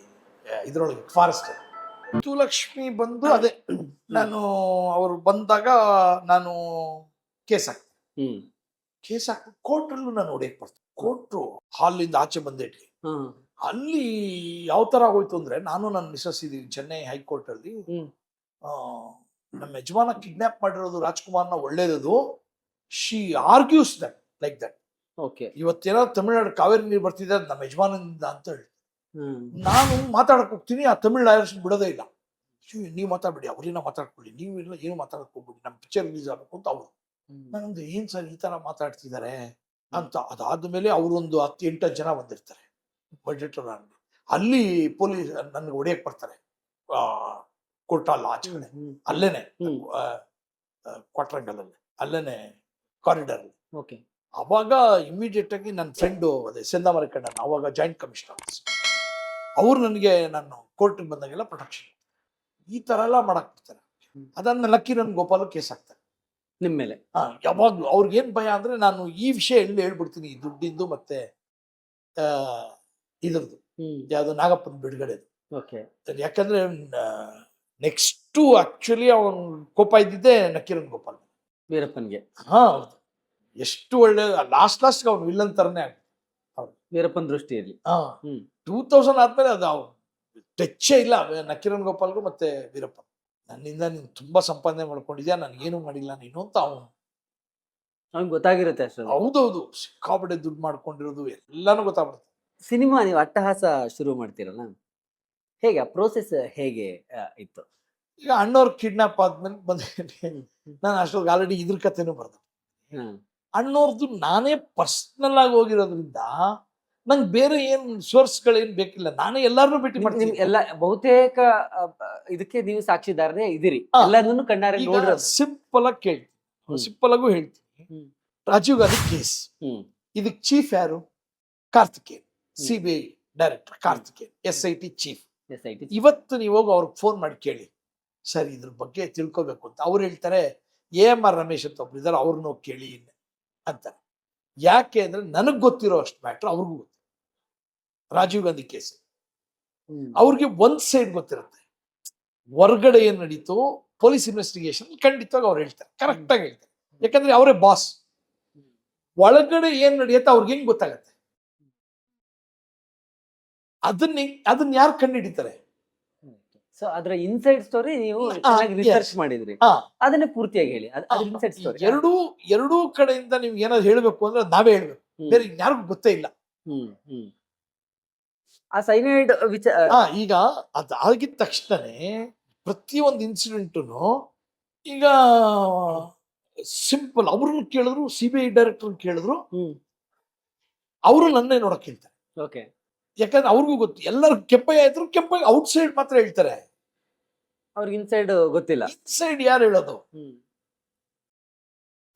ಇದರೊಳಗೆ ಫಾರೆಸ್ಟ್. ಮುತ್ತುಲಕ್ಷ್ಮಿ ಬಂದು ಅದೇ ನಾನು ಅವರು ಬಂದಾಗ ನಾನು ಕೇಸ್ ಹಾಕ್ತೀನಿ. ಕೇಸ್ ಹಾಕಿ ಕೋರ್ಟಲ್ಲೂ ನಾನು ಹೊಡೆಯಕ್ಕೆ ಬರ್ತೀನಿ. ಕೋರ್ಟು ಹಾಲಿಂದ ಆಚೆ ಬಂದೇಟ್ಲಿ ಅಲ್ಲಿ ಯಾವ ಥರ ಆಗೋಯ್ತು ಅಂದರೆ, ನಾನು ನನ್ನ ಮಿಸಸ್ ಇದೀವಿ ಚೆನ್ನೈ ಹೈಕೋರ್ಟಲ್ಲಿ. ನಮ್ಮ ಯಜಮಾನ ಕಿಡ್ನ್ಯಾಪ್ ಮಾಡಿರೋದು ರಾಜ್ಕುಮಾರ್ನ ಒಳ್ಳೇದದು. She argues that like that. Okay, ಇವತ್ತೇನಾದ್ರು ತಮಿಳ್ನಾಡು ಕಾವೇರಿ ನೀರು ಬರ್ತಿದೆ ಅದು ನಮ್ಮ ಯಜಮಾನದಿಂದ ಅಂತ ಹೇಳಿ ನಾನು ಮಾತಾಡಕ್ ಹೋಗ್ತೀನಿ. ಆ ತಮಿಳ್ ಲಾಯರ್ಸ್ ಬಿಡೋದೇ ಇಲ್ಲ. ನೀವು ಮಾತಾಡ್ಬಿಡಿ, ಅವ್ರೇನ ಮಾತಾಡ್ಕೊಳ್ಳಿ, ನೀವು ಇಲ್ಲ ಏನು ಮಾತಾಡಕ್ ಹೋಗ್ಬಿಡಿ, ನಮ್ಮ ಪಿಕ್ಚರ್ ರಿಲೀಸ್ ಆಗಬೇಕು ಅಂತ ಅವರು. ನಾನೊಂದು ಏನ್ ಸರ್ ಈ ತರ ಮಾತಾಡ್ತಿದ್ದಾರೆ ಅಂತ. ಅದಾದ್ಮೇಲೆ ಅವರೊಂದು 10-8 ಜನ ಬಂದಿರ್ತಾರೆ ಬಜೆಟ್ ಅಲ್ಲಿ. ಪೊಲೀಸ್ ನನ್ಗೆ ಹೊಡೆಯಕ್ ಬರ್ತಾರೆ ಕೋರ್ಟಲ್ಲ ಆಚೆ ಕಡೆ, ಅಲ್ಲೇನೆ ಕ್ವಾರ್ಟರಂಗಲಲ್ಲಿ, ಅಲ್ಲೇನೆ ಕಾರಿಡಾರ್ ಅಲ್ಲಿ. ಓಕೆ, ಅವಾಗ ಇಮಿಡಿಯೇಟ್ ಆಗಿ ನನ್ನ ಫ್ರೆಂಡು ಅದೇ ಸೆಂದಾಮರಿಕಣ್ಣನ್, ಅವಾಗ ಜಾಯಿಂಟ್ ಕಮಿಷನರ್, ಅವ್ರು ನನಗೆ ನಾನು ಕೋರ್ಟಿಗೆ ಬಂದಾಗೆಲ್ಲ ಪ್ರೊಟೆಕ್ಷನ್. ಈ ತರ ಎಲ್ಲ ಮಾಡಕ್ ಬಿಡ್ತಾರೆ. ಅದಾದ್ಮೇಲೆ ಲಕ್ಕಿರನ್ ಗೋಪಾಲ್ ಕೇಸ್ ಹಾಕ್ತಾರೆ ನಿಮ್ಮ ಮೇಲೆ. ಯಾವಾಗ್ಲೂ ಅವ್ರಿಗೇನ್ ಭಯ ಅಂದ್ರೆ, ನಾನು ಈ ವಿಷಯ ಎಲ್ಲಿ ಹೇಳ್ಬಿಡ್ತೀನಿ, ದುಡ್ಡಿಂದು ಮತ್ತೆ ಇದ್ರದ್ದು ಯಾವ್ದು ನಾಗಪ್ಪನ ಬಿಡುಗಡೆದು. ಓಕೆ, ಯಾಕಂದ್ರೆ ನೆಕ್ಸ್ಟ್ ಆಕ್ಚುಲಿ ಅವನ್ ಕೋಪ ಇದ್ದಿದ್ದೆ ನಕ್ಕೀರನ್ ಗೋಪಾಲ್ ವೀರಪ್ಪನ್ಗೆ. ಹೌದು, ಎಷ್ಟು ಒಳ್ಳೆ ಲಾಸ್ಟ್ ಅವ್ನು ವಿಲ್ಲನ್ ತರನೇ ಆಗ ವೀರಪ್ಪನ್ ದೃಷ್ಟಿಯಲ್ಲಿ. 2000 ಆದ್ಮೇಲೆ ಅದು ಟಚ್ಚೇ ಇಲ್ಲ ನಕ್ಕೀರನ್ ಗೋಪಾಲ್ಗೂ ಮತ್ತೆ ವೀರಪ್ಪ. ನನ್ನಿಂದ ನೀನು ತುಂಬಾ ಸಂಪಾದನೆ ಮಾಡ್ಕೊಂಡಿದ್ಯಾ, ನನ್ಗೇನು ಮಾಡಿಲ್ಲ ನೀನು ಅಂತ ಅವ್ನಿಗೆ ಗೊತ್ತಾಗಿರುತ್ತೆ ಅಷ್ಟೇ. ಹೌದೌದು, ಸಿಕ್ಕಾಪಟ್ಟೆ ದುಡ್ಡು ಮಾಡ್ಕೊಂಡಿರೋದು ಎಲ್ಲಾನು ಗೊತ್ತಾಗ್ಬಿಡುತ್ತೆ. ಸಿನಿಮಾ ನೀವು ಅಟ್ಟಹಾಸ ಶುರು ಮಾಡ್ತೀರಲ್ಲ, ಹೇಗೆ ಪ್ರೋಸೆಸ್ ಹೇಗೆ ಇತ್ತು? ಈಗ ಅಣ್ಣವ್ರ ಕಿಡ್ನಾಪ್ ಆದ್ಮೇಲೆ ಬಂದ ನಾನು ಅಷ್ಟೊಂದು ಆಲ್ರೆಡಿ ಇದ್ರ ಕಥೆನೂ ಬರ್ದ. ಅಣ್ಣವ್ರದ್ದು ನಾನೇ ಪರ್ಸನಲ್ ಆಗಿ ಹೋಗಿರೋದ್ರಿಂದ ನಂಗೆ ಬೇರೆ ಏನ್ ಸೋರ್ಸ್ಗಳೇನ್ ಬೇಕಿಲ್ಲ. ನಾನೇ ಎಲ್ಲಾರನ್ನೂ ಭೇಟಿ ಮಾಡ್ತೀನಿ. ಎಲ್ಲ ಬಹುತೇಕ ಇದಕ್ಕೆ ನೀವು ಸಾಕ್ಷಿದಾರರೇ ಇದಿರಿ, ಎಲ್ಲದನ್ನು ಕಣ್ಣಾರೆ ನೋಡಿರೋದು. ಸಿಂಪಲ್ ಆಗಿ ಕೇಳ್ತೀನಿ, ಸಿಂಪಲ್ ಆಗು ಹೇಳ್ತೀನಿ. ರಾಜೀವ್ ಗಾಂಧಿ ಕೇಸ್, ಇದಕ್ಕೆ ಚೀಫ್ ಯಾರು? Karthikeyan, CBI director Karthikeyan, SIT chief. ಇವತ್ತು ನೀವು ಹೋಗಿ ಅವ್ರಿಗೆ ಫೋನ್ ಮಾಡಿ ಕೇಳಿ, ಸರ್ ಇದ್ರ ಬಗ್ಗೆ ತಿಳ್ಕೊಬೇಕು ಅಂತ. ಅವ್ರು ಹೇಳ್ತಾರೆ AMR ರಮೇಶ್ ಅಂತ ಒಬ್ರು ಇದ್ದಾರೆ, ಅವ್ರನ್ನ ಹೋಗಿ ಕೇಳಿ ಅಂತಾರೆ. ಯಾಕೆ ಅಂದ್ರೆ ನನಗ್ ಗೊತ್ತಿರೋ ಅಷ್ಟು ಮ್ಯಾಟ್ರ್ ಅವ್ರಿಗೂ ಗೊತ್ತು. ರಾಜೀವ್ ಗಾಂಧಿ ಕೇಸ್ ಅವ್ರಿಗೆ ಒಂದ್ ಸೈಡ್ ಗೊತ್ತಿರುತ್ತೆ, ಹೊರ್ಗಡೆ ಏನ್ ನಡೀತು ಪೊಲೀಸ್ ಇನ್ವೆಸ್ಟಿಗೇಷನ್ ಖಂಡಿತವಾಗಿ ಅವ್ರು ಹೇಳ್ತಾರೆ, ಕರೆಕ್ಟ್ ಆಗಿ ಹೇಳ್ತಾರೆ. ಯಾಕಂದ್ರೆ ಅವರೇ ಬಾಸ್. ಒಳಗಡೆ ಏನ್ ನಡೆಯುತ್ತೆ ಅವ್ರಿಗೆ ಹೆಂಗ್ ಗೊತ್ತಾಗತ್ತೆ? ಅದನ್ನ ಯಾರು ಕಂಡುಹಿಡಿತಾರೆ? ಸೊ ಅದರ ಇನ್ಸೈಡ್ ಸ್ಟೋರಿ ನೀವು ರಿಸರ್ಚ್ ಮಾಡಿದ್ರಿ, ಅದನ್ನೇ ಪೂರ್ತಿಯಾಗಿ ಹೇಳಿ. ಇನ್ಸೈಡ್ ಸ್ಟೋರಿ ಎರಡೂ ಕಡೆಯಿಂದ ನೀವು ಏನಾದ್ರು ಹೇಳ್ಬೇಕು ಅಂದ್ರೆ ನಾವೇ ಹೇಳ್ಬೇಕು, ಬೇರೆ ಯಾರಿಗೂ ಗೊತ್ತೇ ಇಲ್ಲ. ಆ ಸೈನೈಡ್ ಈಗ ಅದಾಗಿದ ತಕ್ಷಣನೇ ಪ್ರತಿಯೊಂದು ಇನ್ಸಿಡೆಂಟುನು ಈಗ ಸಿಂಪಲ್ ಅವ್ರನ್ನ ಕೇಳಿದ್ರು, CBI ಡೈರೆಕ್ಟರ್ ಕೇಳಿದ್ರು, ಅವರು ನನ್ನೇ ನೋಡಕ್ ಹೇಳ್ತಾರೆ. ಓಕೆ, ಯಾಕಂದ್ರೆ ಅವ್ರಿಗೂ ಗೊತ್ತು. ಎಲ್ಲರೂ ಕೆಂಪಯ್ಯ ಇದ್ರು, ಕೆಂಪಯ್ಯ ಔಟ್ ಸೈಡ್ ಮಾತ್ರ ಹೇಳ್ತಾರೆ, ಅವ್ರಿಗೆ ಇನ್ಸೈಡ್ ಗೊತ್ತಿಲ್ಲ. ಇನ್ಸೈಡ್ ಯಾರು ಹೇಳೋದು?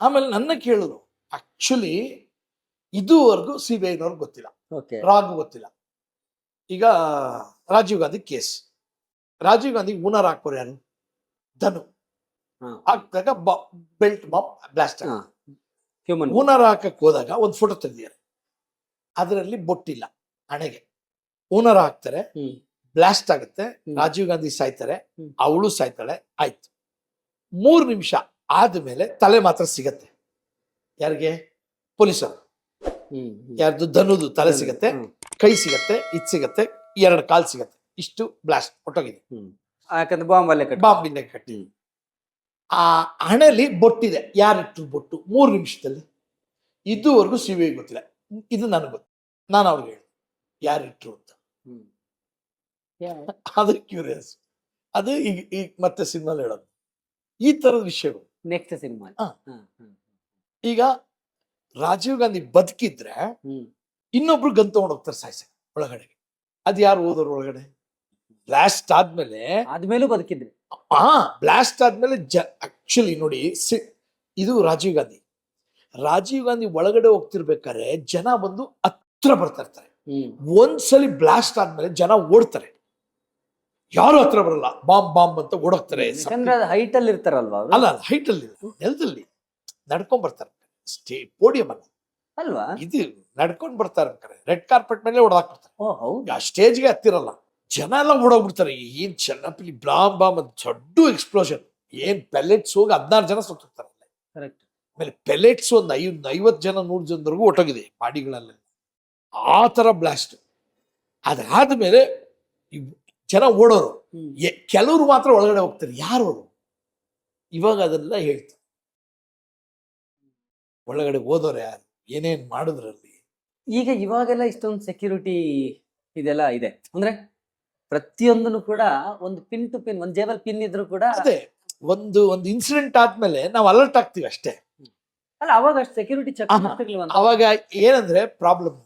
ಆಮೇಲೆ ನನ್ನ ಕೇಳಿದ್ರು, ಆಕ್ಚುಲಿ ಇದುವರೆಗೂ CBI-ನವ್ರಿಗೆ ಗೊತ್ತಿಲ್ಲ, ರಾಗ್ ಗೊತ್ತಿಲ್ಲ. ಈಗ ರಾಜೀವ್ ಗಾಂಧಿ ಕೇಸ್, ರಾಜೀವ್ ಗಾಂಧಿ ಊನರ್ ಹಾಕೋರು ಯಾರು? ಧನು. ಹಾಕಿದಾಗ ಬೆಲ್ಟ್ ಬಾಂಬ್ ಬ್ಲಾಸ್ಟ್ ಊನರ್ ಹಾಕಕ್ ಹೋದಾಗ ಒಂದು ಫೋಟೋ ತೆಗ್ದಿದ್ದಾರೆ, ಅದರಲ್ಲಿ ಬೊಟ್ಟಿಲ್ಲ ಹಣೆಗೆ. ಓನರ್ ಆಗ್ತಾರೆ, ಹ್ಮ್ ಬ್ಲಾಸ್ಟ್ ಆಗುತ್ತೆ, ಹ್ಮ್. ರಾಜೀವ್ ಗಾಂಧಿ ಸಾಯ್ತಾರೆ, ಹ್ಮ್. ಅವಳು ಸಾಯ್ತಾಳೆ, ಆಯ್ತು. 3 ನಿಮಿಷ ಆದ್ಮೇಲೆ ತಲೆ ಮಾತ್ರ ಸಿಗತ್ತೆ. ಯಾರಿಗೆ? ಪೊಲೀಸರು. ಹ್ಮ್ ಯಾರ್ದು? ಧನುದು ತಲೆ ಸಿಗತ್ತೆ, ಹ್ಮ್. ಕೈ ಸಿಗತ್ತೆ, ಇದ್ ಸಿಗತ್ತೆ, 2 ಕಾಲ್ ಸಿಗತ್ತೆ. ಇಷ್ಟು ಬ್ಲಾಸ್ಟ್ ಹೊಟ್ಟೋಗಿದೆ. ಹ್ಮ್. ಯಾಕಂದ್ರೆ ಬಾಂಬ್ ಅಲ್ಲೇ ಕಟ್ಟಿ. ಬಾಂಬಿಂದ ಕಟ್ಟಿ. ಹ್ಮ್. ಆ ಹಣೆಲಿ ಬೊಟ್ಟಿದೆ. ಯಾರಿಟ್ರು ಬೊಟ್ಟು? 3 ನಿಮಿಷದಲ್ಲಿ. ಇದುವರೆಗೂ ಸಿಬಿಐ ಗೊತ್ತಿಲ್ಲ. ಇದು ನನಗೆ ಗೊತ್ತು. ನಾನು ಅವ್ರಿಗೆ ಹೇಳಿದೆ ಯಾರಿಟ್ರು ಅಂತ. ಹ್ಮ್. ಅದು ಕ್ಯೂರಿಯಸ್. ಅದು ಈಗ ಮತ್ತೆ ಸಿನಿಮಾ ಹೇಳೋದು ಈ ತರದ ವಿಷಯಗಳು. Next cinema. ಹಾ. ಈಗ ರಾಜೀವ್ ಗಾಂಧಿ ಬದುಕಿದ್ರೆ ಇನ್ನೊಬ್ರು ಗನ್ ತಗೊಂಡು ಹೋಗ್ತಾರೆ ಸಾಯ್ಸಕ್ಕೆ ಒಳಗಡೆ. ಅದ್ ಯಾರು ಹೋದವ್ರು ಒಳಗಡೆ? ಬ್ಲಾಸ್ಟ್ ಆದ್ಮೇಲೆ ಆದ್ಮೇಲೂ ಬದುಕಿದ್ರಿ. ಬ್ಲಾಸ್ಟ್ ಆದ್ಮೇಲೆ ಆಕ್ಚುಲಿ ನೋಡಿ, ಇದು ರಾಜೀವ್ ಗಾಂಧಿ. ರಾಜೀವ್ ಗಾಂಧಿ ಒಳಗಡೆ ಹೋಗ್ತಿರ್ಬೇಕಾದ್ರೆ ಜನ ಬಂದು ಹತ್ರ ಬರ್ತಾ ಇರ್ತಾರೆ. ಒಂದ್ಸಲಿ ಬ್ಲಾಸ್ಟ್ ಆದ್ಮೇಲೆ ಜನ ಓಡ್ತಾರೆ, ಯಾರು ಹತ್ರ ಬರಲ್ಲ. ಬಾಂಬ್ ಬಾಂಬ್ ಅಂತ ಓಡೋಗ್ತಾರೆ. ಯಾಕಂದ್ರೆ ಅದು ಹೈಟ್ ಅಲ್ಲಿ ಇರ್ತಾರಲ್ವಾ ಅವ್ರು? ಅಲ್ಲ, ಹೈಟ್ ಅಲ್ಲಿ ನೆಲದಲ್ಲಿ ನಡ್ಕೊಂಡ್ ಬರ್ತಾರೆ. ಪೋಡಿಯಂ ಅಲ್ಲ ಅಲ್ವಾ? ಇದು ನಡ್ಕೊಂಡ್ ಬರ್ತಾರೆ. ರೆಡ್ ಕಾರ್ಪೆಟ್ ಮೇಲೆ ಓಡಾಕ್ಬಿಡ್ತಾರೆ. ಓ ಹೌದಾ? ಸ್ಟೇಜ್ಗೆ ಹತ್ತಿರಲ್ಲ, ಜನ ಎಲ್ಲ ಓಡೋಗ್ಬಿಡ್ತಾರೆ. ಏನ್ ಚೆನ್ನಪಲ್ಲಿ ಬ್ಲಾಮ್ ಬಾಂಬ್ ಅಂತ ದೊಡ್ಡ ಎಕ್ಸ್ಪ್ಲೋಷನ್. ಏನ್ ಪೆಲೆಟ್ಸ್ ಹೋಗಿ 16 ಜನ ಸತ್ತೋಗ್ತಾರೆ. ಕರೆಕ್ಟ್. ಆಮೇಲೆ ಪೆಲೆಟ್ಸ್ ಒಂದು 50 ಜನ 100 ಜನದವರೆಗೂ ಒಟ್ಟೋಗಿದೆ ಬಾಡಿಗಳೆಲ್ಲ. ಆ ತರ ಬ್ಲಾಸ್ಟ್. ಅದಾದ್ಮೇಲೆ ಜನ ಓಡೋರು, ಕೆಲವರು ಮಾತ್ರ ಒಳಗಡೆ ಹೋಗ್ತಾರೆ. ಯಾರು? ಇವಾಗ ಅದೆಲ್ಲ ಹೇಳ್ತಾರೆ. ಒಳಗಡೆ ಹೋದವ್ರು ಯಾರು, ಏನೇನ್ ಮಾಡಿದ್ರಲ್ಲಿ. ಈಗ ಇವಾಗೆಲ್ಲ ಇಷ್ಟೊಂದು ಸೆಕ್ಯೂರಿಟಿ ಇದೆಲ್ಲ ಇದೆ ಅಂದ್ರೆ ಪ್ರತಿಯೊಂದನ್ನು ಕೂಡ ಒಂದು ಪಿನ್ ಟು ಪಿನ್, ಒಂದು ಜೇಬಲ್ ಪಿನ್ ಇದ್ರು ಕೂಡ. ಅದೇ ಒಂದು ಇನ್ಸಿಡೆಂಟ್ ಆದ್ಮೇಲೆ ನಾವು ಅಲರ್ಟ್ ಆಗ್ತೀವಿ ಅಷ್ಟೇ. ಅಲ್ಲ, ಅವಾಗ ಅಷ್ಟು ಸೆಕ್ಯೂರಿಟಿ ಚೆಕ್ ಮಾಡ್ತಿರ್ಲಿಲ್ಲ. ಅವಾಗ ಏನಂದ್ರೆ ಪ್ರಾಬ್ಲಮ್,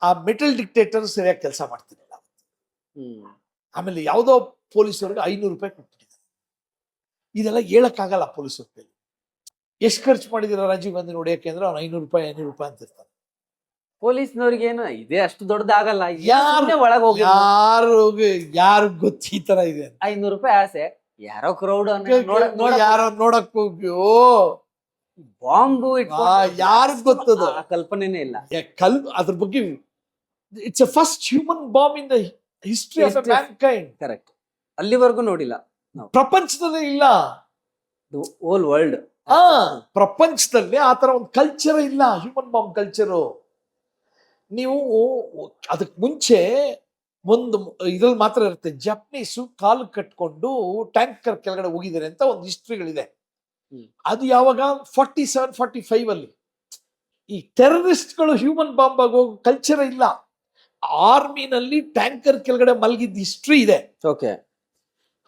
ಆ ಮೆಟಲ್ ಡಿಕ್ಟೇಟರ್ ಸರಿಯಾಗಿ ಕೆಲಸ ಮಾಡ್ತಿರ್ಲಿಲ್ಲ. ಆಮೇಲೆ ಯಾವ್ದೋ ಪೊಲೀಸರಿಗೆ 500 ರೂಪಾಯಿ ಕೊಟ್ಬಿಟ್ಟಿದ್ದಾರೆ. ಇದೆಲ್ಲ ಹೇಳಕ್ಕಾಗಲ್ಲ ಪೊಲೀಸರ ಕೈಲಿ. ಎಷ್ಟು ಖರ್ಚು ಮಾಡಿದಿರ ರಾಜೀವ್ ಗಾಂಧಿ ನೋಡಿಯಕ್ಕೆ ಅಂದ್ರೆ ಅವ್ನು 500 ರೂಪಾಯಿ ಅಂತ ಇರ್ತಾರೆ. ಪೊಲೀಸ್ನವ್ರಿಗೆ ಏನು ಇದೆ ಅಷ್ಟು ದೊಡ್ಡದಾಗಲ್ಲ. ಯಾರು ಒಳಗೆ ಹೋಗಿ ಯಾರು ಗೊತ್ತ ಈ ತರ ಇದೆ? 500 ರೂಪಾಯಿ ಆಸೆ, ಯಾರೋ ಕ್ರೌಡ್ ಯಾರೋ ನೋಡಕ್ ಹೋಗಿ ಬಾಂಬು ಯಾರು ಗೊತ್ತದ? ಕಲ್ಪನೆನೇ ಇಲ್ಲ. ಅದ್ರ ಬಗ್ಗೆ it's A first human bomb in the history of Mankind. Correct. ಅಲ್ಲಿವರೆಗೂ ನೋಡಿಲ್ಲ ಪ್ರಪಂಚದಲ್ಲೇ ಇಲ್ಲ. Whole world. ಪ್ರಪಂಚದಲ್ಲಿ ಆ ತರ ಒಂದು ಕಲ್ಚರ್ ಇಲ್ಲ, ಹ್ಯೂಮನ್ ಬಾಂಬ್ ಕಲ್ಚರು. ನೀವು ಅದಕ್ಕೆ ಮುಂಚೆ ಒಂದು ಇದ್ರಲ್ಲಿ ಮಾತ್ರ ಇರುತ್ತೆ, ಜಪನೀಸು ಕಾಲು ಕಟ್ಕೊಂಡು ಟ್ಯಾಂಕರ್ ಕೆಳಗಡೆ ಹೋಗಿದ್ದಾರೆ ಅಂತ ಒಂದು ಹಿಸ್ಟ್ರಿಗಳಿದೆ. ಅದು ಯಾವಾಗ 47-45 ಅಲ್ಲಿ. ಈ ಟೆರರಿಸ್ಟ್ಗಳು ಹ್ಯೂಮನ್ ಬಾಂಬ್ ಆಗೋ ಕಲ್ಚರ್ ಇಲ್ಲ. ಆರ್ಮಿನಲ್ಲಿ ಟ್ಯಾಂಕರ್ ಕೆಳಗಡೆ ಮಲಗಿದ್ದ ಹಿಸ್ಟ್ರಿ ಇದೆ. ಓಕೆ.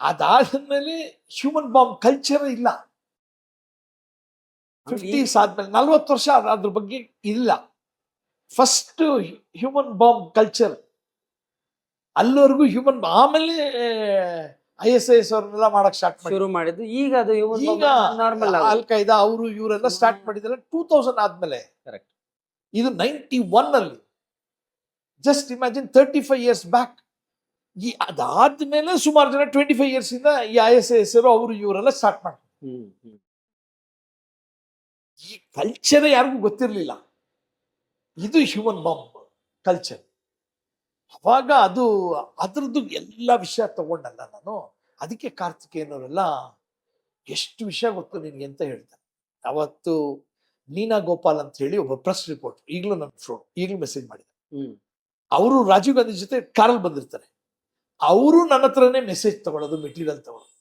ಅದಾದ್ಮೇಲೆ ಹ್ಯೂಮನ್ ಬಾಂಬ್ ಕಲ್ಚರ್ ಇಲ್ಲ. 50s ಆದ್ಮೇಲೆ 40 ವರ್ಷ ಅದ್ರ ಬಗ್ಗೆ ಇಲ್ಲ. ಫಸ್ಟ್ ಹ್ಯೂಮನ್ ಬಾಂಬ್ ಕಲ್ಚರ್ ಅಲ್ಲಿವರೆಗೂ ಹ್ಯೂಮನ್. ಆಮೇಲೆ ISIS ಅವ್ರನ್ನೆಲ್ಲ ಮಾಡಕ್ ಶುರು ಮಾಡಿದ್ದು. ಈಗ ಅದು ಈಗ ನಾರ್ಮಲ್. ಅಲ್ ಖೈದಾ ಅವರು ಇವರೆಲ್ಲ ಸ್ಟಾರ್ಟ್ ಮಾಡಿದ್ರೆ 2000 ಆದ್ಮೇಲೆ. ಕರೆಕ್ಟ್. ಇದು 91 ಅಲ್ಲಿ. Just imagine 35 years back. ಅದಾದ್ಮೇಲೆ ಸುಮಾರು ಜನ 25 years ಇಂದ ಈ ISIS ಅವರು ಇವರೆಲ್ಲ ಸ್ಟಾರ್ಟ್ ಮಾಡ್ತಾರೆ. ಈ ಕಲ್ಚರ್ ಯಾರಿಗೂ ಗೊತ್ತಿರ್ಲಿಲ್ಲ. ಇದು ಹ್ಯೂಮನ್ ಬಾಂಬ್ ಕಲ್ಚರ್. ಅವಾಗ ಅದು ಅದ್ರದ್ದು ಎಲ್ಲ ವಿಷಯ ತಗೊಂಡಲ್ಲ ನಾನು. ಅದಕ್ಕೆ ಕಾರ್ತಿಕೇಯನವರೆಲ್ಲ ಎಷ್ಟು ವಿಷಯ ಗೊತ್ತು ನಿನ್ಗೆ ಅಂತ ಹೇಳ್ತಾರೆ. ಅವತ್ತು ನೀನಾ ಗೋಪಾಲ್ ಅಂತ ಹೇಳಿ ಒಬ್ಬ ಪ್ರೆಸ್ ರಿಪೋರ್ಟ್, ಈಗಲೂ ನನ್ನ ಫ್ರೆಂಡ್, ಈಗಲೂ ಮೆಸೇಜ್ ಮಾಡಿದ್ದಾರೆ. ಅವರು ರಾಜೀವ್ ಗಾಂಧಿ ಜೊತೆ ಕಾರಲ್ಲಿ ಬಂದಿರ್ತಾರೆ. ಅವರು ನನ್ನ ಹತ್ರನೇ ಮೆಸೇಜ್ ತಗೊಳ್ಳೋದು, ಮೆಟೀರಿಯಲ್ ತಗೊಳ್ಳೋದು.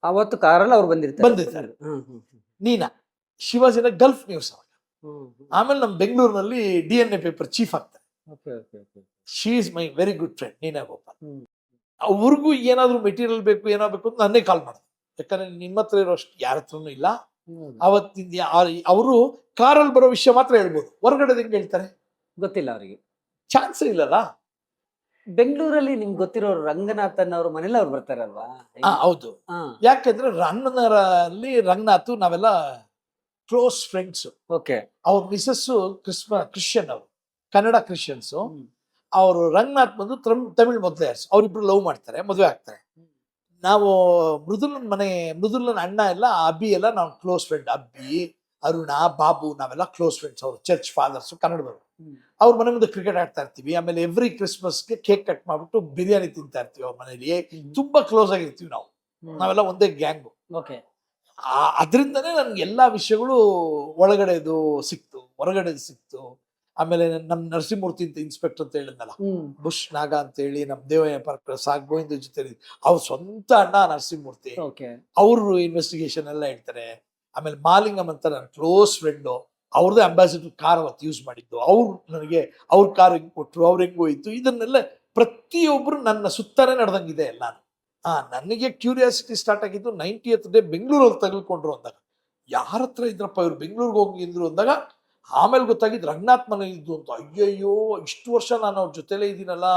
ಅವತ್ತು ಕಾರಲ್ಲಿ ಅವ್ರು ಬಂದಿರ್ತಾರೆ. ನೀನಾ ಶಿವಾಜಿನ ಗಲ್ಫ್ ನ್ಯೂಸ್ ಅವಾಗ. ಆಮೇಲೆ ನಮ್ಮ ಬೆಂಗಳೂರಿನಲ್ಲಿ DNA ಪೇಪರ್ ಚೀಫ್ ಆಗ್ತಾರೆ. She is my very good friend Neena Gopal. ಅವ್ರಿಗೂ ಏನಾದ್ರು ಮೆಟೀರಿಯಲ್ ಬೇಕು, ಏನಾಗಬೇಕು ಅಂತ ನನ್ನೇ ಕಾಲ್ ಮಾಡೋದು. ಯಾಕಂದ್ರೆ ನಿಮ್ಮ ಹತ್ರ ಇರೋಷ್ಟು ಯಾರ ಹತ್ರನೂ ಇಲ್ಲ. ಅವತ್ತಿಂದ ಅವರು ಕಾರಲ್ಲಿ ಬರೋ ವಿಷಯ ಮಾತ್ರ ಹೇಳ್ಬೋದು, ಹೊರಗಡೆ ಹೆಂಗೆ ಹೇಳ್ತಾರೆ ಗೊತ್ತಿಲ್ಲ ಅವರಿಗೆ, ಚಾನ್ಸೇ ಇಲ್ಲಲ್ಲ. ಬೆಂಗಳೂರಲ್ಲಿ ನಿಮ್ಗೆ ಗೊತ್ತಿರೋರು ರಂಗನಾಥನ್ ಅವ್ರ ಮನೇಲಿ ಅವ್ರು ಬರ್ತಾರಲ್ವಾ? ಹೌದು. ಯಾಕೆಂದ್ರೆ ರನ್ನರಲ್ಲಿ ರಂಗನಾಥ್ ನಾವೆಲ್ಲ ಕ್ಲೋಸ್ ಫ್ರೆಂಡ್ಸ್. ಓಕೆ. ಅವ್ರ ಮಿಸಸ್ ಕ್ರಿಶ್ಚಿಯನ್, ಅವರು ಕನ್ನಡ ಕ್ರಿಶ್ಚಿಯನ್ಸ್. ಅವರು ರಂಗನಾಥ್ ಬಂದು ತಮಿಳ್ ಮೊದಲೇ. ಅವ್ರಿಬ್ರು ಲವ್ ಮಾಡ್ತಾರೆ, ಮದುವೆ ಆಗ್ತಾರೆ. ನಾವು ಮೃದುಲನ್ ಅಣ್ಣ ಎಲ್ಲ, ಅಬ್ಬಿ ಎಲ್ಲ ನಾವು ಕ್ಲೋಸ್ ಫ್ರೆಂಡ್. ಅಬ್ಬಿ, ಅರುಣ, ಬಾಬು ನಾವೆಲ್ಲ ಕ್ಲೋಸ್ ಫ್ರೆಂಡ್ಸ್. ಅವರು ಚರ್ಚ್ ಫಾದರ್ಸ್, ಕನ್ನಡದವರು. ಅವ್ರ ಮನೆ ಮುಂದೆ ಕ್ರಿಕೆಟ್ ಆಡ್ತಾ ಇರ್ತೀವಿ. ಆಮೇಲೆ ಎವ್ರಿ ಕ್ರಿಸ್ಮಸ್ಗೆ ಕೇಕ್ ಕಟ್ ಮಾಡ್ಬಿಟ್ಟು ಬಿರಿಯಾನಿ ತಿಂತಾ ಇರ್ತೀವಿ ಅವ್ರ ಮನೇಲಿ. ತುಂಬಾ ಕ್ಲೋಸ್ ಆಗಿರ್ತೀವಿ ನಾವು. ನಾವೆಲ್ಲ ಒಂದೇ ಗ್ಯಾಂಗು. ಓಕೆ. ಅದರಿಂದನೇ ನನ್ಗೆ ಎಲ್ಲಾ ವಿಷಯಗಳು ಒಳಗಡೆದು ಸಿಕ್ತು, ಹೊರಗಡೆದು ಸಿಕ್ತು. ಆಮೇಲೆ ನಮ್ ನರಸಿಂಹಮೂರ್ತಿ ಅಂತ ಇನ್ಸ್ಪೆಕ್ಟರ್ ಅಂತ ಹೇಳಿದ್ನಲ್ಲ, ಬುಷ್ ನಾಗ ಅಂತ ಹೇಳಿ, ನಮ್ ದೇವಯ್ಯ ಪಾರ್ಕ್ ಸಾಕ್ ಗೋವಿಂದ ಜೊತೆ ಅವ್ರ ಸ್ವಂತ ಅಣ್ಣ ನರಸಿಂಹಮೂರ್ತಿ. ಅವರು ಇನ್ವೆಸ್ಟಿಗೇಷನ್ ಎಲ್ಲ ಹೇಳ್ತಾರೆ. ಆಮೇಲೆ ಮಾಲಿಂಗಂ ಅಂತ ನನ್ನ ಕ್ಲೋಸ್ ಫ್ರೆಂಡು, ಅವ್ರದ್ದೇ ಅಂಬಾಸಿಡರ್ ಕಾರ್ ಅವತ್ತು ಯೂಸ್ ಮಾಡಿದ್ದು. ಅವ್ರು ನನಗೆ ಅವ್ರ ಕಾರ್ ಹೆಂಗ್ ಕೊಟ್ರು, ಅವ್ರು ಹೆಂಗ್ ಹೋಯ್ತು, ಇದನ್ನೆಲ್ಲ ಪ್ರತಿಯೊಬ್ರು ನನ್ನ ಸುತ್ತಾನೆ ನಡೆದಂಗಿದೆ ಎಲ್ಲಾನು. ನನಗೆ ಕ್ಯೂರಿಯಾಸಿಟಿ ಸ್ಟಾರ್ಟ್ ಆಗಿದ್ದು 90th ಡೇ ಬೆಂಗಳೂರಲ್ಲಿ ತಗಲ್ಕೊಂಡ್ರು ಅಂದಾಗ. ಯಾರ ಹತ್ರ ಇದ್ರಪ್ಪ ಇವ್ರು ಬೆಂಗಳೂರಿಗೆ ಹೋಗಿದ್ರು ಅಂದಾಗ ಆಮೇಲೆ ಗೊತ್ತಾಗಿದ್ದು ರಂಗನಾಥ್ ಮನೆ ಇದ್ದು ಅಂತ. ಅಯ್ಯಯ್ಯೋ, ಇಷ್ಟು ವರ್ಷ ನಾನು ಅವ್ರ ಜೊತೆಲೇ ಇದ್ದೀನಲ್ಲ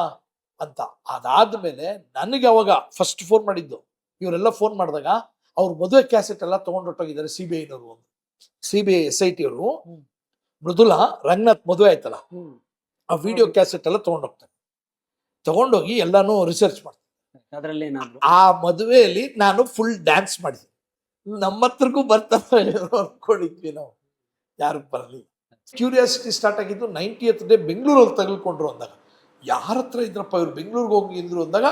ಅಂತ. ಅದಾದ್ಮೇಲೆ ನನಗೆ ಅವಾಗ ಫಸ್ಟ್ ಫೋನ್ ಮಾಡಿದ್ದು, ಇವರೆಲ್ಲ ಫೋನ್ ಮಾಡಿದಾಗ ಅವ್ರ ಮದುವೆ ಕ್ಯಾಸೆಟ್ ಎಲ್ಲ ತಗೊಂಡೊಟ್ಟೋಗಿದ್ದಾರೆ CBI-ನವರು. ಒಂದು CBI SIT ಅವರು ಮೃದುಲಾ ರಂಗನಾಥ್ ಮದುವೆ ಆಯ್ತಲ್ಲ, ಆ ವಿಡಿಯೋ ಕ್ಯಾಸೆಟ್ ಎಲ್ಲ ತಗೊಂಡೋಗ್ತಾರೆ. ತಗೊಂಡೋಗಿ ಎಲ್ಲಾನು ರಿಸರ್ಚ್ ಮಾಡ್ತಾರೆ. ಅದರಲ್ಲಿ ಆ ಮದುವೆಯಲ್ಲಿ ನಾನು ಫುಲ್ ಡ್ಯಾನ್ಸ್ ಮಾಡಿದ್ವಿ. ನಮ್ಮ ಹತ್ರಕ್ಕೂ ಬರ್ತಾರೆ ಅನ್ಕೊಂಡಿದ್ವಿ ನಾವು, ಯಾರು ಬರಲಿಲ್ಲ. ಕ್ಯೂರಿಯಾಸಿಟಿ ಸ್ಟಾರ್ಟ್ ಆಗಿದ್ದು 90th ಡೇ ಬೆಂಗಳೂರಲ್ಲಿ ತಗಲ್ಕೊಂಡ್ರು ಅಂದಾಗ. ಯಾರ ಹತ್ರ ಇದ್ರಪ್ಪ ಇವ್ರು ಬೆಂಗಳೂರಿಗೆ ಹೋಗಿದ್ರು ಅಂದಾಗ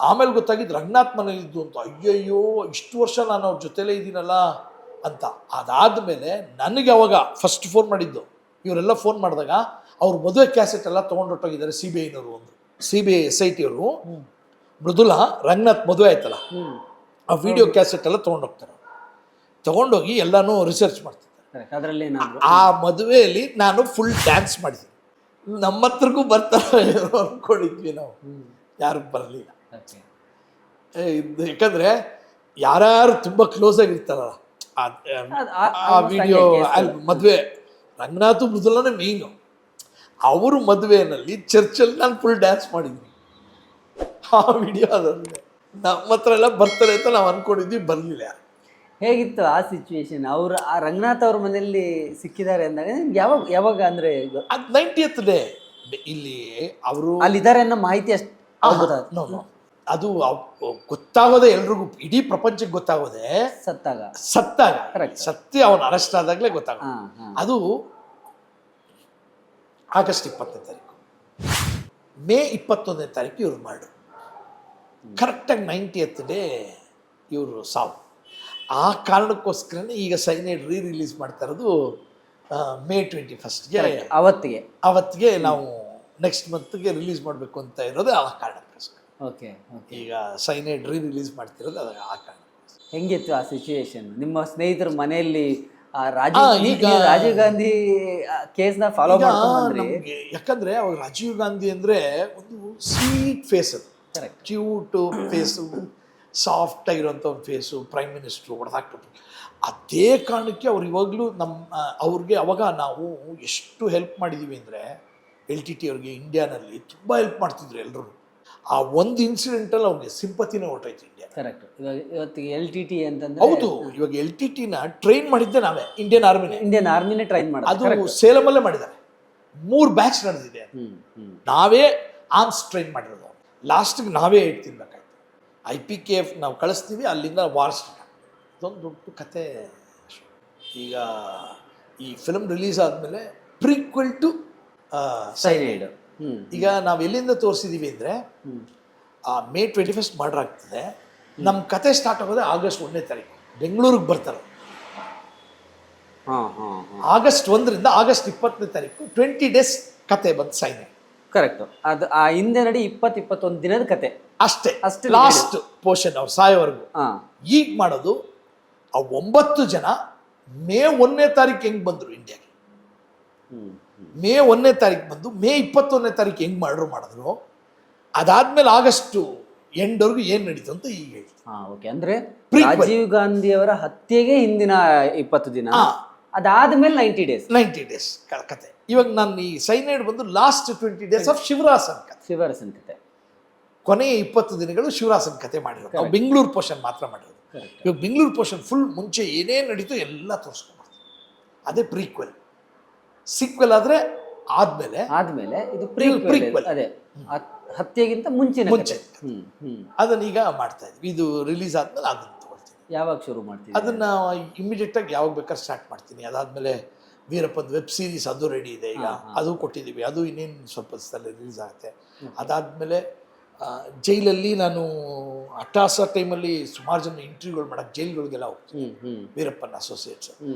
ಆಮೇಲೆ ಗೊತ್ತಾಗಿದ್ದು ರಂಗನಾಥ್ ಮನೆ ಇದ್ದು ಅಂತ. ಅಯ್ಯಯ್ಯೋ, ಇಷ್ಟು ವರ್ಷ ನಾನು ಅವ್ರ ಜೊತೆಲೇ ಇದ್ದೀನಲ್ಲ ಅಂತ. ಅದಾದ್ಮೇಲೆ ನನಗೆ ಅವಾಗ ಫಸ್ಟ್ ಫೋನ್ ಮಾಡಿದ್ದು, ಇವರೆಲ್ಲ ಫೋನ್ ಮಾಡಿದಾಗ ಅವ್ರ ಮದುವೆ ಕ್ಯಾಸೆಟ್ ಎಲ್ಲ ತಗೊಂಡೊಟ್ಟೋಗಿದ್ದಾರೆ CBI-ನವರು. ಒಂದು CBI SIT ಅವರು ಮೃದುಲಾ ರಂಗನಾಥ್ ಮದುವೆ ಆಯ್ತಲ್ಲ, ಆ ವಿಡಿಯೋ ಕ್ಯಾಸೆಟ್ ಎಲ್ಲ ತಗೊಂಡೋಗ್ತಾರೆ. ತಗೊಂಡೋಗಿ ಎಲ್ಲಾನು ರಿಸರ್ಚ್ ಮಾಡ್ತಾರೆ. ಅದರಲ್ಲಿ ಆ ಮದುವೆಯಲ್ಲಿ ನಾನು ಫುಲ್ ಡ್ಯಾನ್ಸ್ ಮಾಡಿದ್ವಿ. ನಮ್ಮ ಹತ್ರಕ್ಕೂ ಬರ್ತಾರೆ ಅನ್ಕೊಂಡಿದ್ವಿ ನಾವು, ಯಾರು ಬರಲಿಲ್ಲ. ಯಾಕಂದ್ರೆ ಯಾರ್ಯಾರು ತುಂಬಾ ಕ್ಲೋಸ್ ಆಗಿರ್ತಾರಲ್ಲ ಆ ವಿಡಿಯೋ ಮದುವೆ, ರಂಗನಾಥ್ ಮೃದುಲಾನೇ ಮೇಯ್ನು. ಅವರು ಮದುವೆನಲ್ಲಿ ಚರ್ಚಲ್ಲಿ ನಾನು ಫುಲ್ ಡ್ಯಾನ್ಸ್ ಮಾಡಿದ್ವಿ. ಆ ವಿಡಿಯೋ ಅದನ್ನೇ ನಮ್ಮ ಹತ್ರ ಎಲ್ಲ ಬರ್ತಾರೆ ಅಂತ ನಾವು ಅನ್ಕೊಂಡಿದ್ವಿ, ಬರಲಿಲ್ಲ. ಹೇಗಿತ್ತು ಆ ಸಿಚುವೇಶನ್? ಅವ್ರು ಆ ರಂಗನಾಥ್ ಅವ್ರ ಮನೆಯಲ್ಲಿ ಸಿಕ್ಕಿದ್ದಾರೆ ಅಂದಾಗ ಯಾವಾಗ ಅಂದ್ರೆ ಅದು 90th ಡೇ ಇಲ್ಲಿ ಅವರು ಅಲ್ಲಿದ್ದಾರೆ ಅನ್ನೋ ಮಾಹಿತಿ ಅಷ್ಟು ಅದು ಗೊತ್ತಾಗೋದೆ ಎಲ್ರಿಗೂ, ಇಡೀ ಪ್ರಪಂಚಕ್ಕೆ ಗೊತ್ತಾಗೋದೆ ಸತ್ತಾಗ ಸತ್ಯ ಅವನು ಅರೆಸ್ಟ್ ಆದಾಗಲೇ ಗೊತ್ತಾಗ. ಅದು ಆಗಸ್ಟ್ 20ನೇ ತಾರೀಕು. ಮೇ 21ನೇ ತಾರೀಕು ಇವ್ರು ಮಾಡು. ಕರೆಕ್ಟಾಗಿ 90th ಡೇ ಇವರು ಸಾವು. ಆ ಕಾರಣಕ್ಕೋಸ್ಕರನೇ ಈಗ ಸೈನೈಡ್ ರಿಲೀಸ್ ಮಾಡ್ತಾ ಇರೋದು May 21ಗೆ. ಅವತ್ತಿಗೆ ನಾವು ನೆಕ್ಸ್ಟ್ ಮಂತ್ಗೆ ರಿಲೀಸ್ ಮಾಡಬೇಕು ಅಂತ ಇರೋದು ಆ ಕಾರಣಕ್ಕೋಸ್ಕರ. ಈಗ ಸೈನೈಡ್ ರಿಲೀಸ್ ಮಾಡ್ತಿರೋದು ಆ ಕಾರಣ. ಹೆಂಗಿತ್ತು ಆ ಸಿಚುವೇಶನ್? ನಿಮ್ಮ ಸ್ನೇಹಿತರ ಮನೆಯಲ್ಲಿ ರಾಜೀವ್ ಗಾಂಧಿ ಕೇಸ್ನ ಫಾಲೋ ಮಾಡ್ಕೊಂಡು, ಯಾಕಂದ್ರೆ ಅವಾಗ ರಾಜೀವ್ ಗಾಂಧಿ ಅಂದ್ರೆ ಒಂದು ಸ್ವೀಟ್ ಫೇಸ್, ಅದು ಕ್ಯೂಟ್ ಫೇಸು, ಸಾಫ್ಟ್ ಆಗಿರುವಂಥ ಒಂದು ಫೇಸು, ಪ್ರೈಮ್ ಮಿನಿಸ್ಟ್ರು ಹೊಡೆದಾಕ್ಬಿಟ್ಟು. ಅದೇ ಕಾರಣಕ್ಕೆ ಅವ್ರು ಇವಾಗಲೂ ಅವ್ರಿಗೆ ಅವಾಗ ನಾವು ಎಷ್ಟು ಹೆಲ್ಪ್ ಮಾಡಿದ್ದೀವಿ ಅಂದರೆ, LTT ಅವ್ರಿಗೆ ಇಂಡಿಯಾನಲ್ಲಿ ತುಂಬ ಹೆಲ್ಪ್ ಮಾಡ್ತಿದ್ರು ಎಲ್ಲರೂ. ಆ ಒಂದು ಇನ್ಸಿಡೆಂಟಲ್ಲಿ ಅವ್ರಿಗೆ ಸಿಂಪತಿನೇ ಹೊರಟೋಯ್ತು ಇಂಡಿಯಾ. ಕರೆಕ್ಟ್. ಇವತ್ತಿಗೆ LTT ಅಂತಂದ್ರೆ ಹೌದು, ಇವಾಗ LTTನ ಟ್ರೈನ್ ಮಾಡಿದ್ದೆ ನಾವೇ, ಇಂಡಿಯನ್ ಆರ್ಮಿನೇ ಟ್ರೈನ್ ಮಾಡೋದು. ಅದು ಸೇಲಮಲ್ಲೇ ಮಾಡಿದ್ದಾರೆ. 3 ಬ್ಯಾಚ್ ನಡೆದಿದೆ. ನಾವೇ ಆರ್ಮ್ಸ್ ಟ್ರೈನ್ ಮಾಡಿರೋದು. ಲಾಸ್ಟಿಗೆ ನಾವೇ ತಿನ್ಬೇಕಾಯ್ತು. IPKF ನಾವು ಕಳಿಸ್ತೀವಿ, ಅಲ್ಲಿಂದ ವಾರ್ ಸ್ಟಾರ್ಟ್. ಇದೊಂದು ದೊಡ್ಡ ಕತೆ. ಈಗ ಈ ಫಿಲ್ಮ್ ರಿಲೀಸ್ ಆದಮೇಲೆ ಪ್ರೀಕ್ವೆಲ್ ಟು ಸೈನೈಡ್. ಈಗ ನಾವು ಎಲ್ಲಿಂದ ತೋರಿಸಿದೀವಿ ಅಂದರೆ May 21 ಮರ್ಡರ್ ಆಗ್ತದೆ. ನಮ್ಮ ಕತೆ ಸ್ಟಾರ್ಟ್ ಆಗೋದೆ August 1ನೇ ತಾರೀಕು. ಬೆಂಗಳೂರಿಗೆ ಬರ್ತಾರೆ. August 1ರಿಂದ August 20ನೇ ತಾರೀಕು 20 days ಕತೆ ಬಂದು ಸೈನೈಡ್. ಕರೆಕ್ಟ್. ಅದು ಆ ಹಿಂದೆ ನಡಿ 20-21 ದಿನದ ಕತೆ ಅಷ್ಟೇ ಲಾಸ್ಟ್ ಪೋರ್ಷನ್ ಅವ್ರು ಸಾಯೋವರೆಗೂ. ಈಗ ಮಾಡೋದು ಆ 9 ಜನ May 1ನೇ ತಾರೀಕು ಹೆಂಗ್ ಬಂದ್ರು ಇಂಡಿಯಾಗೆ, May 1ನೇ ತಾರೀಕು ಬಂದು May 21ನೇ ತಾರೀಕು ಹೆಂಗ್ ಮರ್ಡರ್ ಮಾಡಿದ್ರು, ಅದಾದ್ಮೇಲೆ August ಎಂಡ್ವರೆಗೂ ಏನ್ ನಡೀತು ಅಂತ ಈಗ ಹೇಳ್ತೀನಿ. ಅಂದ್ರೆ ರಾಜೀವ್ ಗಾಂಧಿ ಅವರ ಹತ್ಯೆಗೆ ಹಿಂದಿನ 20 ದಿನ, ಅದಾದ್ಮೇಲೆ 90 ಡೇಸ್ ಕತೆ. ಇವಾಗ ನಾನು ಈ ಸೈನೈಡ್ ಬಂದು ಲಾಸ್ಟ್ 20 days ಆಫ್ ಶಿವರಾಸನ್ ಕತೆ. ಕೊನೆಯ 20 ದಿನಗಳು ಶಿವರಾಸನ್ ಕತೆ ಮಾಡಿರೋದು. ನಾವು ಬೆಂಗಳೂರು ಪೋರ್ಷನ್ ಮಾತ್ರ ಮಾಡಿರೋದು. ಇವಾಗ ಬೆಂಗಳೂರು ಪೋರ್ಷನ್ ಫುಲ್ ಮುಂಚೆ ಏನೇನು ನಡೀತು ಎಲ್ಲ ತೋರಿಸ್ಕೊಂಡ್ಬರ್ತೀವಿ. ಅದೇ ಪ್ರೀಕ್ವೆಲ್. ಸೀಕ್ವೆಲ್ ಆದ್ರೆ ಆದ್ಮೇಲೆ ಇದು ಪ್ರೀಕ್ವೆಲ್. ಅದೇ ಹತ್ಯೆಗಿಂತ ಮುಂಚೆ ಅದನ್ನೀಗ ಮಾಡ್ತಾ ಇದ್ವಿ. ಇದು ರಿಲೀಸ್ ಆದ್ಮೇಲೆ ಅದನ್ನ ತಗೊಳ್ತೀನಿ. ಯಾವಾಗ ಶುರು ಮಾಡ್ತೀನಿ? ಅದನ್ನ ಇಮಿಡಿಯೇಟ್ ಆಗಿ ಯಾವಾಗ ಬೇಕಾದ್ರೆ ಸ್ಟಾರ್ಟ್ ಮಾಡ್ತೀನಿ. ಅದಾದ್ಮೇಲೆ ವೀರಪ್ಪನ್ ವೆಬ್ ಸೀರೀಸ್ ಅದು ರೆಡಿ ಇದೆ ಈಗ, ಅದು ಕೊಟ್ಟಿದ್ದೀವಿ, ಅದು ಇನ್ನೇನು ಸ್ವಲ್ಪ ದಿವಸದಲ್ಲಿ ರಿಲೀಸ್ ಆಗುತ್ತೆ. ಅದಾದಮೇಲೆ ಜೈಲಲ್ಲಿ ನಾನು ಅಟ್ಟಾಸ ಟೈಮಲ್ಲಿ ಸುಮಾರು ಜನ ಇಂಟರ್ವ್ಯೂಗಳು ಮಾಡೋಕ್ಕೆ ಜೈಲ್ಗಳಿಗೆಲ್ಲ ಹೋಗ್ತೀನಿ, ವೀರಪ್ಪನ್ ಅಸೋಸಿಯೇಟ್ಸ್.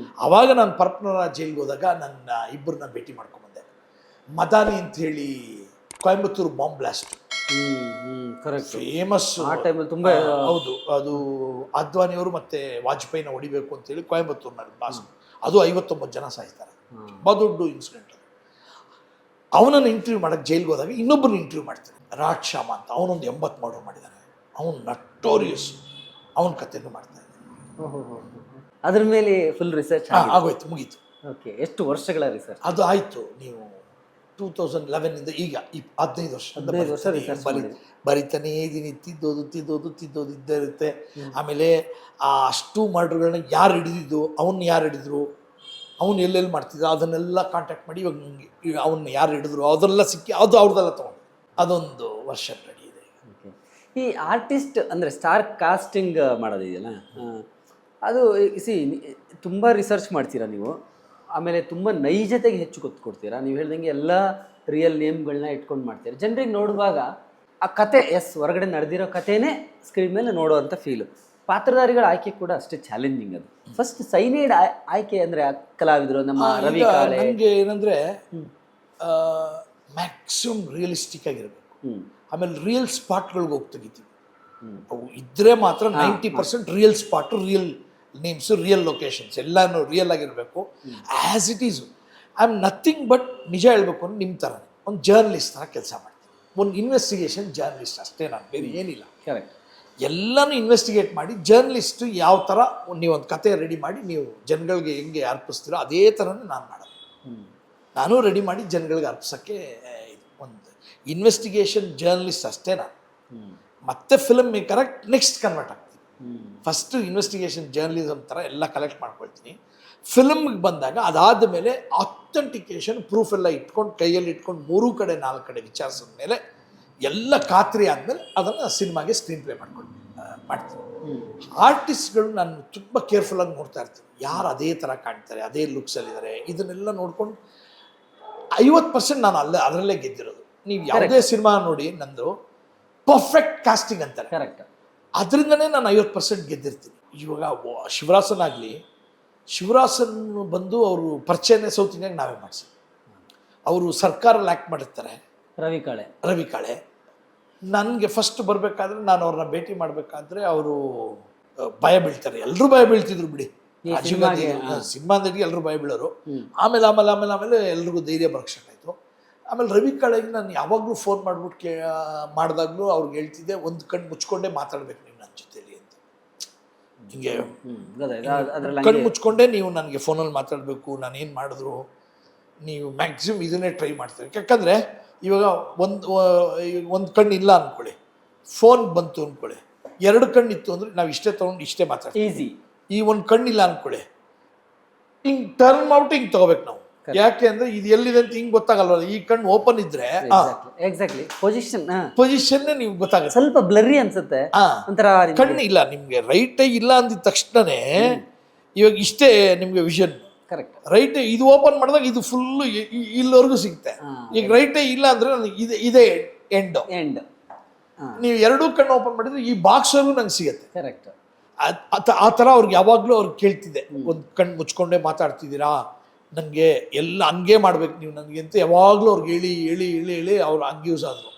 ಆವಾಗ ನಾನು ಪರಪ್ಪನವರ ಜೈಲ್ಗೆ ಹೋದಾಗ ನನ್ನ ಇಬ್ಬರನ್ನ ಭೇಟಿ ಮಾಡ್ಕೊಂಬಂದೆ. ಮದಾನಿ ಅಂತ ಹೇಳಿ ಕೊಯಂಬತ್ತೂರು ಬಾಂಬ್ ಬ್ಲಾಸ್ಟ್ ಫೇಮಸ್ ಆ ಟೈಮಲ್ಲಿ ತುಂಬಾ ಹೌದು, ಅದು ಅದ್ವಾನಿಯವರು ಮತ್ತೆ ವಾಜಪೇಯಿನ ಹೊಡಿಬೇಕು ಅಂತೇಳಿ ಕೊಯಂಬತ್ತೂರಿನಲ್ಲಿ ಬ್ಲಾಸ್ಟ್, ಅದು 59 ಜನ ಸಾಯ್ತಾರೆ, ತುಂಬ ದೊಡ್ಡ ಇನ್ಸಿಡೆಂಟ್. ಅವನನ್ನು ಇಂಟರ್ವ್ಯೂ ಮಾಡೋಕ್ಕೆ ಜೈಲ್ಗೆ ಹೋದಾಗ ಇನ್ನೊಬ್ಬರು ಇಂಟರ್ವ್ಯೂ ಮಾಡ್ತಾನೆ, ರಾಜ್ ಶ್ಯಾಮ ಅಂತ, ಅವನೊಂದು 80 ಮರ್ಡರ್ ಮಾಡಿದ್ದಾನೆ, ಅವನು ನಟೋರಿಯಸ್, ಅವನ ಕಥೆನೂ ಮಾಡ್ತಾ ಇದ್ದಾನೆ. ಅದ್ರ ಮೇಲೆ ಫುಲ್ ರಿಸರ್ಚ್ ಆಗೋಯ್ತು, ಮುಗೀತು. ಓಕೆ, ಎಷ್ಟು ವರ್ಷಗಳ ರಿಸರ್ಚ್? ಅದು ಆಯಿತು, ನೀವು 2011 ಈಗ 15 ವರ್ಷ ಬರಿತಾನೇ ಇದ್ದೀನಿ, ತಿದ್ದೋದು ಇದ್ದೇ ಇರುತ್ತೆ. ಆಮೇಲೆ ಅಷ್ಟು ಮರ್ಡರ್ಗಳನ್ನ ಯಾರು ಹಿಡಿದಿದ್ದು, ಅವನ್ನ ಯಾರು ಹಿಡಿದ್ರು, ಅವನು ಎಲ್ಲೆಲ್ಲಿ ಮಾಡ್ತಿದ್ದ ಅದನ್ನೆಲ್ಲ ಕಾಂಟ್ಯಾಕ್ಟ್ ಮಾಡಿ ಇವಾಗ ನನಗೆ ಅವನ್ನ ಯಾರು ಹಿಡಿದ್ರು ಅದೆಲ್ಲ ಸಿಕ್ಕಿ ಅದು ಅವ್ರದ್ದೆಲ್ಲ ತೊಗೊಂಡು ಅದೊಂದು ವರ್ಷ ರೆಡಿ ಇದೆ. ಈ ಆರ್ಟಿಸ್ಟ್ ಅಂದರೆ ಸ್ಟಾರ್ ಕಾಸ್ಟಿಂಗ್ ಮಾಡೋದಿದೆಯಲ್ಲ, ಅದು ತುಂಬ ರಿಸರ್ಚ್ ಮಾಡ್ತೀರಾ ನೀವು, ಆಮೇಲೆ ತುಂಬ ನೈಜತೆಗೆ ಹೆಚ್ಚು ಒತ್ತು ಕೊಡ್ತೀರಾ. ನೀವು ಹೇಳ್ದಂಗೆ ಎಲ್ಲ ರಿಯಲ್ ನೇಮ್ಗಳನ್ನ ಇಟ್ಕೊಂಡು ಮಾಡ್ತೀರಾ. ಜನರಿಗೆ ನೋಡುವಾಗ ಆ ಕತೆ ಹೊರಗಡೆ ನಡೆದಿರೋ ಕಥೆನೇ ಸ್ಕ್ರೀನ್ ಮೇಲೆ ನೋಡೋವಂಥ ಫೀಲು. ಪಾತ್ರಧಾರಿಗಳ ಆಯ್ಕೆ ಕೂಡ ಅಷ್ಟೇ ಚಾಲೆಂಜಿಂಗ್. ಅದು ಫಸ್ಟ್ ಸೈನೈಡ್ ಆಯ್ಕೆ ಅಂದರೆ ಕಲಾವಿದರು ನಮ್ಮ ರವಿ ಕಾಳೆ, ನನಗೆ ಏನಂದರೆ ಮ್ಯಾಕ್ಸಿಮಮ್ ರಿಯಲಿಸ್ಟಿಕ್ ಆಗಿರಬೇಕು. ಆಮೇಲೆ ರಿಯಲ್ ಸ್ಪಾಟ್ಗಳಿಗೆ ಹೋಗಿ ತೆಗಿತೀವಿ, ಅವು ಇದ್ದರೆ ಮಾತ್ರ 90% real spot, real names, real locations ಎಲ್ಲನೂ ರಿಯಲ್ ಆಗಿರಬೇಕು. As it Yesu I am nothing but, ನಿಜ ಹೇಳ್ಬೇಕು ಅಂದ್ರೆ ನಿಮ್ಮ ಥರ ಒಂದು ಜರ್ನಲಿಸ್ಟ್ ಥರ ಕೆಲಸ ಮಾಡ್ತೀನಿ, ಒಂದು ಇನ್ವೆಸ್ಟಿಗೇಷನ್ ಜರ್ನಲಿಸ್ಟ್ ಅಷ್ಟೇ, ನಾನು ಬೇರೆ ಏನಿಲ್ಲ. ಕರೆಕ್ಟ್, ಎಲ್ಲನೂ ಇನ್ವೆಸ್ಟಿಗೇಟ್ ಮಾಡಿ ಜರ್ನಲಿಸ್ಟು ಯಾವ ಥರ ನೀವೊಂದು ಕತೆ ರೆಡಿ ಮಾಡಿ ನೀವು ಜನಗಳಿಗೆ ಹೆಂಗೆ ಅರ್ಪಿಸ್ತೀರೋ ಅದೇ ಥರನೇ ನಾನು ಮಾಡೋದು. ನಾನು ರೆಡಿ ಮಾಡಿ ಜನಗಳಿಗೆ ಅರ್ಪಿಸೋಕ್ಕೆ ಒಂದು ಇನ್ವೆಸ್ಟಿಗೇಷನ್ ಜರ್ನಲಿಸ್ಟ್ ಅಷ್ಟೇ ನಾನು. ಮತ್ತೆ ಫಿಲ್ಮ್ ಮೇಕರಾಗಿ ನೆಕ್ಸ್ಟ್ ಕನ್ವರ್ಟ್ ಆಗ್ತೀನಿ. ಫಸ್ಟು ಇನ್ವೆಸ್ಟಿಗೇಷನ್ ಜರ್ನಲಿಸಮ್ ಥರ ಎಲ್ಲ ಕಲೆಕ್ಟ್ ಮಾಡ್ಕೊಳ್ತೀನಿ. ಫಿಲ್ಮ್ಗೆ ಬಂದಾಗ ಅದಾದ ಮೇಲೆ ಅಥೆಂಟಿಕೇಶನ್ ಪ್ರೂಫ್ ಎಲ್ಲ ಇಟ್ಕೊಂಡು ಕೈಯಲ್ಲಿ ಇಟ್ಕೊಂಡು 3 ಕಡೆ 4 ಕಡೆ ವಿಚಾರಿಸಿದ ಮೇಲೆ ಎಲ್ಲ ಖಾತ್ರಿ ಆದಮೇಲೆ ಅದನ್ನು ಸಿನಿಮಾಗೆ ಸ್ಕ್ರೀನ್ ಪ್ಲೇ ಮಾಡ್ತೀನಿ. ಆರ್ಟಿಸ್ಟ್ಗಳು ನಾನು ತುಂಬ ಕೇರ್ಫುಲ್ಲಾಗಿ ನೋಡ್ತಾ ಇರ್ತೀನಿ, ಯಾರು ಅದೇ ಥರ ಕಾಣ್ತಾರೆ, ಅದೇ ಲುಕ್ಸಲ್ಲಿದ್ದಾರೆ, ಇದನ್ನೆಲ್ಲ ನೋಡ್ಕೊಂಡು 50% ನಾನು ಅದರಲ್ಲೇ ಗೆದ್ದಿರೋದು. ನೀವು ಯಾವುದೇ ಸಿನಿಮಾ ನೋಡಿ ನಂದು ಪರ್ಫೆಕ್ಟ್ ಕಾಸ್ಟಿಂಗ್ ಅಂತಾರೆ, ಕರೆಕ್ಟ್, ಅದರಿಂದನೇ ನಾನು 50% ಗೆದ್ದಿರ್ತೀನಿ. ಇವಾಗ ಶಿವರಾಸನ್ ಆಗಲಿ, ಶಿವರಾಸನ್ ಬಂದು ಅವರು ಪರಿಚಯನೇ ಸೌತ್ ಇಂಡಿಯಾಗೆ ನಾವೇ ಮಾಡಿಸಿ, ಅವರು ಸರ್ಕಾರಲ್ಲಿ ಆ್ಯಕ್ಟ್ ಮಾಡಿರ್ತಾರೆ. ರವಿ ಕಾಳೆ ನನಗೆ ಫಸ್ಟ್ ಬರಬೇಕಾದ್ರೆ ನಾನು ಅವ್ರನ್ನ ಭೇಟಿ ಮಾಡಬೇಕಾದ್ರೆ ಅವರು ಭಯ ಬೀಳ್ತಾರೆ, ಎಲ್ಲರೂ ಭಯ ಬೀಳ್ತಿದ್ರು ಬಿಡಿ, ಸಿನಿಮಾದಲ್ಲಿ ಎಲ್ಲರೂ ಭಯ ಬೀಳೋರು. ಆಮೇಲೆ ಎಲ್ರಿಗೂ ಧೈರ್ಯ ಬರಕ್ಷಾಯ್ತು. ಆಮೇಲೆ ರವಿ ಕಾಳೆಗೆ ನಾನು ಯಾವಾಗಲೂ ಫೋನ್ ಮಾಡ್ಬಿಟ್ಟು ಮಾಡಿದಾಗಲೂ ಅವ್ರಿಗೆ ಹೇಳ್ತಿದ್ದೆ, ಒಂದು ಕಣ್ಣು ಮುಚ್ಕೊಂಡೇ ಮಾತಾಡ್ಬೇಕು ನೀವು ನನ್ನ ಜೊತೆಲಿ ಅಂತ. ಹಿಂಗೆ ಕಣ್ಣು ಮುಚ್ಕೊಂಡೇ ನೀವು ನನಗೆ ಫೋನಲ್ಲಿ ಮಾತಾಡಬೇಕು, ನಾನೇನು ಮಾಡಿದ್ರು ನೀವು ಮ್ಯಾಕ್ಸಿಮಮ್ ಇದನ್ನೇ ಟ್ರೈ ಮಾಡ್ತೀರಿ. ಯಾಕಂದರೆ ಇವಾಗ ಒಂದು ಕಣ್ಣು ಇಲ್ಲ ಅಂದ್ಕೊಳ್ಳಿ, ಫೋನ್ ಬಂತು ಅಂದ್ಕೊಳ್ಳಿ, 2 ಕಣ್ಣು ಇತ್ತು ಅಂದರೆ ನಾವು ಇಷ್ಟೇ ತೊಗೊಂಡು ಇಷ್ಟೇ ಮಾತಾಡ್ತೀವಿ. ಈಸಿ. ಈ ಒಂದು ಕಣ್ಣಿಲ್ಲ ಅಂದ್ಕೊಳ್ಳಿ, ಹಿಂಗೆ ಟರ್ನ್ ಔಟ್ ಹಿಂಗೆ ತೊಗೋಬೇಕು ನಾವು. ಯಾಕೆ ಅಂದರೆ ಇದು ಎಲ್ಲಿದೆ ಅಂತ ಹಿಂಗೆ ಗೊತ್ತಾಗಲ್ವಲ್ಲ. ಈ ಕಣ್ಣು ಓಪನ್ ಇದ್ರೆ ಎಕ್ಸಾಕ್ಟ್ಲಿ ಪೊಸಿಷನ್ನೇ ನೀವು ಗೊತ್ತಾಗುತ್ತೆ. ಸ್ವಲ್ಪ ಬ್ಲರ್ರಿ ಅನ್ಸುತ್ತೆ, ಕಣ್ಣು ಇಲ್ಲ ನಿಮಗೆ, ರೈಟ್ ಐ ಇಲ್ಲ ಅಂದಿದ ತಕ್ಷಣನೇ ಇವಾಗ ಇಷ್ಟೇ ನಿಮಗೆ ವಿಷನ್. ಕರೆಕ್ಟ್, ರೈಟ್ ಇದು ಓಪನ್ ಮಾಡಿದಾಗ ಇದು ಫುಲ್ಲು ಇಲ್ಲಿವರೆಗೂ ಸಿಗುತ್ತೆ. ಈಗ ರೈಟೇ ಇಲ್ಲ ಅಂದರೆ ನನಗೆ ಇದೇ ಎಂಡ್. ನೀವು 2 ಕಣ್ಣು ಓಪನ್ ಮಾಡಿದ್ರೆ ಈ ಬಾಕ್ಸ್ವರೆಗೂ ನಂಗೆ ಸಿಗುತ್ತೆ. ಕರೆಕ್ಟ್, ಆ ಥರ ಅವ್ರಿಗೆ ಯಾವಾಗಲೂ ಅವ್ರಿಗೆ ಕೇಳ್ತಿದ್ದೆ, ಒಂದು ಕಣ್ಣು ಮುಚ್ಕೊಂಡೇ ಮಾತಾಡ್ತಿದ್ದೀರಾ, ನನಗೆ ಎಲ್ಲ ಹಂಗೆ ಮಾಡ್ಬೇಕು ನೀವು ನನಗೆ ಅಂತ ಯಾವಾಗಲೂ ಅವ್ರಿಗೆ ಹೇಳಿ ಅವ್ರು ಹಂಗೆ ಯೂಸ್ ಆದರು.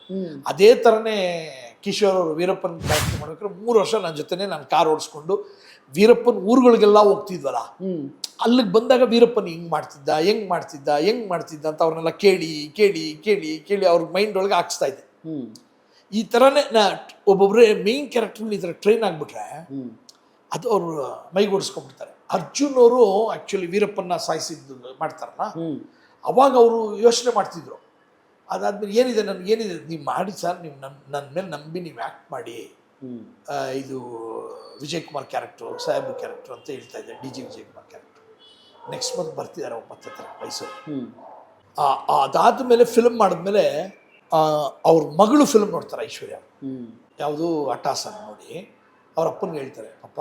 ಅದೇ ಥರನೇ ಕಿಶೋರ್ ಅವರು ವೀರಪ್ಪನ್ ಕ್ಯಾರೆಕ್ಟರ್ ಮಾಡ್ಬೇಕಾದ್ರೆ 3 ವರ್ಷ ನನ್ನ ಜೊತೆನೇ ನಾನು ಕಾರ್ ಓಡಿಸ್ಕೊಂಡು ವೀರಪ್ಪನ್ ಊರುಗಳಿಗೆಲ್ಲ ಹೋಗ್ತಿದ್ವಲ್ಲ, ಅಲ್ಲಿಗೆ ಬಂದಾಗ ವೀರಪ್ಪನ್ ಹೆಂಗೆ ಮಾಡ್ತಿದ್ದ ಅಂತ ಅವ್ರನ್ನೆಲ್ಲ ಕೇಳಿ ಅವ್ರ ಮೈಂಡ್ ಒಳಗೆ ಹಾಕ್ಸ್ತಾ ಇದ್ದೆ. ಈ ಥರನೇ ಒಬ್ಬೊಬ್ಬರೇ ಮೇಯ್ನ್ ಕ್ಯಾರೆಕ್ಟರ್ ಈ ಥರ ಟ್ರೈನ್ ಆಗಿಬಿಟ್ರೆ ಅದು ಅವರು ಮೈಗೂಡಿಸ್ಕೊಂಡ್ಬಿಡ್ತಾರೆ. ಅರ್ಜುನ್ ಅವರು ಆ್ಯಕ್ಚುಲಿ ವೀರಪ್ಪನ್ನ ಸಾಯಿಸಿದ್ದು ಮಾಡ್ತಾರಲ್ಲ, ಅವಾಗ ಅವರು ಯೋಚನೆ ಮಾಡ್ತಿದ್ರು. ಅದಾದ್ಮೇಲೆ ಏನಿದೆ ನೀವು ಮಾಡಿ ಸರ್, ನೀವು ನನ್ನ ಮೇಲೆ ನಂಬಿ ನೀವು ಆ್ಯಕ್ಟ್ ಮಾಡಿ, ಇದು ವಿಜಯ್ ಕುಮಾರ್ ಕ್ಯಾರೆಕ್ಟ್ರು, ಸಾಹೇಬ್ ಕ್ಯಾರೆಕ್ಟ್ರು ಅಂತ ಹೇಳ್ತಾ ಇದ್ದೆ, DG Vijay Kumar character. Next month ಬರ್ತಿದ್ದಾರೆ 9 ಹತ್ರ ಮೈಸೂರು. ಅದಾದಮೇಲೆ ಫಿಲ್ಮ್ ಮಾಡಿದ್ಮೇಲೆ ಅವ್ರ ಮಗಳು ಫಿಲ್ಮ್ ನೋಡ್ತಾರೆ, ಐಶ್ವರ್ಯ, ಯಾವುದು ಅಟ್ಟಾಸ ನೋಡಿ ಅವ್ರ ಅಪ್ಪನಿಗೆ ಹೇಳ್ತಾರೆ, ಪಾಪ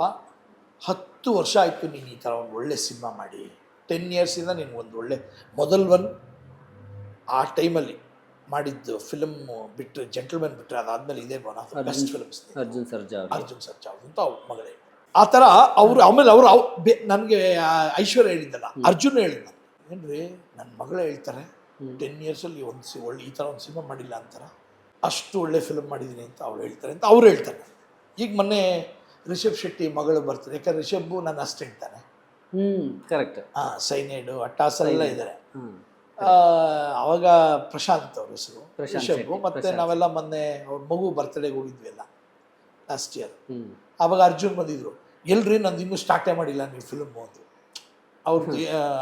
10 ವರ್ಷ ಆಯಿತು ನೀನು ಈ ಥರ ಒಂದು ಒಳ್ಳೆ ಸಿನಿಮಾ ಮಾಡಿ 10 ಇಯರ್ಸಿಂದ ನಿನ್ಗೆ ಒಂದು ಒಳ್ಳೆ ಮೊದಲ್ ಒನ್ ಆ ಟೈಮಲ್ಲಿ ಮಾಡಿದ್ದು ಫಿಲಮ್ ಬಿಟ್ಟರೆ ಜೆಂಟಲ್ಮನ್ ಬಿಟ್ಟರೆ ಅದಾದಮೇಲೆ ಇದೇ one of the best films Arjun Sarja ಅವರು. ಅರ್ಜುನ್ ಸರ್ಜಾ ಅವ್ರು ಅಂತ ಅವ್ರ ಮಗಳೇ ಆ ಥರ ಅವರು ಆಮೇಲೆ ಅವರು ನನಗೆ ಐಶ್ವರ್ಯ ಹೇಳಿದ್ದಲ್ಲ ಅರ್ಜುನ್ ಹೇಳಿದ್ದ ಏನ್ರಿ ನನ್ನ ಮಗಳೇ ಹೇಳ್ತಾರೆ 10 ಇಯರ್ಸಲ್ಲಿ ಒಳ್ಳೆ ಈ ಥರ ಒಂದು ಸಿನಿಮಾ ಮಾಡಿಲ್ಲ ಅಂತಾರ ಅಷ್ಟು ಒಳ್ಳೆ ಫಿಲ್ಮ್ ಮಾಡಿದ್ದೀನಿ ಅಂತ ಅವ್ರು ಹೇಳ್ತಾರೆ ಅಂತ ಅವ್ರು ಹೇಳ್ತಾರೆ. ಈಗ ಮೊನ್ನೆ ರಿಷಬ್ ಶೆಟ್ಟಿ ಮಗಳು ಬರ್ತಾರೆ, ಯಾಕಂದ್ರೆ ರಿಷಬ್ ನನ್ನ ಅಸ್ಟೆಂಟ್ ತಾನೆ. ಕರೆಕ್ಟ್. ಸೈನೈಡು ಅಟ್ಟಾಸೆಲ್ಲ ಇದ್ದಾರೆ. ಅವಾಗ ಪ್ರಶಾಂತ್ ಅವ್ರ ಹೆಸರು ರಿಷಬ್. ಮತ್ತೆ ನಾವೆಲ್ಲ ಮೊನ್ನೆ ಅವ್ರ ಮಗು ಬರ್ತ್ಡೇಗೆ ಹೋಗಿದ್ವಿ ಎಲ್ಲ ಲಾಸ್ಟ್ ಇಯರ್. ಅವಾಗ ಅರ್ಜುನ್ ಬಂದಿದ್ರು, ಎಲ್ರಿ ನಂದು ಇನ್ನೂ ಸ್ಟಾರ್ಟೇ ಮಾಡಿಲ್ಲ ನೀವು ಫಿಲ್ಮ್ ಅಂದ್ರು. ಅವ್ರದ್ದು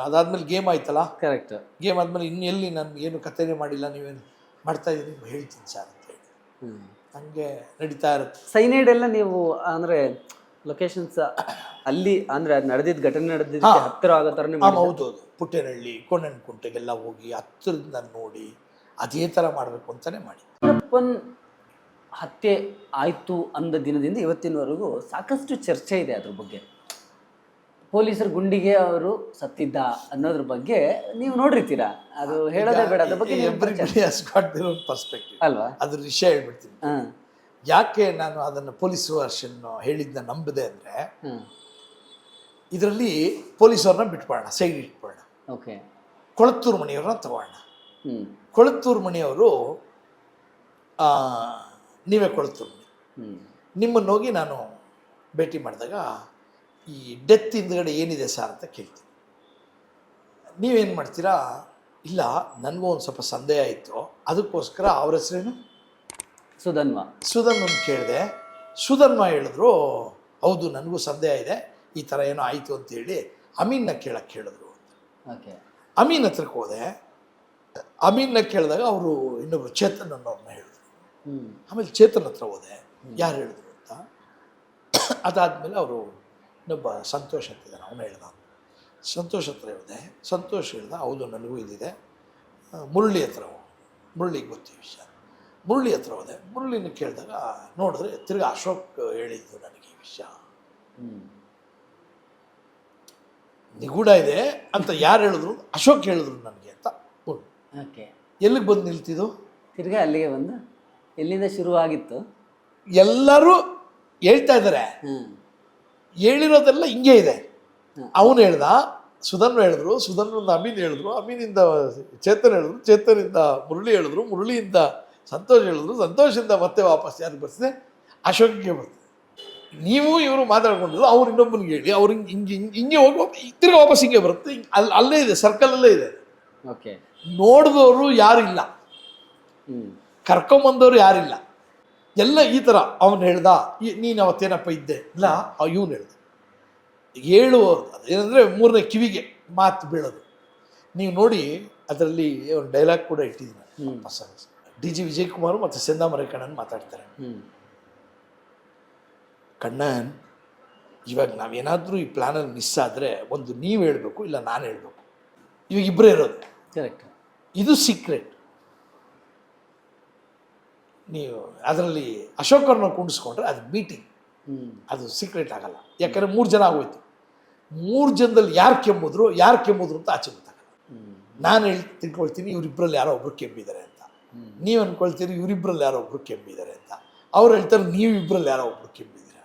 ಅದಾದ್ಮೇಲೆ ಗೇಮ್ ಆಯ್ತಲ್ಲ, ಕರೆಕ್ಟ್. ಗೇಮ್ ಆದ್ಮೇಲೆ ಇನ್ನು ಎಲ್ಲಿ ನಾನು ಏನು ಕಥೆನೇ ಮಾಡಿಲ್ಲ, ನೀವೇನು ಮಾಡ್ತಾ ಇದ್ದೀನಿ ಹೇಳ್ತೀನಿ ಸರ್ ಅಂತ ಹೇಳಿ ಹಂಗೆ ನಡೀತಾ ಇರುತ್ತೆ. ಸೈನೈಡ್ ಎಲ್ಲ ನೀವು ಅಂದ್ರೆ ಲೊಕೇಶನ್ಸ್ ಅಲ್ಲಿ ಅಂದ್ರೆ ನಡೆದಿದ್ದ ಘಟನೆ ನಡೆದಿದ್ದ ಹತ್ತಿರ ಆಗೋ ಥರನೇ ಹೌದು ಪುಟ್ಟೇನಹಳ್ಳಿ ಕೊಂಡನಕುಂಟೆಗೆಲ್ಲ ಹೋಗಿ ಹತ್ತಿರದಿಂದ ನೋಡಿ ಅದೇ ಥರ ಮಾಡಬೇಕು ಅಂತಾನೆ ಮಾಡಿ. ವೀರಪ್ಪನ್ ಹತ್ಯೆ ಆಯ್ತು ಅಂದ ದಿನದಿಂದ ಇವತ್ತಿನವರೆಗೂ ಸಾಕಷ್ಟು ಚರ್ಚೆ ಇದೆ ಅದ್ರ ಬಗ್ಗೆ. ಪೊಲೀಸರು ಗುಂಡಿಗೆ ಅವರು ಸತ್ತಿದ್ದ ಅನ್ನೋದ್ರ ಬಗ್ಗೆ ನೀವು ನೋಡಿರ್ತೀರಾ, ಅದು ಹೇಳೋದೇ ಬೇಡ ಅದ್ರ ಬಗ್ಗೆ ಪರ್ಸ್ಪೆಕ್ಟಿವ್ ಅಲ್ವಾ? ಅದ್ರ ವಿಷಯ ಹೇಳ್ಬಿಡ್ತೀನಿ. ಯಾಕೆ ನಾನು ಅದನ್ನು ಪೊಲೀಸ್ ವರ್ಷನ್ ಹೇಳಿದ್ನ ನಂಬದೆ ಅಂದರೆ, ಇದರಲ್ಲಿ ಪೊಲೀಸವ್ರನ್ನ ಬಿಟ್ಬಿಡೋಣ, ಸೈಡ್ ಇಟ್ಬಿಡೋಣ. ಓಕೆ. ಕೊಳತ್ತೂರು ಮಣಿಯವ್ರನ್ನ ತಗೋಣ. ಕೊಳತ್ತೂರು ಮಣಿಯವರು ನೀವೇ ಕೊಳತ್ತೂರು ಮಣಿ, ನಿಮ್ಮನ್ನು ಹೋಗಿ ನಾನು ಭೇಟಿ ಮಾಡಿದಾಗ ಈ ಡೆತ್ ಹಿಂದ್ಗಡೆ ಏನಿದೆ ಸರ್ ಅಂತ ಕೇಳ್ತೀನಿ. ನೀವೇನು ಮಾಡ್ತೀರಾ, ಇಲ್ಲ ನನಗೂ ಒಂದು ಸ್ವಲ್ಪ ಸಂದೇಹ ಆಯಿತು, ಅದಕ್ಕೋಸ್ಕರ ಅವ್ರ ಹೆಸರೇನು ಸುಧನ್ವನ್ ಕೇಳಿದೆ. ಸುಧನ್ವ ಹೇಳಿದ್ರು ಹೌದು ನನಗೂ ಸಂದೇಹ ಇದೆ, ಈ ಥರ ಏನೋ ಆಯಿತು ಅಂತೇಳಿ ಅಮೀನ್ನ ಕೇಳಕ್ಕೆ ಹೇಳಿದ್ರು ಅಂತ. ಅಮೀನ್ ಹತ್ರಕ್ಕೆ ಹೋದೆ. ಅಮೀನ್ನ ಕೇಳಿದಾಗ ಅವರು ಇನ್ನೊಬ್ರು ಚೇತನ್ ಅನ್ನೋರನ್ನ ಹೇಳಿದ್ರು. ಆಮೇಲೆ ಚೇತನ್ ಹತ್ರ ಹೋದೆ, ಯಾರು ಹೇಳಿದ್ರು ಅಂತ. ಅದಾದಮೇಲೆ ಅವರು ಇನ್ನೊಬ್ಬ ಸಂತೋಷ್ ಅಂತಿದ್ದಾನೆ, ಅವನು ಹೇಳ್ದ. ಸಂತೋಷ್ ಹತ್ರ ಹೇಳಿದೆ, ಸಂತೋಷ್ ಹೇಳ್ದ ಹೌದು ನನಗೂ ಇದಿದೆ. ಮುರಳಿ ಹತ್ರ ಮುರಳಿಗೆ ಗೊತ್ತಿದೆ ವಿಷಯ. ಮುರಳಿ ಹತ್ರ ಹೋದೆ, ಮುರಳಿನ ಕೇಳಿದಾಗ ನೋಡಿದ್ರೆ ತಿರ್ಗಿ ಅಶೋಕ್ ಹೇಳಿದ್ದು ನನಗೆ ಈ ವಿಷಯ ನಿಗೂಢ ಇದೆ ಅಂತ. ಯಾರು ಹೇಳಿದ್ರು? ಅಶೋಕ್ ಹೇಳಿದ್ರು ನನಗೆ ಅಂತ. ಎಲ್ಲಿಗೆ ಬಂದು ನಿಲ್ತಿದ್ದು? ತಿರ್ಗಾ ಅಲ್ಲಿಗೆ ಬಂದು ಎಲ್ಲಿಂದ ಶುರು ಆಗಿತ್ತು ಎಲ್ಲರೂ ಹೇಳ್ತಾ ಇದ್ದಾರೆ. ಹೇಳಿರೋದೆಲ್ಲ ಹಿಂಗೆ ಇದೆ. ಅವನು ಹೇಳ್ದ, ಸುಧನ್ವ ಹೇಳಿದ್ರು, ಸುಧನ್ವಿಂದ ಅಮೀನ್ ಹೇಳಿದ್ರು, ಅಮೀನಿಂದ ಚೇತನ್ ಹೇಳಿದ್ರು, ಚೇತನಿಂದ ಮುರಳಿ ಹೇಳಿದ್ರು, ಮುರಳಿಯಿಂದ ಸಂತೋಷ್ ಹೇಳಿದ್ರು, ಸಂತೋಷದಿಂದ ಮತ್ತೆ ವಾಪಸ್ ಯಾರಿಗೆ ಬರ್ತದೆ? ಅಶೋಕ್ಗೆ ಬರ್ತದೆ. ನೀವು ಇವರು ಮಾತಾಡ್ಕೊಂಡಿದ್ರು, ಅವ್ರು ಇನ್ನೊಬ್ಬನಿಗೆ ಹೇಳಿ ಅವ್ರು ಹಿಂಗೆ ಹೋಗಿ ತಿರ್ಗಿ ವಾಪಸ್ ಹಿಂಗೆ ಬರುತ್ತೆ. ಅಲ್ಲೇ ಇದೆ, ಸರ್ಕಲಲ್ಲೇ ಇದೆ. ಓಕೆ. ನೋಡಿದವರು ಯಾರಿಲ್ಲ, ಕರ್ಕೊಂಬಂದವರು ಯಾರಿಲ್ಲ, ಎಲ್ಲ ಈ ಥರ. ಅವನು ಹೇಳ್ದ ನೀನು ಅವತ್ತೇನಪ್ಪ ಇದ್ದೆ, ಇಲ್ಲ ಇವನು ಹೇಳ್ದ. ಹೇಳುವವರು ಅದೇನೆಂದರೆ ಮೂರನೇ ಕಿವಿಗೆ ಮಾತು ಬೀಳೋದು. ನೀವು ನೋಡಿ ಅದರಲ್ಲಿ ಒಂದು ಡೈಲಾಗ್ ಕೂಡ ಇಟ್ಟಿದ್ದೀನಿ. ಡಿ ಜಿ ವಿಜಯ್ ಕುಮಾರ್ ಮತ್ತು ಸೆಂದಾಮರೈ ಕಣ್ಣನ್ ಮಾತಾಡ್ತಾರೆ. ಕಣ್ಣನ್, ಇವಾಗ ನಾವೇನಾದರೂ ಈ ಪ್ಲ್ಯಾನಲ್ಲಿ ಮಿಸ್ ಆದರೆ ಒಂದು ನೀವು ಹೇಳಬೇಕು, ಇಲ್ಲ ನಾನು ಹೇಳಬೇಕು. ಇವಾಗ ಇಬ್ಬರೇ ಇರೋದು. ಕರೆಕ್ಟ್. ಇದು ಸೀಕ್ರೆಟ್. ನೀವು ಅದರಲ್ಲಿ ಅಶೋಕ್ ಅವ್ರನ್ನ ಕುಂಡಿಸ್ಕೊಂಡ್ರೆ ಅದು ಮೀಟಿಂಗ್, ಅದು ಸೀಕ್ರೆಟ್ ಆಗಲ್ಲ. ಯಾಕಂದರೆ 3 ಜನ ಆಗೋಯ್ತು. 3 ಜನದಲ್ಲಿ ಯಾರು ಕೆಮ್ಮಿದ್ರು ಅಂತ ಆಚೆ ಗೊತ್ತಾಗಲ್ಲ. ನಾನು ತಿಳ್ಕೊಳ್ತೀನಿ ಇವರಿಬ್ಬರಲ್ಲಿ ಯಾರೋ ಒಬ್ರು ಕೆಮ್ಮಿದ್ದಾರೆ ಅಂತ, ನೀವು ಅಂದ್ಕೊಳ್ತೀರಿ ಇವರಿಬ್ಬರಲ್ಲಿ ಯಾರೋ ಒಬ್ರು ಕೆಮ್ಮಿದ್ದಾರೆ ಅಂತ, ಅವ್ರು ಹೇಳ್ತಾರೆ ನೀವು ಇಬ್ಬರಲ್ಲಿ ಯಾರೋ ಒಬ್ರು ಕೆಮ್ಮಿದ್ದೀರ.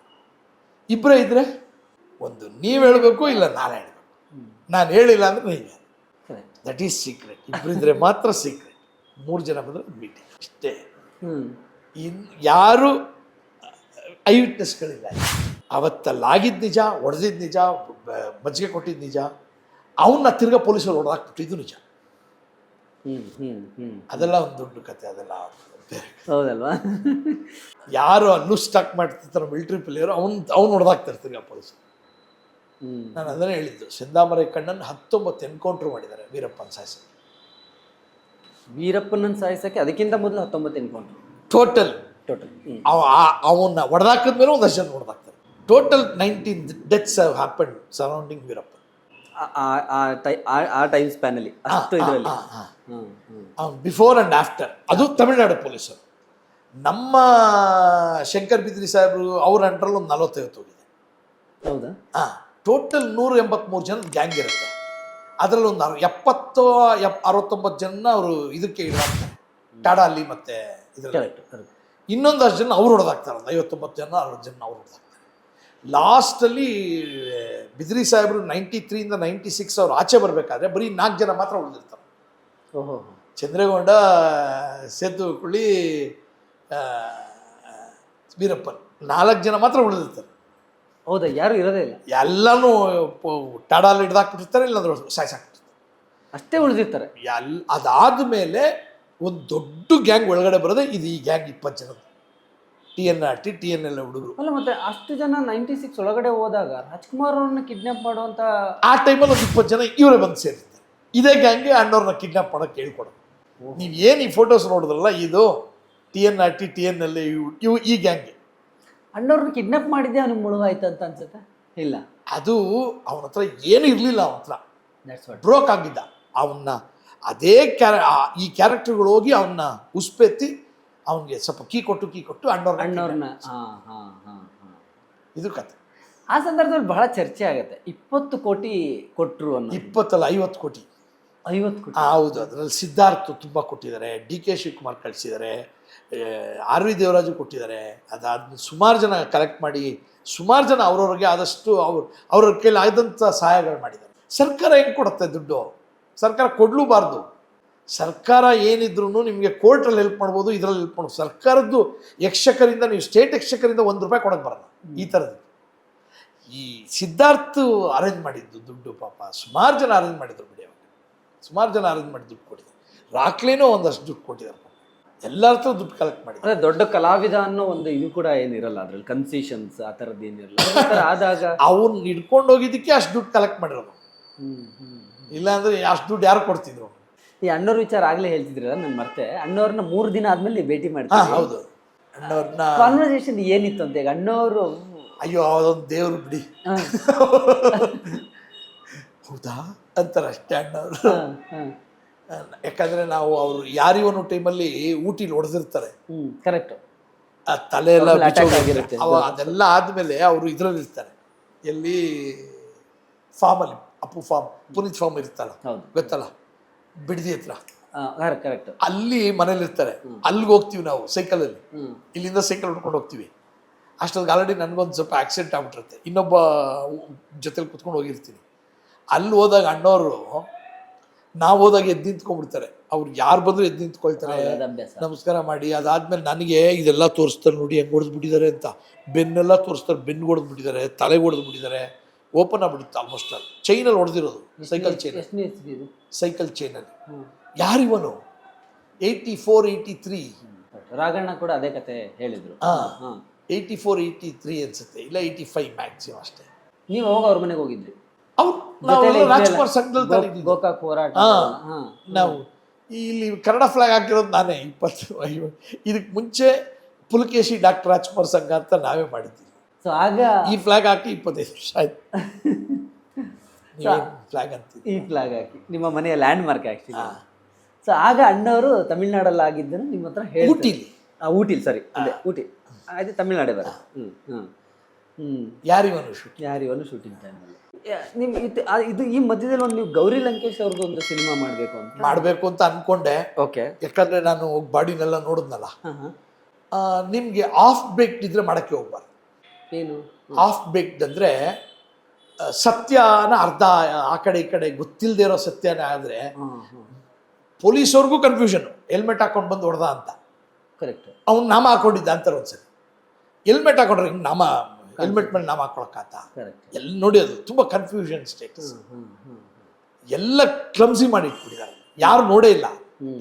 ಇಬ್ಬರೇ ಇದ್ದರೆ ಒಂದು ನೀವು ಹೇಳಬೇಕು, ಇಲ್ಲ ನಾನು ಹೇಳಬೇಕು. ನಾನು ಹೇಳಿಲ್ಲ ಅಂದರೆ ನೀವೇ. That is secret. ಇಬ್ಬರಿದ್ರೆ ಮಾತ್ರ ಸೀಕ್ರೆಟ್. 3 ಜನ ಬಂದರೆ ಮೀಟಿಂಗ್ ಇಷ್ಟೇ. ಯಾರು ಐ ವಿಟ್ನೆಸ್ಗಳಿಲ್ಲ. ಅವತ್ತಲ್ಲಾಗಿದ್ದು ನಿಜ, ಹೊಡೆದಿದ್ದು ನಿಜ, ಮಜ್ಜಿಗೆ ಕೊಟ್ಟಿದ್ದು ನಿಜ, ಅವನ್ನ ತಿರ್ಗಾ ಪೊಲೀಸರು ಹೊಡೆದಾಕ್ಬಿಟ್ಟಿದ್ದು ನಿಜ. ಅದೆಲ್ಲ ಒಂದು ದೊಡ್ಡ ಕತೆ. ಅದೆಲ್ಲ ಹೌದಲ್ವಾ? ಯಾರು ಅಲ್ಲೂ ಸ್ಟಾಕ್ ಮಾಡ್ತಿರ್ತಾರೆ ಮಿಲಿಟರಿ ಪ್ಲೇಯರು, ಅವ್ನು ಹೊಡೆದಾಕ್ತಾರೆ ತಿರ್ಗಾ ಪೊಲೀಸರು. ನಾನು ಅದನ್ನೇ ಹೇಳಿದ್ದು, ಸೆಂದಾಮರೈ ಕಣ್ಣನ್ 19 ಎನ್ಕೌಂಟ್ರ್ ಮಾಡಿದ್ದಾರೆ ವೀರಪ್ಪನ ಸಾಯಿಸಕ್ಕೆ. ವೀರಪ್ಪನನ್ನು ಸಾಯಿಸಕ್ಕೆ ಅದಕ್ಕಿಂತ ಮೊದಲು 19 ಎನ್ಕೌಂಟ್ರ್ ಟೋಟಲ್. ಅವನ್ನ ಹೊಡೆದಾಕಿದ್ಮೇಲೆ 1 ಜನ ಹೊಡೆದಾಕ್ತಾರೆ. Total 19 deaths have happened surrounding Veerappan ಆ ಟೈಮ್ ಸ್ಪ್ಯಾನಲ್ಲಿ. ಅಷ್ಟು ಇದರಲ್ಲಿ ಬಿಫೋರ್ ಆ್ಯಂಡ್ ಆಫ್ಟರ್. ಅದು ತಮಿಳ್ನಾಡು ಪೊಲೀಸರು. ನಮ್ಮ ಶಂಕರ್ ಬಿದ್ರಿ ಸಾಹೇಬರು ಅವ್ರ ಅಂಡ್ರಲ್ಲಿ ಒಂದು 45 ಹೋಗಿದೆ. ಹೌದಾ? ಟೋಟಲ್ 183 ಜನ ಗ್ಯಾಂಗ್ ಇರುತ್ತೆ. ಅದರಲ್ಲಿ ಒಂದು 69 ಜನ ಅವರು ಇದಕ್ಕೆ ಇಡಾಕ್ತಾರೆ, ಟಾಡಾ ಅಲ್ಲಿ ಮತ್ತೆ ಇದರಲ್ಲಿ. Correct correct. ಇನ್ನೊಂದಷ್ಟು ಜನ ಅವ್ರು ಹೊಡೆದಾಕ್ತಾರೆ, ಒಂದು 59 ಜನ 60 ಜನ ಅವ್ರು ಹೊಡೆದಾಕ್ತಾರೆ. ಲಾಸ್ಟಲ್ಲಿ ಬಿದ್ರಿ ಸಾಹೇಬರು 93 96 ಅವ್ರು ಆಚೆ ಬರಬೇಕಾದ್ರೆ ಬರೀ 4 ಜನ ಮಾತ್ರ ಉಳಿದಿರ್ತಾರೆ. ಓಹೋ. ಚಂದ್ರೇಗೌಡ, ಸೇತುಕುಳಿ, ವೀರಪ್ಪನ್ 4 ಜನ ಮಾತ್ರ ಉಳಿದಿರ್ತಾರೆ. ಹೌದಾ, ಯಾರು ಇರೋದೇ ಇಲ್ಲ, ಎಲ್ಲನೂ ಟಾಡಾಲ್ ಹಿಡ್ದಾಕ್ಬಿಟ್ಟಿರ್ತಾರೆ, ಇಲ್ಲಾಂದ್ರೆ ಸಾಯಿಸಾಕ್ಬಿಟ್ಟಿರ್ತಾರೆ. ಅಷ್ಟೇ ಉಳಿದಿರ್ತಾರೆ. ಅದಾದ ಮೇಲೆ ಒಂದು ದೊಡ್ಡ ಗ್ಯಾಂಗ್ ಒಳಗಡೆ ಬರೋದೇ ಇದು. ಈ ಗ್ಯಾಂಗ್ 20 ಜನದ TNRT TNL ಹುಡುಗರು. ಅಲ್ಲ, ಮತ್ತೆ ಅಷ್ಟು ಜನ 96 ಒಳಗಡೆ ಹೋದಾಗ ರಾಜ್ಕುಮಾರ್ ಅವ್ರನ್ನ ಕಿಡ್ನಾಪ್ ಮಾಡುವಂತ ಆ ಟೈಮಲ್ಲಿ ಒಂದು 20 ಜನ ಇವರೇ ಬಂದು ಸೇರಿರ್ತಾರೆ. ಇದೇ ಗ್ಯಾಂಗ್ಗೆ ಅಣ್ಣವ್ರನ್ನ ಕಿಡ್ನಾಪ್ ಮಾಡೋಕೆ ಹೇಳ್ಕೊಡೋದು. ನೀವು ಏನು ಈ ಫೋಟೋಸ್ ನೋಡಿದ್ರಲ್ಲ, ಇದು TNRT TNL ಇವು ಈ ಗ್ಯಾಂಗ್ಗೆ. ಅಣ್ಣವ್ರನ್ನ ಕಿಡ್ನಾಪ್ ಮಾಡಿದ್ದೆ ಅವ್ನಿಗೆ ಮುಳುಗಾಯ್ತು ಅಂತ ಅನ್ಸುತ್ತೆ. ಇಲ್ಲ, ಅದು ಅವನ ಹತ್ರ ಏನು ಇರಲಿಲ್ಲ, ಅವನ ಹತ್ರ ದಟ್ಸ್ ವಾಟ್. ಬ್ರೋಕ್ ಆಗಿದ್ದ. ಅವನ್ನ ಅದೇ ಈ ಕ್ಯಾರೆಕ್ಟರ್ಗಳು ಹೋಗಿ ಅವನ್ನ ಉಸ್ಪೆತ್ತಿ ಅವನಿಗೆ ಸ್ವಲ್ಪ ಕೀ ಕೊಟ್ಟು ಅಣ್ಣವ್ರನ್ನ ಇದು ಕತೆ. ಆ ಸಂದರ್ಭದಲ್ಲಿ ಬಹಳ ಚರ್ಚೆ ಆಗುತ್ತೆ. 20 ಕೋಟಿ ಕೊಟ್ರು ಅನ್ನೋ. 20 ಅಲ್ಲ 50 ಕೋಟಿ. 50 ಕೋಟಿ. ಹೌದು. ಅದರಲ್ಲಿ ಸಿದ್ಧಾರ್ಥ್ ತುಂಬ ಕೊಟ್ಟಿದ್ದಾರೆ, DK ಶಿವಕುಮಾರ್ ಕಳಿಸಿದ್ದಾರೆ, RV ದೇವರಾಜು ಕೊಟ್ಟಿದ್ದಾರೆ. ಅದಾದ್ಮೇಲೆ ಸುಮಾರು ಜನ ಕಲೆಕ್ಟ್ ಮಾಡಿ, ಸುಮಾರು ಜನ ಅವ್ರವ್ರಿಗೆ ಆದಷ್ಟು ಅವ್ರ ಕೈಲಿ ಆದಂಥ ಸಹಾಯಗಳು ಮಾಡಿದ್ದಾರೆ. ಸರ್ಕಾರ ಹೆಂಗೆ ಕೊಡುತ್ತೆ ದುಡ್ಡು? ಸರ್ಕಾರ ಕೊಡಲೂಬಾರ್ದು. ಸರ್ಕಾರ ಏನಿದ್ರು ನಿಮಗೆ ಕೋರ್ಟಲ್ಲಿ ಹೆಲ್ಪ್ ಮಾಡ್ಬೋದು, ಇದರಲ್ಲಿ ಹೆಲ್ಪ್ ಮಾಡ್ಬೋದು. ಸರ್ಕಾರದ್ದು ಯಕ್ಷಕರಿಂದ, ನೀವು ಸ್ಟೇಟ್ ಯಕ್ಷಕರಿಂದ ₹1 ಕೊಡೋಕ್ಕೆ ಬರಲ್ಲ. ಈ ಥರದ್ದು ಈ ಸಿದ್ಧಾರ್ಥ್ ಅರೇಂಜ್ ಮಾಡಿದ್ದು ದುಡ್ಡು ಪಾಪ ಸುಮಾರು ಜನ ಅರೇಂಜ್ ಮಾಡಿದ್ರು ಬಿಡಿ. ಅವಾಗ ಸುಮಾರು ಜನ ಅರೇಂಜ್ ಮಾಡಿ ದುಡ್ಡು ಕೊಟ್ಟಿದ್ದಾರೆ. ರಾಕ್ಲೇನೋ ಒಂದಷ್ಟು ದುಡ್ಡು ಕೊಟ್ಟಿದ್ದಾರೆ. ಎಲ್ಲರ ಹತ್ರ ದುಡ್ಡು ಕಲೆಕ್ಟ್ ಮಾಡಿದ್ದಾರೆ. ಅದೇ ದೊಡ್ಡ ಕಲಾವಿದ ಅನ್ನೋ ಒಂದು ಇದು ಕೂಡ ಏನಿರಲ್ಲ ಅದ್ರಲ್ಲಿ, ಕನ್ಸೆಷನ್ಸ್ ಆ ಥರದ್ದು ಏನಿರಲ್ಲ. ಆದಾಗ ಅವ್ನು ಹಿಡ್ಕೊಂಡು ಹೋಗಿದ್ದಕ್ಕೆ ಅಷ್ಟು ದುಡ್ಡು ಕಲೆಕ್ಟ್ ಮಾಡಿರೋದು. ಇಲ್ಲಾಂದ್ರೆ ಅಷ್ಟು ದುಡ್ಡು ಯಾರು ಕೊಡ್ತಿದ್ರು? ಈ ಅಣ್ಣವ್ರ ವಿಚಾರ ಆಗ್ಲೇ ಹೇಳ್ತಿದ್ರಲ್ಲ, ನಾನು ಮತ್ತೆ ಅಣ್ಣವ್ರನ್ನ 3 ದಿನ ಆದ್ಮೇಲೆ ಭೇಟಿ ಮಾಡ್ತೀನಿ. ಹೌದು. ಅಣ್ಣವ್ರನ್ನ ಕಾನ್ವರ್ಸೇಷನ್ ಏನಿತ್ತು ಅಂತ. ಈಗ ಅಣ್ಣವರು ಅಯ್ಯೋ ಅದೊಂದು ದೇವ್ರು ಬಿಡಿ, ಹೌದಾ ಅಂತಾರೆ ಅಷ್ಟೇ ಅಣ್ಣವರು. ಯಾಕಂದ್ರೆ ನಾವು ಅವರು ಯಾರಿವನು ಟೈಮಲ್ಲಿ ಊಟಿಲಿ ಹೊಡೆದಿರ್ತಾರೆ, ಕರೆಕ್ಟ್, ಆ ತಲೆ ಎಲ್ಲ ಆಗಿರುತ್ತೆ. ಅದೆಲ್ಲ ಆದ್ಮೇಲೆ ಅವರು ಇದ್ರಲ್ಲಿ ಇರ್ತಾರೆ, ಎಲ್ಲಿ ಫಾರ್ಮಲ್ಲಿ, ಅಪ್ಪು ಫಾರ್ಮ್, ಪುನೀತ್ ಫಾರ್ಮ್ ಇರ್ತಲ್ಲ, ಗೊತ್ತಲ್ಲ, ಬಿಡದಿ ಹತ್ರ, ಕರೆಕ್ಟ್, ಅಲ್ಲಿ ಮನೇಲಿ ಇರ್ತಾರೆ. ಅಲ್ಲಿಗೆ ಹೋಗ್ತೀವಿ ನಾವು ಸೈಕಲಲ್ಲಿ, ಇಲ್ಲಿಂದ ಸೈಕಲ್ ಹೊಡ್ಕೊಂಡು ಹೋಗ್ತೀವಿ. ಅಷ್ಟೊತ್ತಿಗೆ ಆಲ್ರೆಡಿ ನನಗೊಂದು ಸ್ವಲ್ಪ ಆಕ್ಸಿಡೆಂಟ್ ಆಗ್ಬಿಟ್ಟಿರುತ್ತೆ, ಇನ್ನೊಬ್ಬ ಜೊತೆಲಿ ಕುತ್ಕೊಂಡು ಹೋಗಿರ್ತೀನಿ. ಅಲ್ಲಿ ಹೋದಾಗ ಅಣ್ಣವರು ನಾವು ಹೋದಾಗ ಎದ್ದು ನಿಂತ್ಕೊಂಡ್ಬಿಡ್ತಾರೆ. ಅವ್ರು ಯಾರು ಬಂದರೂ ಎದ್ದು ನಿಂತ್ಕೊಳ್ತಾರೆ, ನಮಸ್ಕಾರ ಮಾಡಿ. ಅದಾದ್ಮೇಲೆ ನನಗೆ ಇದೆಲ್ಲ ತೋರಿಸ್ತಾರೆ, ನೋಡಿ ಹೆಂಗೆ ಹೊಡೆದ್ಬಿಟ್ಟಿದ್ದಾರೆ ಅಂತ. ಬೆನ್ನೆಲ್ಲ ತೋರಿಸ್ತಾರೆ, ಬೆನ್ನು ಹೊಡೆದ್ಬಿಟ್ಟಿದ್ದಾರೆ, ತಲೆಗೆ ಹೊಡೆದ್ಬಿಟ್ಟಿದ್ದಾರೆ. ಓಪನ್ ಆಗ್ಬಿಡುತ್ತೆ ಆಲ್ಮೋಸ್ಟ್. ಅಲ್ಲಿ ಚೈನಲ್ಲಿ ಹೊಡೆದಿರೋದು, ಸೈಕಲ್ ಚೈನಲ್ಲಿ. ಯಾರಿವನು? 84, 83. ರಾಘಣ್ಣ ಕೂಡ ಅದೇ ಕತೆ ಹೇಳಿದ್ರು. 84, 83 ಅನ್ಸುತ್ತೆ, ಇಲ್ಲ 85 ಮ್ಯಾಕ್ಸಿಮಮ್ ಅಷ್ಟೇ. ನೀವು ಹೋಗಿ ಅವ್ರ ಮನೆಗೆ ಹೋಗಿದ್ರಿ? ರಾಜ್ಕುಮಾರ್ ಸಂಘದಲ್ಲಿ ಗೋಕಾಕ್ ಹೋರಾಟ. ನಾವು ಇಲ್ಲಿ ಕನ್ನಡ ಫ್ಲಾಗ್ ಹಾಕಿರೋದು ನಾನೇ. 20 ಇದಕ್ಕೆ ಮುಂಚೆ ಪುಲಕೇಶಿ ಡಾಕ್ಟರ್ ರಾಜ್ಕುಮಾರ್ ಸಂಘ ಅಂತ ನಾವೇ ಮಾಡಿದ್ದೀವಿ. ಸೊ ಆಗ ಈ ಫ್ಲಾಗ್ ಹಾಕಿ 25 ವರ್ಷ ಆಯ್ತು. ಫ್ಲಾಗ್ ಅಂತ ಈ ಫ್ಲಾಗ್ ಹಾಕಿ ನಿಮ್ಮ ಮನೆಯ ಲ್ಯಾಂಡ್ ಮಾರ್ಕ್ ಆಕ್ಚುಲಿ. ಸೊ ಆಗ ಅಣ್ಣವರು ತಮಿಳ್ನಾಡಲ್ಲಿ ಆಗಿದ್ದನ್ನು ನಿಮ್ಮ ಹತ್ರ ಹೇಳಿ, ಊಟಿಲಿ ಸರಿ, ಊಟಿ ಅದು ತಮಿಳ್ನಾಡೆ ಬರ. ಯಾರಿವನು ಶೂಟಿಂಗ್ ಟೈಮಲ್ಲಿ ನಿಮ್ ಇದು ಈ ಮಧ್ಯದಲ್ಲಿ ಒಂದು ನೀವು ಗೌರಿ ಲಂಕೇಶ್ ಅವ್ರದ್ದು ಒಂದು ಸಿನಿಮಾ ಮಾಡಬೇಕು ಅಂತ ಅನ್ಕೊಂಡೆ. ಓಕೆ. ಯಾಕಂದ್ರೆ ನಾನು ಬಾಡಿನೆಲ್ಲ ನೋಡಿದ್ನಲ್ಲ, ನಿಮ್ಗೆ ಆಫ್ ಬೇಕ್ಡ್ ಇದ್ರೆ ಮಾಡಕ್ಕೆ ಹೋಗ್ಬಾರ್ದು. ಏನು ಆಫ್ ಬೇಕ್ಡ್ ಅಂದ್ರೆ ಸತ್ಯನ ಅರ್ಧ ಆ ಕಡೆ ಈ ಕಡೆ ಗೊತ್ತಿಲ್ಲದೆ ಇರೋ ಸತ್ಯನ ಆದ್ರೆ ಪೊಲೀಸವ್ರಿಗೂ ಕನ್ಫ್ಯೂಷನ್. ಹೆಲ್ಮೆಟ್ ಹಾಕೊಂಡು ಬಂದು ಹೊಡೆದ ಅಂತ, ಕರೆಕ್ಟ್, ಅವ್ನು ನಾಮ ಹಾಕೊಂಡಿದ್ದ ಅಂತಾರೆ. ಒಂದ್ಸರಿ ಹೆಲ್ಮೆಟ್ ಹಾಕೊಂಡ್ರೆ ಹಿಂಗೆ ನಾಮ, ಹೆಲ್ಮೆಟ್ ಮೇಲೆ ನಾಮ ಹಾಕೊಳಕ್ಕಾತ? ಎಲ್ಲ ನೋಡಿ, ಅದು ತುಂಬ ಕನ್ಫ್ಯೂಷನ್ ಸ್ಟೇಟಸ್. ಎಲ್ಲ ಕ್ಲಮ್ಸಿ ಮಾಡಿ ಇಟ್ಬಿಟ್ಟಿದ್ದಾರೆ, ಯಾರು ನೋಡೇ ಇಲ್ಲ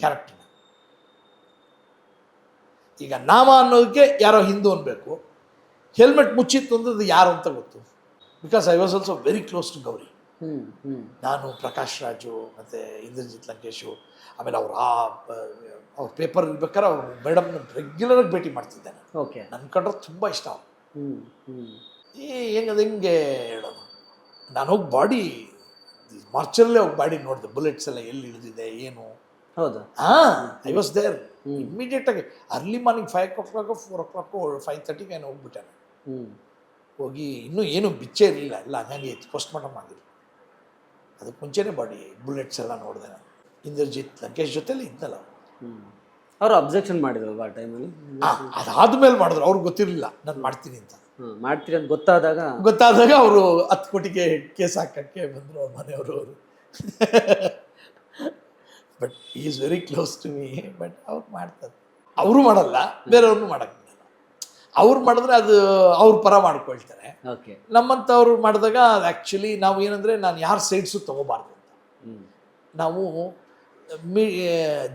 ಕ್ಯಾರೆಕ್ಟರ್ನ. ಈಗ ನಾಮ ಅನ್ನೋದಕ್ಕೆ ಯಾರೋ ಹಿಂದೂ ಅನ್ಬೇಕು, ಹೆಲ್ಮೆಟ್ ಮುಚ್ಚಿತ್ತು ಅಂದ್ರೆ ಯಾರು ಅಂತ ಗೊತ್ತು. Because I was also very close to Gauri. ನಾನು ಪ್ರಕಾಶ್ ರಾಜು ಮತ್ತು ಇಂದ್ರಜಿತ್ ಲಂಕೇಶು, ಆಮೇಲೆ ಅವ್ರ ಪೇಪರ್ ಇರ್ಬೇಕಾದ್ರೆ ಅವ್ರು ಮೇಡಮ್ ರೆಗ್ಯುಲರಾಗಿ ಭೇಟಿ ಮಾಡ್ತಿದ್ದೇನೆ. ಓಕೆ. ನನ್ನ ಕಂಡ್ರೆ ತುಂಬ ಇಷ್ಟ ಅವ್ರು. ಹೆಂಗೆ ಹೇಳೋದು, ನಾನು ಹೋಗಿ ಬಾಡಿ ಮಾರ್ಚಲ್ಲೇ ಹೋಗಿ ಬಾಡಿ ನೋಡಿದೆ, ಬುಲೆಟ್ಸ್ ಎಲ್ಲ ಎಲ್ಲಿ ಇಳಿದಿದೆ ಏನು. ಹೌದಾ? ಐ ವಾಸ್ ದೇರ್ ಇಮ್ಮಿಡಿಯೇಟಾಗಿ. ಅರ್ಲಿ ಮಾರ್ನಿಂಗ್ 5 o'clock 4 o'clock 5:30 ಏನೋ ಹೋಗ್ಬಿಟ್ಟೆ. ಹೋಗಿ ಇನ್ನೂ ಏನು ಬಿಚ್ಚೇ ಇರಲಿಲ್ಲ, ಎಲ್ಲ ಹಂಗೆ ಇತ್ತು, ಪೋಸ್ಟ್ ಮಾರ್ಟಮ್ ಆಗಿಲ್ಲ. ಅದಕ್ಕೆ ಮುಂಚೆನೇ ಬಾಡಿ ಬುಲೆಟ್ಸ್ ಎಲ್ಲ ನೋಡಿದೆ ನಾನು. ಇಂದ್ರಜಿತ್ ಲಂಕೇಶ್ ಜೊತೆಲಿ ಇದ್ದಲ್ಲ. ಅವರು ಅಬ್ಜೆಕ್ಷನ್ ಮಾಡಿದ್ರಲ್ವಾ ಆ ಟೈಮಲ್ಲಿ? ಅದಾದ್ಮೇಲೆ ಮಾಡಿದ್ರು, ಅವ್ರಿಗೆ ಗೊತ್ತಿರಲಿಲ್ಲ ನಾನು ಮಾಡ್ತೀನಿ ಅಂತ. ಮಾಡ್ತೀರಿ ಅಂತ ಗೊತ್ತಾದಾಗ ಅವರು 10 ಕೋಟಿಗೆ ಕೇಸ್ ಹಾಕಕ್ಕೆ ಬಂದರು ಅವ್ರ ಮನೆಯವರು. ಅವರು but is very close to me. But ಅವ್ರು ಮಾಡ್ತಾರೆ, ಅವರು ಮಾಡಲ್ಲ, ಬೇರೆಯವ್ರನ್ನೂ ಮಾಡಕ್ಕೆ ಬಿಡಲ್ಲ. ಅವ್ರು ಮಾಡಿದ್ರೆ ಅದು ಅವ್ರ ಪರ ಮಾಡ್ಕೊಳ್ತಾರೆ. ಓಕೆ. ನಮ್ಮಂಥವ್ರು ಮಾಡಿದಾಗ ಆ್ಯಕ್ಚುಲಿ ನಾವು ಏನಂದರೆ, ನಾನು ಯಾರ ಸೈಡ್ಸು ತೊಗೋಬಾರ್ದು ಅಂತ. ನಾವು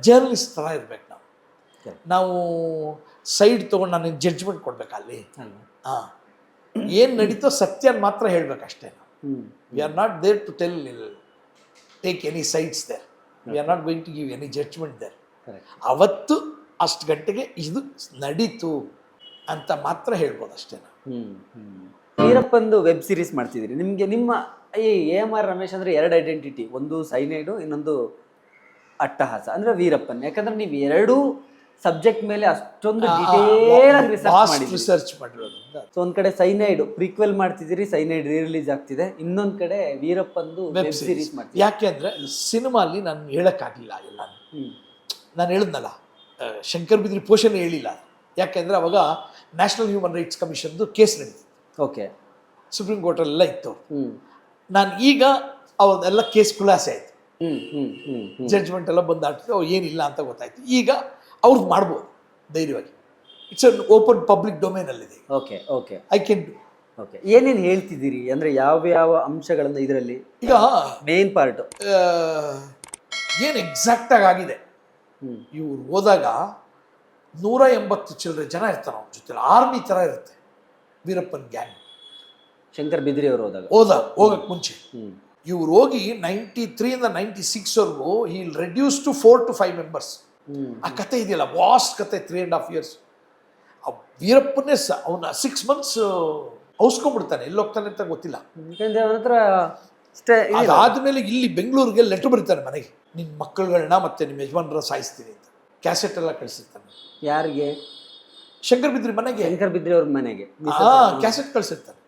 ಜರ್ನಲಿಸ್ಟ್ ಥರ ಇರ್ಬೇಕು. ನಾವು ಸೈಡ್ ತೊಗೊಂಡು ನಾನು ಜಡ್ಜ್ಮೆಂಟ್ ಕೊಡ್ಬೇಕು ಅಲ್ಲಿ. ಹಾಂ, ಏನು ನಡೀತೋ ಸತ್ಯನ ಮಾತ್ರ ಹೇಳ್ಬೇಕಷ್ಟೇ. We are not there to take any sides there. We are not going to give any judgement there. ಅವತ್ತು ಅಷ್ಟು ಗಂಟೆಗೆ ಇದು ನಡೀತು ಅಂತ ಮಾತ್ರ ಹೇಳ್ಬೋದು ಅಷ್ಟೇ. ವೀರಪ್ಪಂದು ವೆಬ್ ಸೀರೀಸ್ ಮಾಡ್ತಿದ್ದೀರಿ. ನಿಮಗೆ ನಿಮ್ಮ ಈ AMR ರಮೇಶ್ ಅಂದರೆ 2 ಐಡೆಂಟಿಟಿ, ಒಂದು ಸೈನೈಡು, ಇನ್ನೊಂದು ಅಟ್ಟಹಾಸ. ಅಂದರೆ ವೀರಪ್ಪನ್, ಯಾಕಂದ್ರೆ ನೀವು 2 ಸಬ್ಜೆಕ್ಟ್ ಮೇಲೆ ಅಷ್ಟೊಂದು ಡಿಟೇಲ್ ಆಗಿ ರಿಸರ್ಚ್ ಮಾಡಿರೋದ್ರಿಂದ. ಸೊ ಒಂದ್ ಕಡೆ ಸೈನೈಡ್ ಪ್ರೀಕ್ವೆಲ್ ಮಾಡ್ತಿದ್ದೀರಿ, ಸೈನೈಡ್ ರಿಲೀಸ್ ಆಗ್ತಿದೆ. ಇನ್ನೊಂದ್ ಕಡೆ ವೀರಪ್ಪಂದು ವೆಬ್ ಸೀರೀಸ್ ಮಾಡ್ತೀವಿ. ಯಾಕೆ ಅಂದ್ರೆ ಸಿನಿಮಾಲಿ ನಾನು ಹೇಳಕ್ಕಾಗಿಲ್ಲ ಎಲ್ಲ. ನಾನು ಹೇಳಿದ್ನಲ್ಲ, ಶಂಕರ್ ಬಿದ್ರಿ ಪೋಷನ್ ಹೇಳಿಲ್ಲ. ಯಾಕೆಂದ್ರೆ ಅವಾಗ ನ್ಯಾಷನಲ್ ಹ್ಯೂಮನ್ ರೈಟ್ಸ್ ಕಮಿಷನ್ದು ಕೇಸ್ ನಡೀತು. ಓಕೆ. ಸುಪ್ರೀಂ ಕೋರ್ಟಲ್ಲೆಲ್ಲ ಇತ್ತು. ನಾನು ಈಗ ಅವನ್ನೆಲ್ಲ ಕೇಸ್ ಖುಲಾಸೆ ಆಯ್ತು, ಜಡ್ಜ್ಮೆಂಟ್ ಎಲ್ಲ ಬಂದಾಗ್ತದೆ, ಅವ್ರು ಏನಿಲ್ಲ ಅಂತ ಗೊತ್ತಾಯ್ತು. ಈಗ ಅವ್ರದ್ದು ಮಾಡ್ಬೋದು ಧೈರ್ಯವಾಗಿ. ಇಟ್ಸ್ ಅನ್ ಓಪನ್ ಪಬ್ಲಿಕ್ ಡೊಮೇನಲ್ಲಿದೆ. Okay okay, I can do. Okay, ಏನೇನು ಹೇಳ್ತಿದ್ದೀರಿ ಅಂದರೆ ಯಾವ ಅಂಶಗಳನ್ನು ಇದರಲ್ಲಿ? ಈಗ ಮೇನ್ ಪಾರ್ಟ್ ಏನು ಎಕ್ಸಾಕ್ಟಾಗಿ ಆಗಿದೆ, ಇವ್ರು ಹೋದಾಗ 180 ಚಿಲ್ಲರೆ ಜನ ಇರ್ತಾರೆ ಅವ್ನ ಜೊತೆ. ಆರ್ಮಿ ಥರ ಇರುತ್ತೆ ವೀರಪ್ಪನ್ ಗ್ಯಾಂಗ್. ಶಂಕರ್ ಬಿದ್ರಿ ಅವರು ಹೋಗಕ್ಕೆ ಮುಂಚೆ ಇವ್ರು ಹೋಗಿ 93 ಇಂದ 96ವರೆಗೂ ಈ ರೆಡ್ಯೂಸ್ ಟು 4 to 5 ಮೆಂಬರ್ಸ್. ಆ ಕತೆ ಇದೆಯಲ್ಲ, ವಾಸ್ಟ್ ಕತೆ, 3.5 years. ಆ ವೀರಪ್ಪನೇ ಅವನ 6 months ಔಸ್ಕೊಂಡ್ಬಿಡ್ತಾನೆ, ಎಲ್ಲಿ ಹೋಗ್ತಾನೆ ಅಂತ ಗೊತ್ತಿಲ್ಲ. ಅದಾದ್ಮೇಲೆ ಇಲ್ಲಿ ಬೆಂಗಳೂರಿಗೆ ಲೆಟರ್ ಬರೀತಾನೆ ಮನೆಗೆ, ನಿನ್ನ ಮಕ್ಕಳುಗಳನ್ನ ಮತ್ತೆ ನಿಮ್ಮ ಯಜಮಾನರ ಸಾಯಿಸ್ತೀನಿ ಅಂತ. ಕ್ಯಾಸೆಟ್ ಎಲ್ಲ ಕಳಿಸಿರ್ತಾನೆ. ಯಾರಿಗೆ? ಶಂಕರ್ ಬಿದ್ರಿ ಮನೆಗೆ. ಶಂಕರ್ ಬಿದ್ರಿ ಅವ್ರ ಮನೆಗೆ ಕ್ಯಾಸೆಟ್ ಕಳಿಸಿರ್ತಾನೆ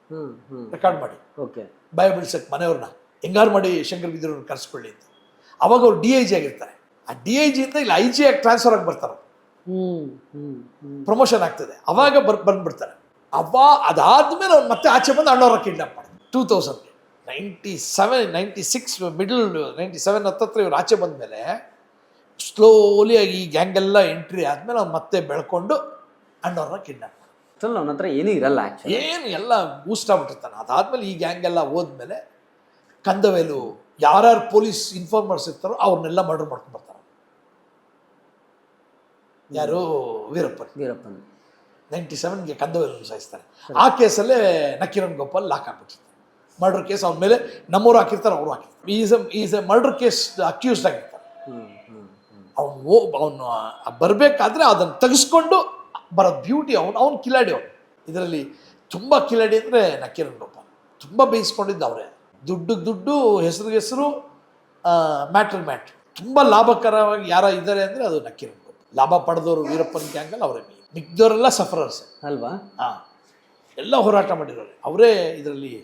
ರೆಕಾರ್ಡ್ ಮಾಡಿ. ಓಕೆ. ಭಯ ಬಿಡ್ಸಕ್ಕೆ ಮನೆಯವ್ರನ್ನ ಹೆಂಗಾರು ಮಾಡಿ ಶಂಕರ್ ಬಿದ್ರಿ ಅವ್ರನ್ನ ಕರ್ಸ್ಕೊಳ್ಳಿ ಅಂತ. ಅವಾಗ ಅವ್ರು DIG ಆಗಿರ್ತಾರೆ. ಆ DIG ಇಂದ ಇಲ್ಲಿ IG ಆಗಿ ಟ್ರಾನ್ಸ್ಫರ್ ಆಗಿ ಬರ್ತಾರೆ, ಪ್ರಮೋಷನ್ ಆಗ್ತದೆ. ಅವಾಗ ಬಂದ್ಬಿಡ್ತಾರೆ. ಅದಾದ್ಮೇಲೆ ಅವ್ನು ಮತ್ತೆ ಆಚೆ ಬಂದು ಅಣ್ಣವ್ರ ಕಿಡ್ನಾಪ್ ಮಾಡಿದ್ರು 2000. 96 ಮಿಡಲ್ 97 ಹತ್ತತ್ರ ಇವ್ರು ಆಚೆ ಬಂದಮೇಲೆ ಸ್ಲೋಲಿ ಆಗಿ ಈ ಗ್ಯಾಂಗ್ ಎಲ್ಲ ಎಂಟ್ರಿ ಆದ್ಮೇಲೆ ಅವ್ನು ಮತ್ತೆ ಬೆಳ್ಕೊಂಡು ಅಣ್ಣವ್ರನ್ನ ಕಿಡ್ನಾಪ್ ಮಾಡಿದ್ರು. ಅವನ ಹತ್ರ ಏನೂ ಇರಲ್ಲ, ಏನು ಎಲ್ಲ ಬೂಸ್ಟ್ ಆಗ್ಬಿಟ್ಟಿರ್ತಾನೆ. ಅದಾದ್ಮೇಲೆ ಈ ಗ್ಯಾಂಗ್ ಎಲ್ಲ ಹೋದ್ಮೇಲೆ ಕಂದವೇಲು ಯಾರ್ಯಾರು ಪೊಲೀಸ್ ಇನ್ಫಾರ್ಮರ್ಸ್ ಇರ್ತಾರೋ ಅವ್ರನ್ನೆಲ್ಲ ಮರ್ಡರ್ ಮಾಡ್ಕೊಂಡು ಬರ್ತಾರೆ. ಯಾರು? ವೀರಪ್ಪನ್. 97ಗೆ ಕಂದವೇಲು ಸಾಯಿಸ್ತಾರೆ. ಆ ಕೇಸಲ್ಲೇ ನಕೀರನ್ ಗೋಪಾಲ್ ಲಾಕ್ ಆಗ್ಬಿಟ್ಟಿರ್ತಾರೆ. ಮರ್ಡರ್ ಕೇಸ್ ಅವನ ಮೇಲೆ ನಮ್ಮವ್ರು ಹಾಕಿರ್ತಾರೆ, ಅವರು ಹಾಕಿರ್ತಾರೆ. Is A murder case accused ಆಗಿರ್ತಾರೆ. ಅವನು ಬರಬೇಕಾದ್ರೆ ಅದನ್ನು ತೆಗೆಸ್ಕೊಂಡು ಬರೋದು ಬ್ಯೂಟಿ. ಅವನು ಕಿಲಾಡಿ. ಅವನು ಇದರಲ್ಲಿ ತುಂಬ ಕಿಲಾಡಿ ಅಂದರೆ ನಕೀರನ್ ಗೋಪಾಲ್. ತುಂಬ ಬೇಯಿಸ್ಕೊಂಡಿದ್ದು ಅವರೇ. ದುಡ್ಡು, ಹೆಸರು, ಮ್ಯಾಟ್ರ್. ತುಂಬ ಲಾಭಕರವಾಗಿ ಯಾರ ಇದ್ದಾರೆ ಅಂದರೆ ಅದು ನಕೀರನ್ ಗೋಪಾಲ್. ಲಾಭ ಪಡೆದವರು ವೀರಪ್ಪನ್ ಗ್ಯಾಂಗಲ್ಲಿ ಅವರೇ. ಮಿಕ್ದವರೆಲ್ಲ ಸಫರರ್ಸ್ ಅಲ್ವಾ? ಎಲ್ಲ ಹೋರಾಟ ಮಾಡಿರೋರು ಅವರೇ ಇದರಲ್ಲಿ.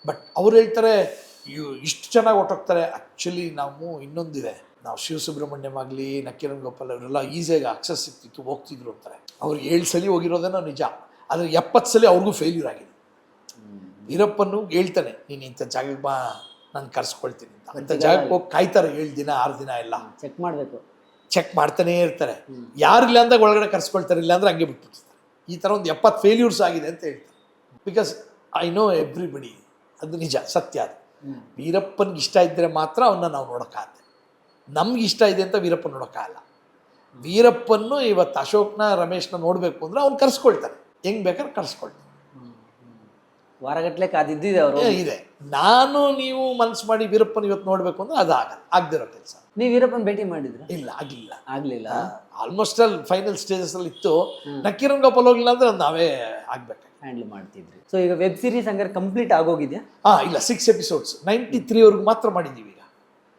ಬಟ್ ಅವ್ರು ಹೇಳ್ತಾರೆ ಇಷ್ಟು ಚೆನ್ನಾಗಿ ಹೊಟ್ಟೋಗ್ತಾರೆ. ಆ್ಯಕ್ಚುಲಿ ನಾವು ಇನ್ನೊಂದಿದೆ, ನಾವು ಶಿವಸುಬ್ರಹ್ಮಣ್ಯಂ ಆಗಲಿ ನಕೀರನ್ ಗೋಪಾಲ್ ಅವರೆಲ್ಲ ಈಸಿಯಾಗಿ ಅಕ್ಸಸ್ ಸಿಗ್ತಿತ್ತು, ಹೋಗ್ತಿದ್ರು ಅಂತಾರೆ. ಅವ್ರು 7 ಸಲ ಹೋಗಿರೋದೇನೋ ನಿಜ, ಆದರೆ 70 ಸಲ ಅವ್ರಿಗೂ ಫೇಲ್ಯೂರ್ ಆಗಿದೆ. ವೀರಪ್ಪನು ಹೇಳ್ತಾನೆ, ನೀನು ಇಂಥ ಜಾಗಕ್ಕೆ ಬಾ, ನಾನು ಕರ್ಸ್ಕೊಳ್ತೀನಿ ಅಂತ. ಅಂಥ ಜಾಗಕ್ಕೆ ಹೋಗಿ ಕಾಯ್ತಾರೆ 7 ದಿನ 6 ದಿನ ಎಲ್ಲ ಚೆಕ್ ಮಾಡಬೇಕು. ಚೆಕ್ ಮಾಡ್ತಾನೇ ಇರ್ತಾರೆ. ಯಾರಿಲ್ಲ ಅಂದಾಗ ಒಳಗಡೆ ಕರ್ಸ್ಕೊಳ್ತಾರೆ, ಇಲ್ಲ ಅಂದ್ರೆ ಹಂಗೆ ಬಿಟ್ಬಿಡ್ತಾರೆ. ಈ ಥರ ಒಂದು 70 ಫೇಲ್ಯೂರ್ಸ್ ಆಗಿದೆ ಅಂತ ಹೇಳ್ತಾರೆ. Because I know everybody. ಅದು ನಿಜ, ಸತ್ಯ. ಅದು ವೀರಪ್ಪನ್ಗೆ ಇಷ್ಟ ಇದ್ದರೆ ಮಾತ್ರ ಅವನ್ನ ನಾವು ನೋಡೋಕ್ಕಾಗತ್ತೆ. ನಮ್ಗೆ ಇಷ್ಟ ಇದೆ ಅಂತ ವೀರಪ್ಪನ್ ನೋಡೋಕ್ಕಾಗಲ್ಲ. ವೀರಪ್ಪನ್ನು ಇವತ್ತು ಅಶೋಕ್ನ ರಮೇಶ್ನ ನೋಡಬೇಕು ಅಂದರೆ ಅವ್ನು ಕರ್ಸ್ಕೊಳ್ತಾರೆ, ಹೆಂಗೆ ಬೇಕಾದ್ರೆ ಕರ್ಸ್ಕೊಳ್ತಾರೆ. ವಾರಗಟ್ಟಲೆ ಕಾದಿದ್ದಿದೆ ಅವರು ಇದೆ. ನಾನು ನೀವು ಮನ್ಸು ಮಾಡಿ ವೀರಪ್ಪನ್ ಇವತ್ತು ನೋಡಬೇಕು ಅಂದ್ರೆ ಅದು ಆಗದಿರೋ ಕೆಲಸ. ನೀವು ವೀರಪ್ಪನ್ ಭೇಟಿ ಮಾಡಿದ್ರ? ಇಲ್ಲ, ಆಗಲಿಲ್ಲ. ಆಲ್ಮೋಸ್ಟ್ ಅಲ್ಲಿ ಫೈನಲ್ ಸ್ಟೇಜಸ್ ಅಲ್ಲಿ ಇತ್ತು. ನಕೀರನ್ ಗೋಪಾಲ್ ಹೋಗಿಲ್ಲ ಅಂದ್ರೆ ನಾವೇ ಆಗ್ಬೇಕು, ಹ್ಯಾಂಡಲ್ ಮಾಡ್ತಿದ್ರಿ. ಸೊ ಈಗ ವೆಬ್ ಸೀರೀಸ್ ಹಂಗಾರೆ ಕಂಪ್ಲೀಟ್ ಆಗೋಗಿದ್ಯಾ? ಇಲ್ಲ, 6 episodes 93ವರೆಗೂ ಮಾತ್ರ ಮಾಡಿದ್ದೀವಿ.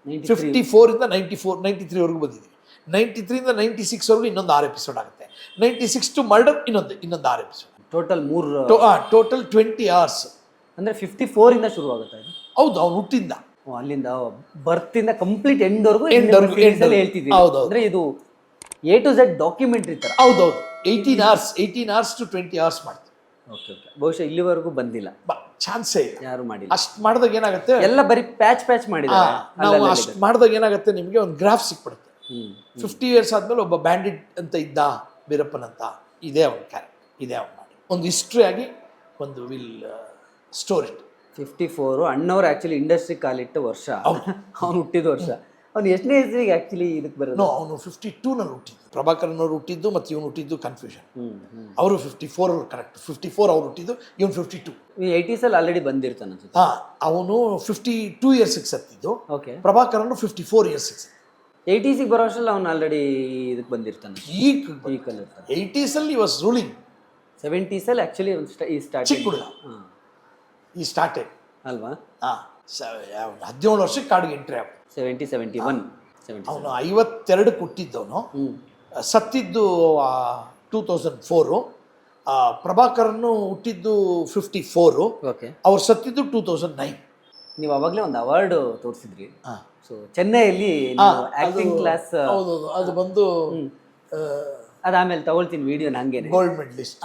ಈಗ 54 ಇಂದ 93ವರೆಗೂ ಬಂದಿದ್ದೀವಿ. 93 ಇಂದ 96ವರೆಗೂ ಇನ್ನೊಂದು 6 episode ಆಗುತ್ತೆ. 96 to ಮರ್ಡರ್ ಇನ್ನೊಂದು 6 episode. Total 3 total 20 hours. ಅಂದರೆ 54 ಇಂದ ಶುರು ಆಗುತ್ತೆ ಇದು? ಹೌದು, ಅವ್ನು ಹುಟ್ಟಿಂದ ಅಲ್ಲಿಂದ ಬರ್ತಿಂದ ಕಂಪ್ಲೀಟ್ ಎಂಡ್ವರೆಗೂ End ವರ್ಗು, end ವರ್ಗು. ಹೇಳ್ತಿದ್ದೀನಿ. ಹೌದೌದು. ಅಂದ್ರೆ ಇದು A to Z ಡಾಕ್ಯುಮೆಂಟ್ರಿ ತರ. ಹೌದೌದು 18 hours to 20 hours ಮಾಡ್ತೀವಿ. Okay okay. ಬಹುಶಃ ಇಲ್ಲಿವರೆಗೂ ಬಂದಿಲ್ಲ, ಚಾನ್ಸೇ ಇಲ್ಲ. ಯಾರು ಮಾಡಿಲ್ಲ. ಅಷ್ಟು ಮಾಡಿದಾಗ ಏನಾಗುತ್ತೆ, ಎಲ್ಲ ಬರೀ ಪ್ಯಾಚ್ ಮಾಡಿದ್ದಾರೆ. ನಾವು ಅಷ್ಟು ಮಾಡಿದಾಗ ಏನಾಗುತ್ತೆ, ನಿಮಗೆ ಒಂದು ಗ್ರಾಫ್ ಸಿಕ್ಬಿಡುತ್ತೆ. 50 years ಆದ್ಮೇಲೆ ಒಬ್ಬ ಬ್ಯಾಂಡಿಟ್ ಅಂತ ಇದ್ದ ಬೀರಪ್ಪನ್ ಅಂತ, ಇದೇ ಅವನ ಕ್ಯಾರೆಕ್ಟರ್, ಇದೇ ಅವನ ಮಾಡಿ ಒಂದು ಹಿಸ್ಟ್ರಿ ಆಗಿ ಒಂದು ವಿಲ್ ಸ್ಟೋರಿ. 54 ಅಣ್ಣವ್ರು ಆಕ್ಚುಲಿ ಇಂಡಸ್ಟ್ರಿ ಕಾಲಿಟ್ಟ ವರ್ಷ, ಅವ್ನು ಹುಟ್ಟಿದ ವರ್ಷ. ಅವ್ನು ಎಷ್ಟನೇ ಇಸ್ವಿಗೆ ಆಕ್ಚುಲಿ ಇದಕ್ಕೆ ಬರೋದು? ಅವನು 52ನಲ್ಲಿ ಹುಟ್ಟಿದ್ದು. ಪ್ರಭಾಕರನ್ ಅವ್ರು ಹುಟ್ಟಿದ್ದು ಮತ್ತು ಇವನು ಹುಟ್ಟಿದ್ದು ಕನ್ಫ್ಯೂಷನ್. ಅವರು 54 ಕರೆಕ್ಟ್, 54 ಅವ್ರು ಹುಟ್ಟಿದ್ದು, ಇವನು 52. 80s ಅಲ್ಲಿ ಆಲ್ರೆಡಿ ಬಂದಿರ್ತಾನೆ ಅನ್ಸುತ್ತೆ. ಅವನು 52 years ಸತ್ತಿದ್ದು, ಓಕೆ. ಪ್ರಭಾಕರನ್ 54 years. 80s ಬರೋ ವರ್ಷದಲ್ಲಿ ಅವ್ನು ಆಲ್ರೆಡಿ ಇದಕ್ಕೆ ಬಂದಿರ್ತಾನೆ. ಪೀಕಲ್ಲಿ ಇರ್ತಾನೆ. 80s ಅಲ್ಲಿ ವಾಸ್ ರೂಲಿಂಗ್. 70s ಅಲ್ಲಿ ಆಕ್ಚುಲಿ ಈ ಸ್ಟಾರ್ಟ್ ಚಿಕ್ಕ ಹುಡುಗ ಈ ಸ್ಟಾರ್ಟೆಡ್ ಅಲ್ವಾ? 17 ವರ್ಷಕ್ಕೆ ಕಾಡಿಗೆ ಎಂಟ್ರಿ ಆಗ್ತದೆ. 71. ಅವನು 52 ಹುಟ್ಟಿದ್ದವನು, ಸತ್ತಿದ್ದು 2004. ಪ್ರಭಾಕರನ್ನು ಹುಟ್ಟಿದ್ದು 54, ಓಕೆ. ಅವ್ರು ಸತ್ತಿದ್ದು 2009. ನೀವು ಅವಾಗಲೇ ಒಂದು ಅವಾರ್ಡ್ ತೋರಿಸಿದ್ರಿ. ಸೊ ಚೆನ್ನೈಯಲ್ಲಿ ಆಕ್ಟಿಂಗ್ ಕ್ಲಾಸ್. ಹೌದೌದು, ಅದು ಬಂದು ಅದಾದ್ಮೇಲೆ ತಗೊಳ್ತೀನಿ ವಿಡಿಯೋ ಹಂಗೇನೆ. Gold medallist.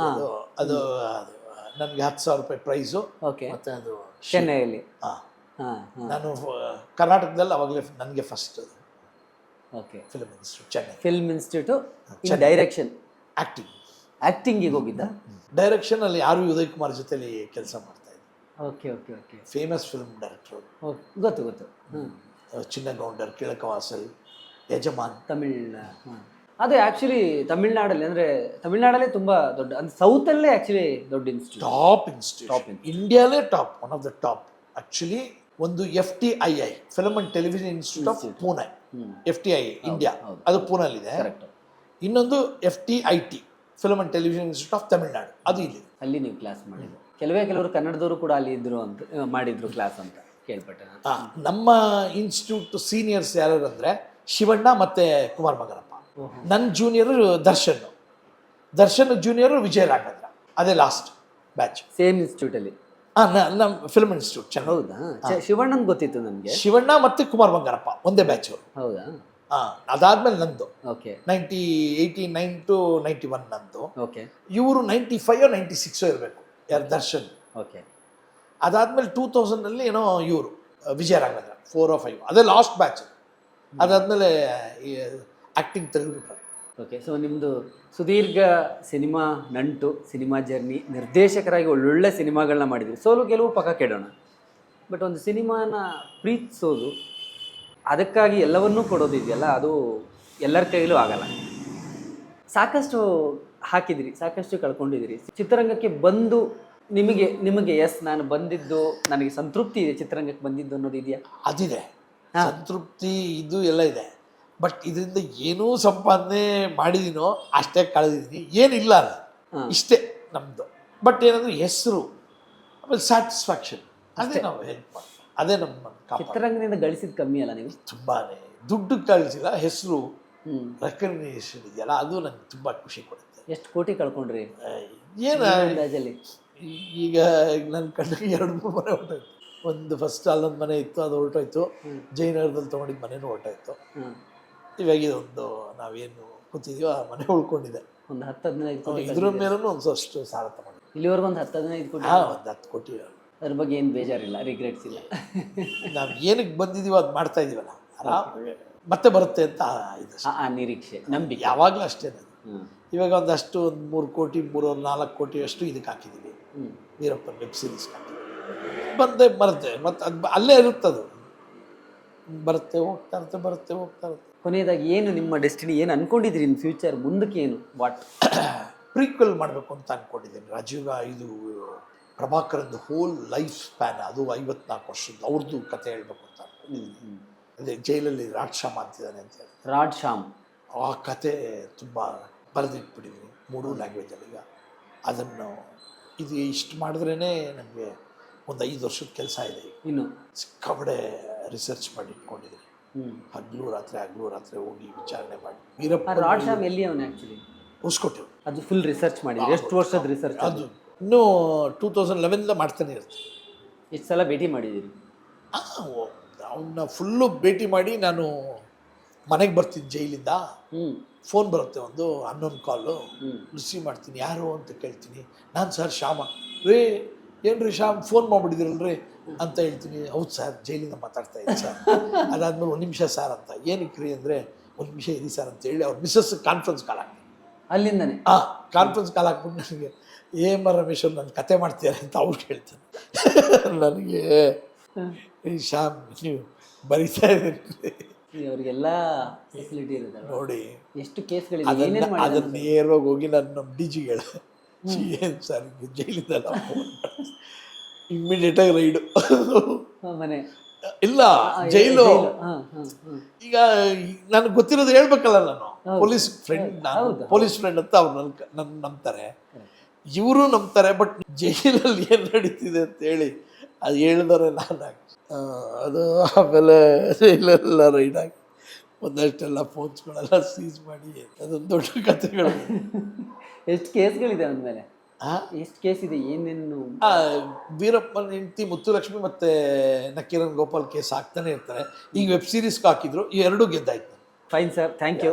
ಅದು ನನಗೆ 10,000 ರೂಪಾಯಿ ಪ್ರೈಸು. ಓಕೆ. ಮತ್ತೆ ಅದು ಚೆನ್ನೈಯಲ್ಲಿ. ನಾನು ಕರ್ನಾಟಕದಲ್ಲಿ ಅವಾಗಲೇ ನನಗೆ ಫಸ್ಟ್ ಅದು. Okay. Film institute, Chennai film institute. Direction, ಆಕ್ಟಿಂಗಿಗೆ ಹೋಗಿದ್ದ. ಡೈರೆಕ್ಷನ್ ಅಲ್ಲಿ ಆರ್ ವಿ ಉದಯ್ ಕುಮಾರ್ ಜೊತೆಲಿ ಕೆಲಸ ಮಾಡ್ತಾ ಇದ್ದೆ. Okay okay okay. Famous film director. ಗೊತ್ತು. ಚಿನ್ನಗೌಂಡರ್, ಕಿಳಕವಾಸಲ್, ಯಜಮಾನ್. ಅದು ಆ್ಯಕ್ಚುಲಿ ತಮಿಳ್ನಾಡಲ್ಲಿ, ಅಂದರೆ ತಮಿಳ್ನಾಡಲ್ಲೇ ತುಂಬ ದೊಡ್ಡ, ಅಂದರೆ ಸೌತಲ್ಲೇ ಆ್ಯಕ್ಚುಲಿ ದೊಡ್ಡ ಇನ್ಸ್ಟಿಟ್ಯೂಟ್, ಟಾಪ್ ಇನ್ಸ್ಟಿಟ್ಯೂಟ್, ಇಂಡಿಯಾಲೇ top, one of the top. Actually ಒಂದು FTII film and television institute of Pune, FTII India, ಅದು ಪೂನಲ್ಲಿದೆ. ಇನ್ನೊಂದು FTIT film and television institute of Tamil Nadu, ಅದು ಇಲ್ಲಿ. ಅಲ್ಲಿ ನೀವು ಕ್ಲಾಸ್ ಮಾಡಿದ್ದು. ಕೆಲವರು ಕನ್ನಡದವರು ಕೂಡ ಅಲ್ಲಿ ಇದ್ರು ಅಂತ ಮಾಡಿದ್ರು ಕ್ಲಾಸ್ ಅಂತ ಕೇಳ್ಪಟ್ಟೆ. ನಮ್ಮ ಇನ್ಸ್ಟಿಟ್ಯೂಟ್ ಸೀನಿಯರ್ಸ್ ಯಾರು ಅಂದರೆ ಶಿವಣ್ಣ ಮತ್ತೆ ಕುಮಾರ್ ಮಂಗರಪ್ಪ. ನನ್ನ ಜೂನಿಯರ್ ದರ್ಶನ್ ಜೂನಿಯರ್ ವಿಜಯ ರಾಘವೇಂದ್ರ, ಅದೇ ಲಾಸ್ಟ್ ಬ್ಯಾಚ್. ಸೇಮ್ ಇನ್ಸ್ಟಿಟ್ಯೂಟಲ್ಲಿ. ನಮ್ಮ ಫಿಲ್ಮ್ ಇನ್ಸ್ಟಿಟ್ಯೂಟ್ ಚೆನ್ನೈ. ಹೌದಾ? ಶಿವಣ್ಣನ್ ಗೊತ್ತಿತ್ತು ನನಗೆ. ಶಿವಣ್ಣ ಮತ್ತೆ ಕುಮಾರ್ ಬಂಗಾರಪ್ಪ ಒಂದೇ ಬ್ಯಾಚ್ ಅವರು. ಹೌದಾ? ಅದಾದ್ಮೇಲೆ ನಂದು. ಓಕೆ. 89 to 91 ನಂದು. ಓಕೆ. ಇವರು 95 96 ಇರಬೇಕು, ಯಾರು ದರ್ಶನ್. ಓಕೆ. ಅದಾದ್ಮೇಲೆ 2000 ಏನೋ ಇವರು ವಿಜಯ ರಾಘವೇಂದ್ರ 4 or 5, ಅದೇ ಲಾಸ್ಟ್ ಬ್ಯಾಚ್. ಅದಾದ್ಮೇಲೆ ಆಕ್ಟಿಂಗ್ ತೆಗೆದುಬಿಟ್ರೆ. ಓಕೆ. ಸೊ ನಿಮ್ಮದು ಸುದೀರ್ಘ ಸಿನಿಮಾ ನಂಟು, ಸಿನಿಮಾ ಜರ್ನಿ, ನಿರ್ದೇಶಕರಾಗಿ ಒಳ್ಳೊಳ್ಳೆ ಸಿನಿಮಾಗಳನ್ನ ಮಾಡಿದ್ರಿ. ಸೋಲು ಗೆಲುವು ಪಕ್ಕ ಕೆಡೋಣ, ಬಟ್ ಒಂದು ಸಿನಿಮಾನ ಪ್ರೀತಿಸೋದು, ಅದಕ್ಕಾಗಿ ಎಲ್ಲವನ್ನೂ ಕೊಡೋದಿದೆಯಲ್ಲ, ಅದು ಎಲ್ಲರ ಕೈಲೂ ಆಗಲ್ಲ. ಸಾಕಷ್ಟು ಹಾಕಿದಿರಿ, ಸಾಕಷ್ಟು ಕಳ್ಕೊಂಡಿದ್ದೀರಿ. ಚಿತ್ರರಂಗಕ್ಕೆ ಬಂದು ನಿಮಗೆ ಎಸ್ ನಾನು ಬಂದಿದ್ದು, ನನಗೆ ಸಂತೃಪ್ತಿ ಇದೆ ಚಿತ್ರರಂಗಕ್ಕೆ ಬಂದಿದ್ದು ಅನ್ನೋದು ಇದೆಯಾ? ಅದಿದೆ, ಸಂತೃಪ್ತಿ ಇದು ಎಲ್ಲ ಇದೆ. ಬಟ್ ಇದರಿಂದ ಏನೂ ಸಂಪಾದನೆ ಮಾಡಿದೀನೋ ಅಷ್ಟೇ ಕಳೆದಿದ್ದೀನಿ, ಏನಿಲ್ಲ ಅಲ್ಲ, ಇಷ್ಟೇ ನಮ್ಮದು. ಬಟ್ ಏನಂದ್ರೆ ಹೆಸರು, ಆಮೇಲೆ ಸ್ಯಾಟಿಸ್ಫ್ಯಾಕ್ಷನ್, ಅದೇ ನಾವು ಹೆಲ್ಪ್ ಮಾಡಿ, ಅದೇ ನಮ್ಮ ಚಿತ್ರರಂಗದಿಂದ ಗಳಿಸಿದ ಕಮ್ಮಿ ಅಲ್ಲ ನೀವು? ತುಂಬಾ ದುಡ್ಡು ಕಳಿಸಿಲ್ಲ, ಹೆಸರು ರೆಕಗ್ನೇಷನ್ ಇದೆಯಲ್ಲ, ಅದು ನನಗೆ ತುಂಬ ಖುಷಿ ಕೊಡುತ್ತೆ. ಎಷ್ಟು ಕೋಟಿ ಕಳ್ಕೊಂಡ್ರಿ ಏನು ಅಂದಾಜಲ್ಲಿ? ಈಗ ನನ್ನ ಕಣ್ಣಿಗೆ 2-3 ಮನೆ ಹೊರಟೋಯ್ತು. ಒಂದು ಫಸ್ಟ್ ಅಲ್ಲೊಂದು ಮನೆ ಇತ್ತು, ಅದು ಹೊರಟೋಯ್ತು. ಜಯನಗರದಲ್ಲಿ ತೊಗೊಂಡಿದ್ದ ಮನೆಯೂ ಹೊರಟೋಯ್ತು. ಇವಾಗ ಇದೊಂದು ನಾವೇನು ಕೂತಿದೀವೋ ಆ ಮನೆ ಉಳ್ಕೊಂಡಿದೆ. ಒಂದು 10-15 ಕೋಟಿ. ಇದ್ರ ಮೇಲೂ ಒಂದಷ್ಟು ಸಾಲ ತಗೊಂಡು ಇಲ್ಲಿವರೆಗೂ ಒಂದು 10-15 ಕೋಟಿ. ಒಂದು 10 ಕೋಟಿ. ಅದ್ರ ಬಗ್ಗೆ ಏನು ಬೇಜಾರಿಲ್ಲ, ರಿಗ್ರೆಟ್ಸ್ ಇಲ್ಲ. ನಾವು ಏನಕ್ಕೆ ಬಂದಿದೀವೋ ಅದು ಮಾಡ್ತಾ ಇದೀವಲ್ಲ, ಮತ್ತೆ ಬರುತ್ತೆ ಅಂತ ಇದು ನಿರೀಕ್ಷೆ, ನಂಬಿಕೆ ಯಾವಾಗಲೂ ಅಷ್ಟೇ. ಇವಾಗ ಒಂದಷ್ಟು 1-3 ಕೋಟಿ 3-4 ಕೋಟಿ ಅಷ್ಟು ಇದಕ್ಕೆ ಹಾಕಿದ್ದೀವಿ, ವೀರಪ್ಪನ್ ವೆಬ್ ಸೀರೀಸ್ ಬಂದೆ ಬರುತ್ತೆ, ಮತ್ತು ಅದು ಅಲ್ಲೇ ಇರುತ್ತದು, ಬರುತ್ತೆ ಹೋಗ್ತಾ ಇರುತ್ತೆ. ಕೊನೆಯದಾಗಿ ಏನು ನಿಮ್ಮ ಡೆಸ್ಟಿನಿ, ಏನು ಅನ್ಕೊಂಡಿದ್ದೀರಿ ಇನ್ ಫ್ಯೂಚರ್, ಮುಂದಕ್ಕೆ ಏನು, ವಾಟ್? ಪ್ರೀಕ್ವೆಲ್ ಮಾಡಬೇಕು ಅಂತ ಅನ್ಕೊಂಡಿದ್ದೀನಿ. ರಾಜೀವ್ ಇದು ಪ್ರಭಾಕರಂದು ಹೋಲ್ ಲೈಫ್ ಸ್ಪ್ಯಾನ್, ಅದು 54 ವರ್ಷದ್ದು ಅವ್ರದ್ದು ಕತೆ ಹೇಳ್ಬೇಕು ಅಂತ ಅನ್ಕೊಂಡಿದ್ದೀನಿ. ಅದೇ ಜೈಲಲ್ಲಿ ರಾಡ್ ಶ್ಯಾಮ್ ಅಂತಿದ್ದಾನೆ ಅಂತ ಹೇಳಿ, ರಾಡ್ ಶ್ಯಾಮ್ ಆ ಕತೆ ತುಂಬ ಬರೆದಿಟ್ಬಿಟ್ಟಿದ್ದೀನಿ 3 ಲ್ಯಾಂಗ್ವೇಜಲ್ಲಿ. ಈಗ ಅದನ್ನು ಇಷ್ಟು ಮಾಡಿದ್ರೇ ನನಗೆ ಒಂದು 5 ವರ್ಷದ ಕೆಲಸ ಇದೆ. ಇನ್ನು ಸಿಕ್ಕಾಪಡೆ ರಿಸರ್ಚ್ ಮಾಡಿ ಇಟ್ಕೊಂಡಿದ್ದೀನಿ. ಹಗಲು ರಾತ್ರಿ ಹೋಗಿ ವಿಚಾರಣೆ ಮಾಡಿ. ವೀರಪ್ಪ ರಾಡ್ ಶ್ಯಾಮ್ ಎಲ್ಲಿ ಅವನು ಆ್ಯಕ್ಚುಲಿ? ಹೊಸಕೋಟೆ. ಅದು ಫುಲ್ ರಿಸರ್ಚ್ ಮಾಡಿ ಎಷ್ಟು ವರ್ಷದ ರಿಸರ್ಚ್? ಅದು ಇನ್ನೂ 2011 ಮಾಡ್ತಾನೆ ಇರ್ತೀನಿ. ಎಷ್ಟು ಸಲ ಭೇಟಿ ಮಾಡಿದ್ದೀರಿ? ಅವನ್ನ ಫುಲ್ಲು ಭೇಟಿ ಮಾಡಿ ನಾನು ಮನೆಗೆ ಬರ್ತೀನಿ ಜೈಲಿಂದ. ಫೋನ್ ಬರುತ್ತೆ, ಒಂದು ಅನ್ನೊಂದು ಕಾಲು. ರಿಸೀವ್ ಮಾಡ್ತೀನಿ. ಯಾರು ಅಂತ ಕೇಳ್ತೀನಿ. ನಾನು ಸರ್ ಶ್ಯಾಮ. ರೀ ಏನು ರೀ ಶ್ಯಾಮ್ ಫೋನ್ ಮಾಡಿಬಿಟ್ಟಿದ್ರಲ್ರಿ ಅಂತ ಹೇಳ್ತೀನಿ. ಹೌದು ಸರ್ ಜೈಲಿಂದ ಮಾತಾಡ್ತಾ ಇದ್ದೀನಿ ಸರ್. ಅದಾದ್ಮೇಲೆ 1 ನಿಮಿಷ ಸರ್ ಅಂತ. ಏನಕ್ಕೆ ರೀ ಅಂದರೆ 1 ನಿಮಿಷ ಇರಿ ಸರ್ ಅಂತ ಹೇಳಿ ಅವ್ರ ಮಿಸ್ಸಸ್ ಕಾನ್ಫರೆನ್ಸ್ ಕಾಲ್ ಹಾಕ್ತೀನಿ. ಅಲ್ಲಿಂದನೇ ಕಾನ್ಫರೆನ್ಸ್ ಕಾಲ್ ಹಾಕ್ಬಿಟ್ಟು ನನಗೆ ರಮೇಶ್ವರ್ ನನ್ನ ಕತೆ ಮಾಡ್ತೀರಾ ಅಂತ ಅವ್ರು ಹೇಳ್ತೀನಿ. ನನಗೆ ಈ ಶ್ಯಾಮ್ ನೀವು ಬರೀತಾ ಇದ್ದೀರಿ ಅವ್ರಿಗೆಲ್ಲ ಫೆಸಿಲಿಟಿ ಇರುತ್ತೆ ನೋಡಿ. ಎಷ್ಟು ಕೇಸ್ಗಳಿದೆ. ಅದನ್ನ ನೇರವಾಗಿ ಹೋಗಿ ನಾನು ನಮ್ಮ ಡಿ ಜಿಗೆ ಹೇಳ, ಏನು ಸರ್ ಜೈಲಿಂದಲ್ಲ ಇಮ್ಮಿಡಿಯೇಟಾಗಿ ರೈಡು ಮನೆ ಇಲ್ಲ ಜೈಲು. ಈಗ ನನಗೆ ಗೊತ್ತಿರೋದು ಹೇಳ್ಬೇಕಲ್ಲ, ನಾನು ಪೊಲೀಸ್ ಫ್ರೆಂಡ್, ನಾನು ಪೊಲೀಸ್ ಫ್ರೆಂಡ್ ಅಂತ ಅವ್ರು ನನ್ನ ನಂಬ್ತಾರೆ, ಇವರು ನಂಬ್ತಾರೆ. ಬಟ್ ಜೈಲಲ್ಲಿ ಏನು ನಡೀತಿದೆ ಅಂತ ಹೇಳಿ ಅದು ಹೇಳಿದವ್ರೆ ನಾನು. ಅದು ಆಮೇಲೆ ಜೈಲೆಲ್ಲ ರೈಡ್ ಆಗಿ ಒಂದಷ್ಟೆಲ್ಲ ಫೋನ್ಸ್ಗಳೆಲ್ಲ ಸೀಸ್ ಮಾಡಿ ಅದೊಂದು ದೊಡ್ಡ ಕಥೆಗಳು. ಎಷ್ಟು ಕೇಸ್ಗಳಿದೆ ಅಂದಮೇಲೆ? ಎಷ್ಟು ಕೇಸ್ ಇದೆ? ಏನೇನು? ವೀರಪ್ಪನ ಹೆಂಡತಿ ಮುತ್ತುಲಕ್ಷ್ಮಿ ಮತ್ತೆ ನಕ್ಕೀರನ್ ಗೋಪಾಲ್ ಕೇಸ್ ಆಗ್ತಾನೆ ಇರ್ತಾರೆ. ಈಗ ವೆಬ್ ಸೀರೀಸ್ಗೆ ಹಾಕಿದ್ರು, ಈ ಎರಡೂ ಗೆದ್ದಾಯ್ತು. Fine sir, thank you.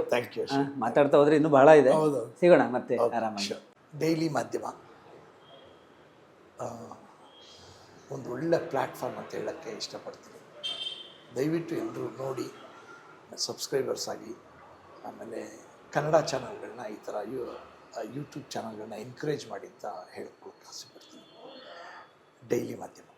ಮಾತಾಡ್ತಾ ಹೋದ್ರೆ ಇನ್ನೂ ಬಹಳ ಇದೆ. ಹೌದು, ಸಿಗೋಣ ಮತ್ತೆ ಆರಾಮಾಗಿ. ಡೈಲಿ ಮಾಧ್ಯಮ ಒಂದು ಒಳ್ಳೆ ಪ್ಲ್ಯಾಟ್ಫಾರ್ಮ್ ಅಂತ ಹೇಳೋಕ್ಕೆ ಇಷ್ಟಪಡ್ತೀನಿ. ದಯವಿಟ್ಟು ಎಲ್ಲರೂ ನೋಡಿ, ಸಬ್ಸ್ಕ್ರೈಬರ್ಸ್ ಆಗಿ. ಆಮೇಲೆ ಕನ್ನಡ ಚಾನಲ್ಗಳನ್ನ ಈ ಥರ ಯೂಟ್ಯೂಬ್ ಚಾನಲ್ಗಳನ್ನ ಎನ್ಕರೇಜ್ ಮಾಡಿ ಅಂತ ಹೇಳ್ಕೊಳಕ್ಕೆ ಆಸೆ ಪಡ್ತೀನಿ. ಡೈಲಿ ಮಾಧ್ಯಮ.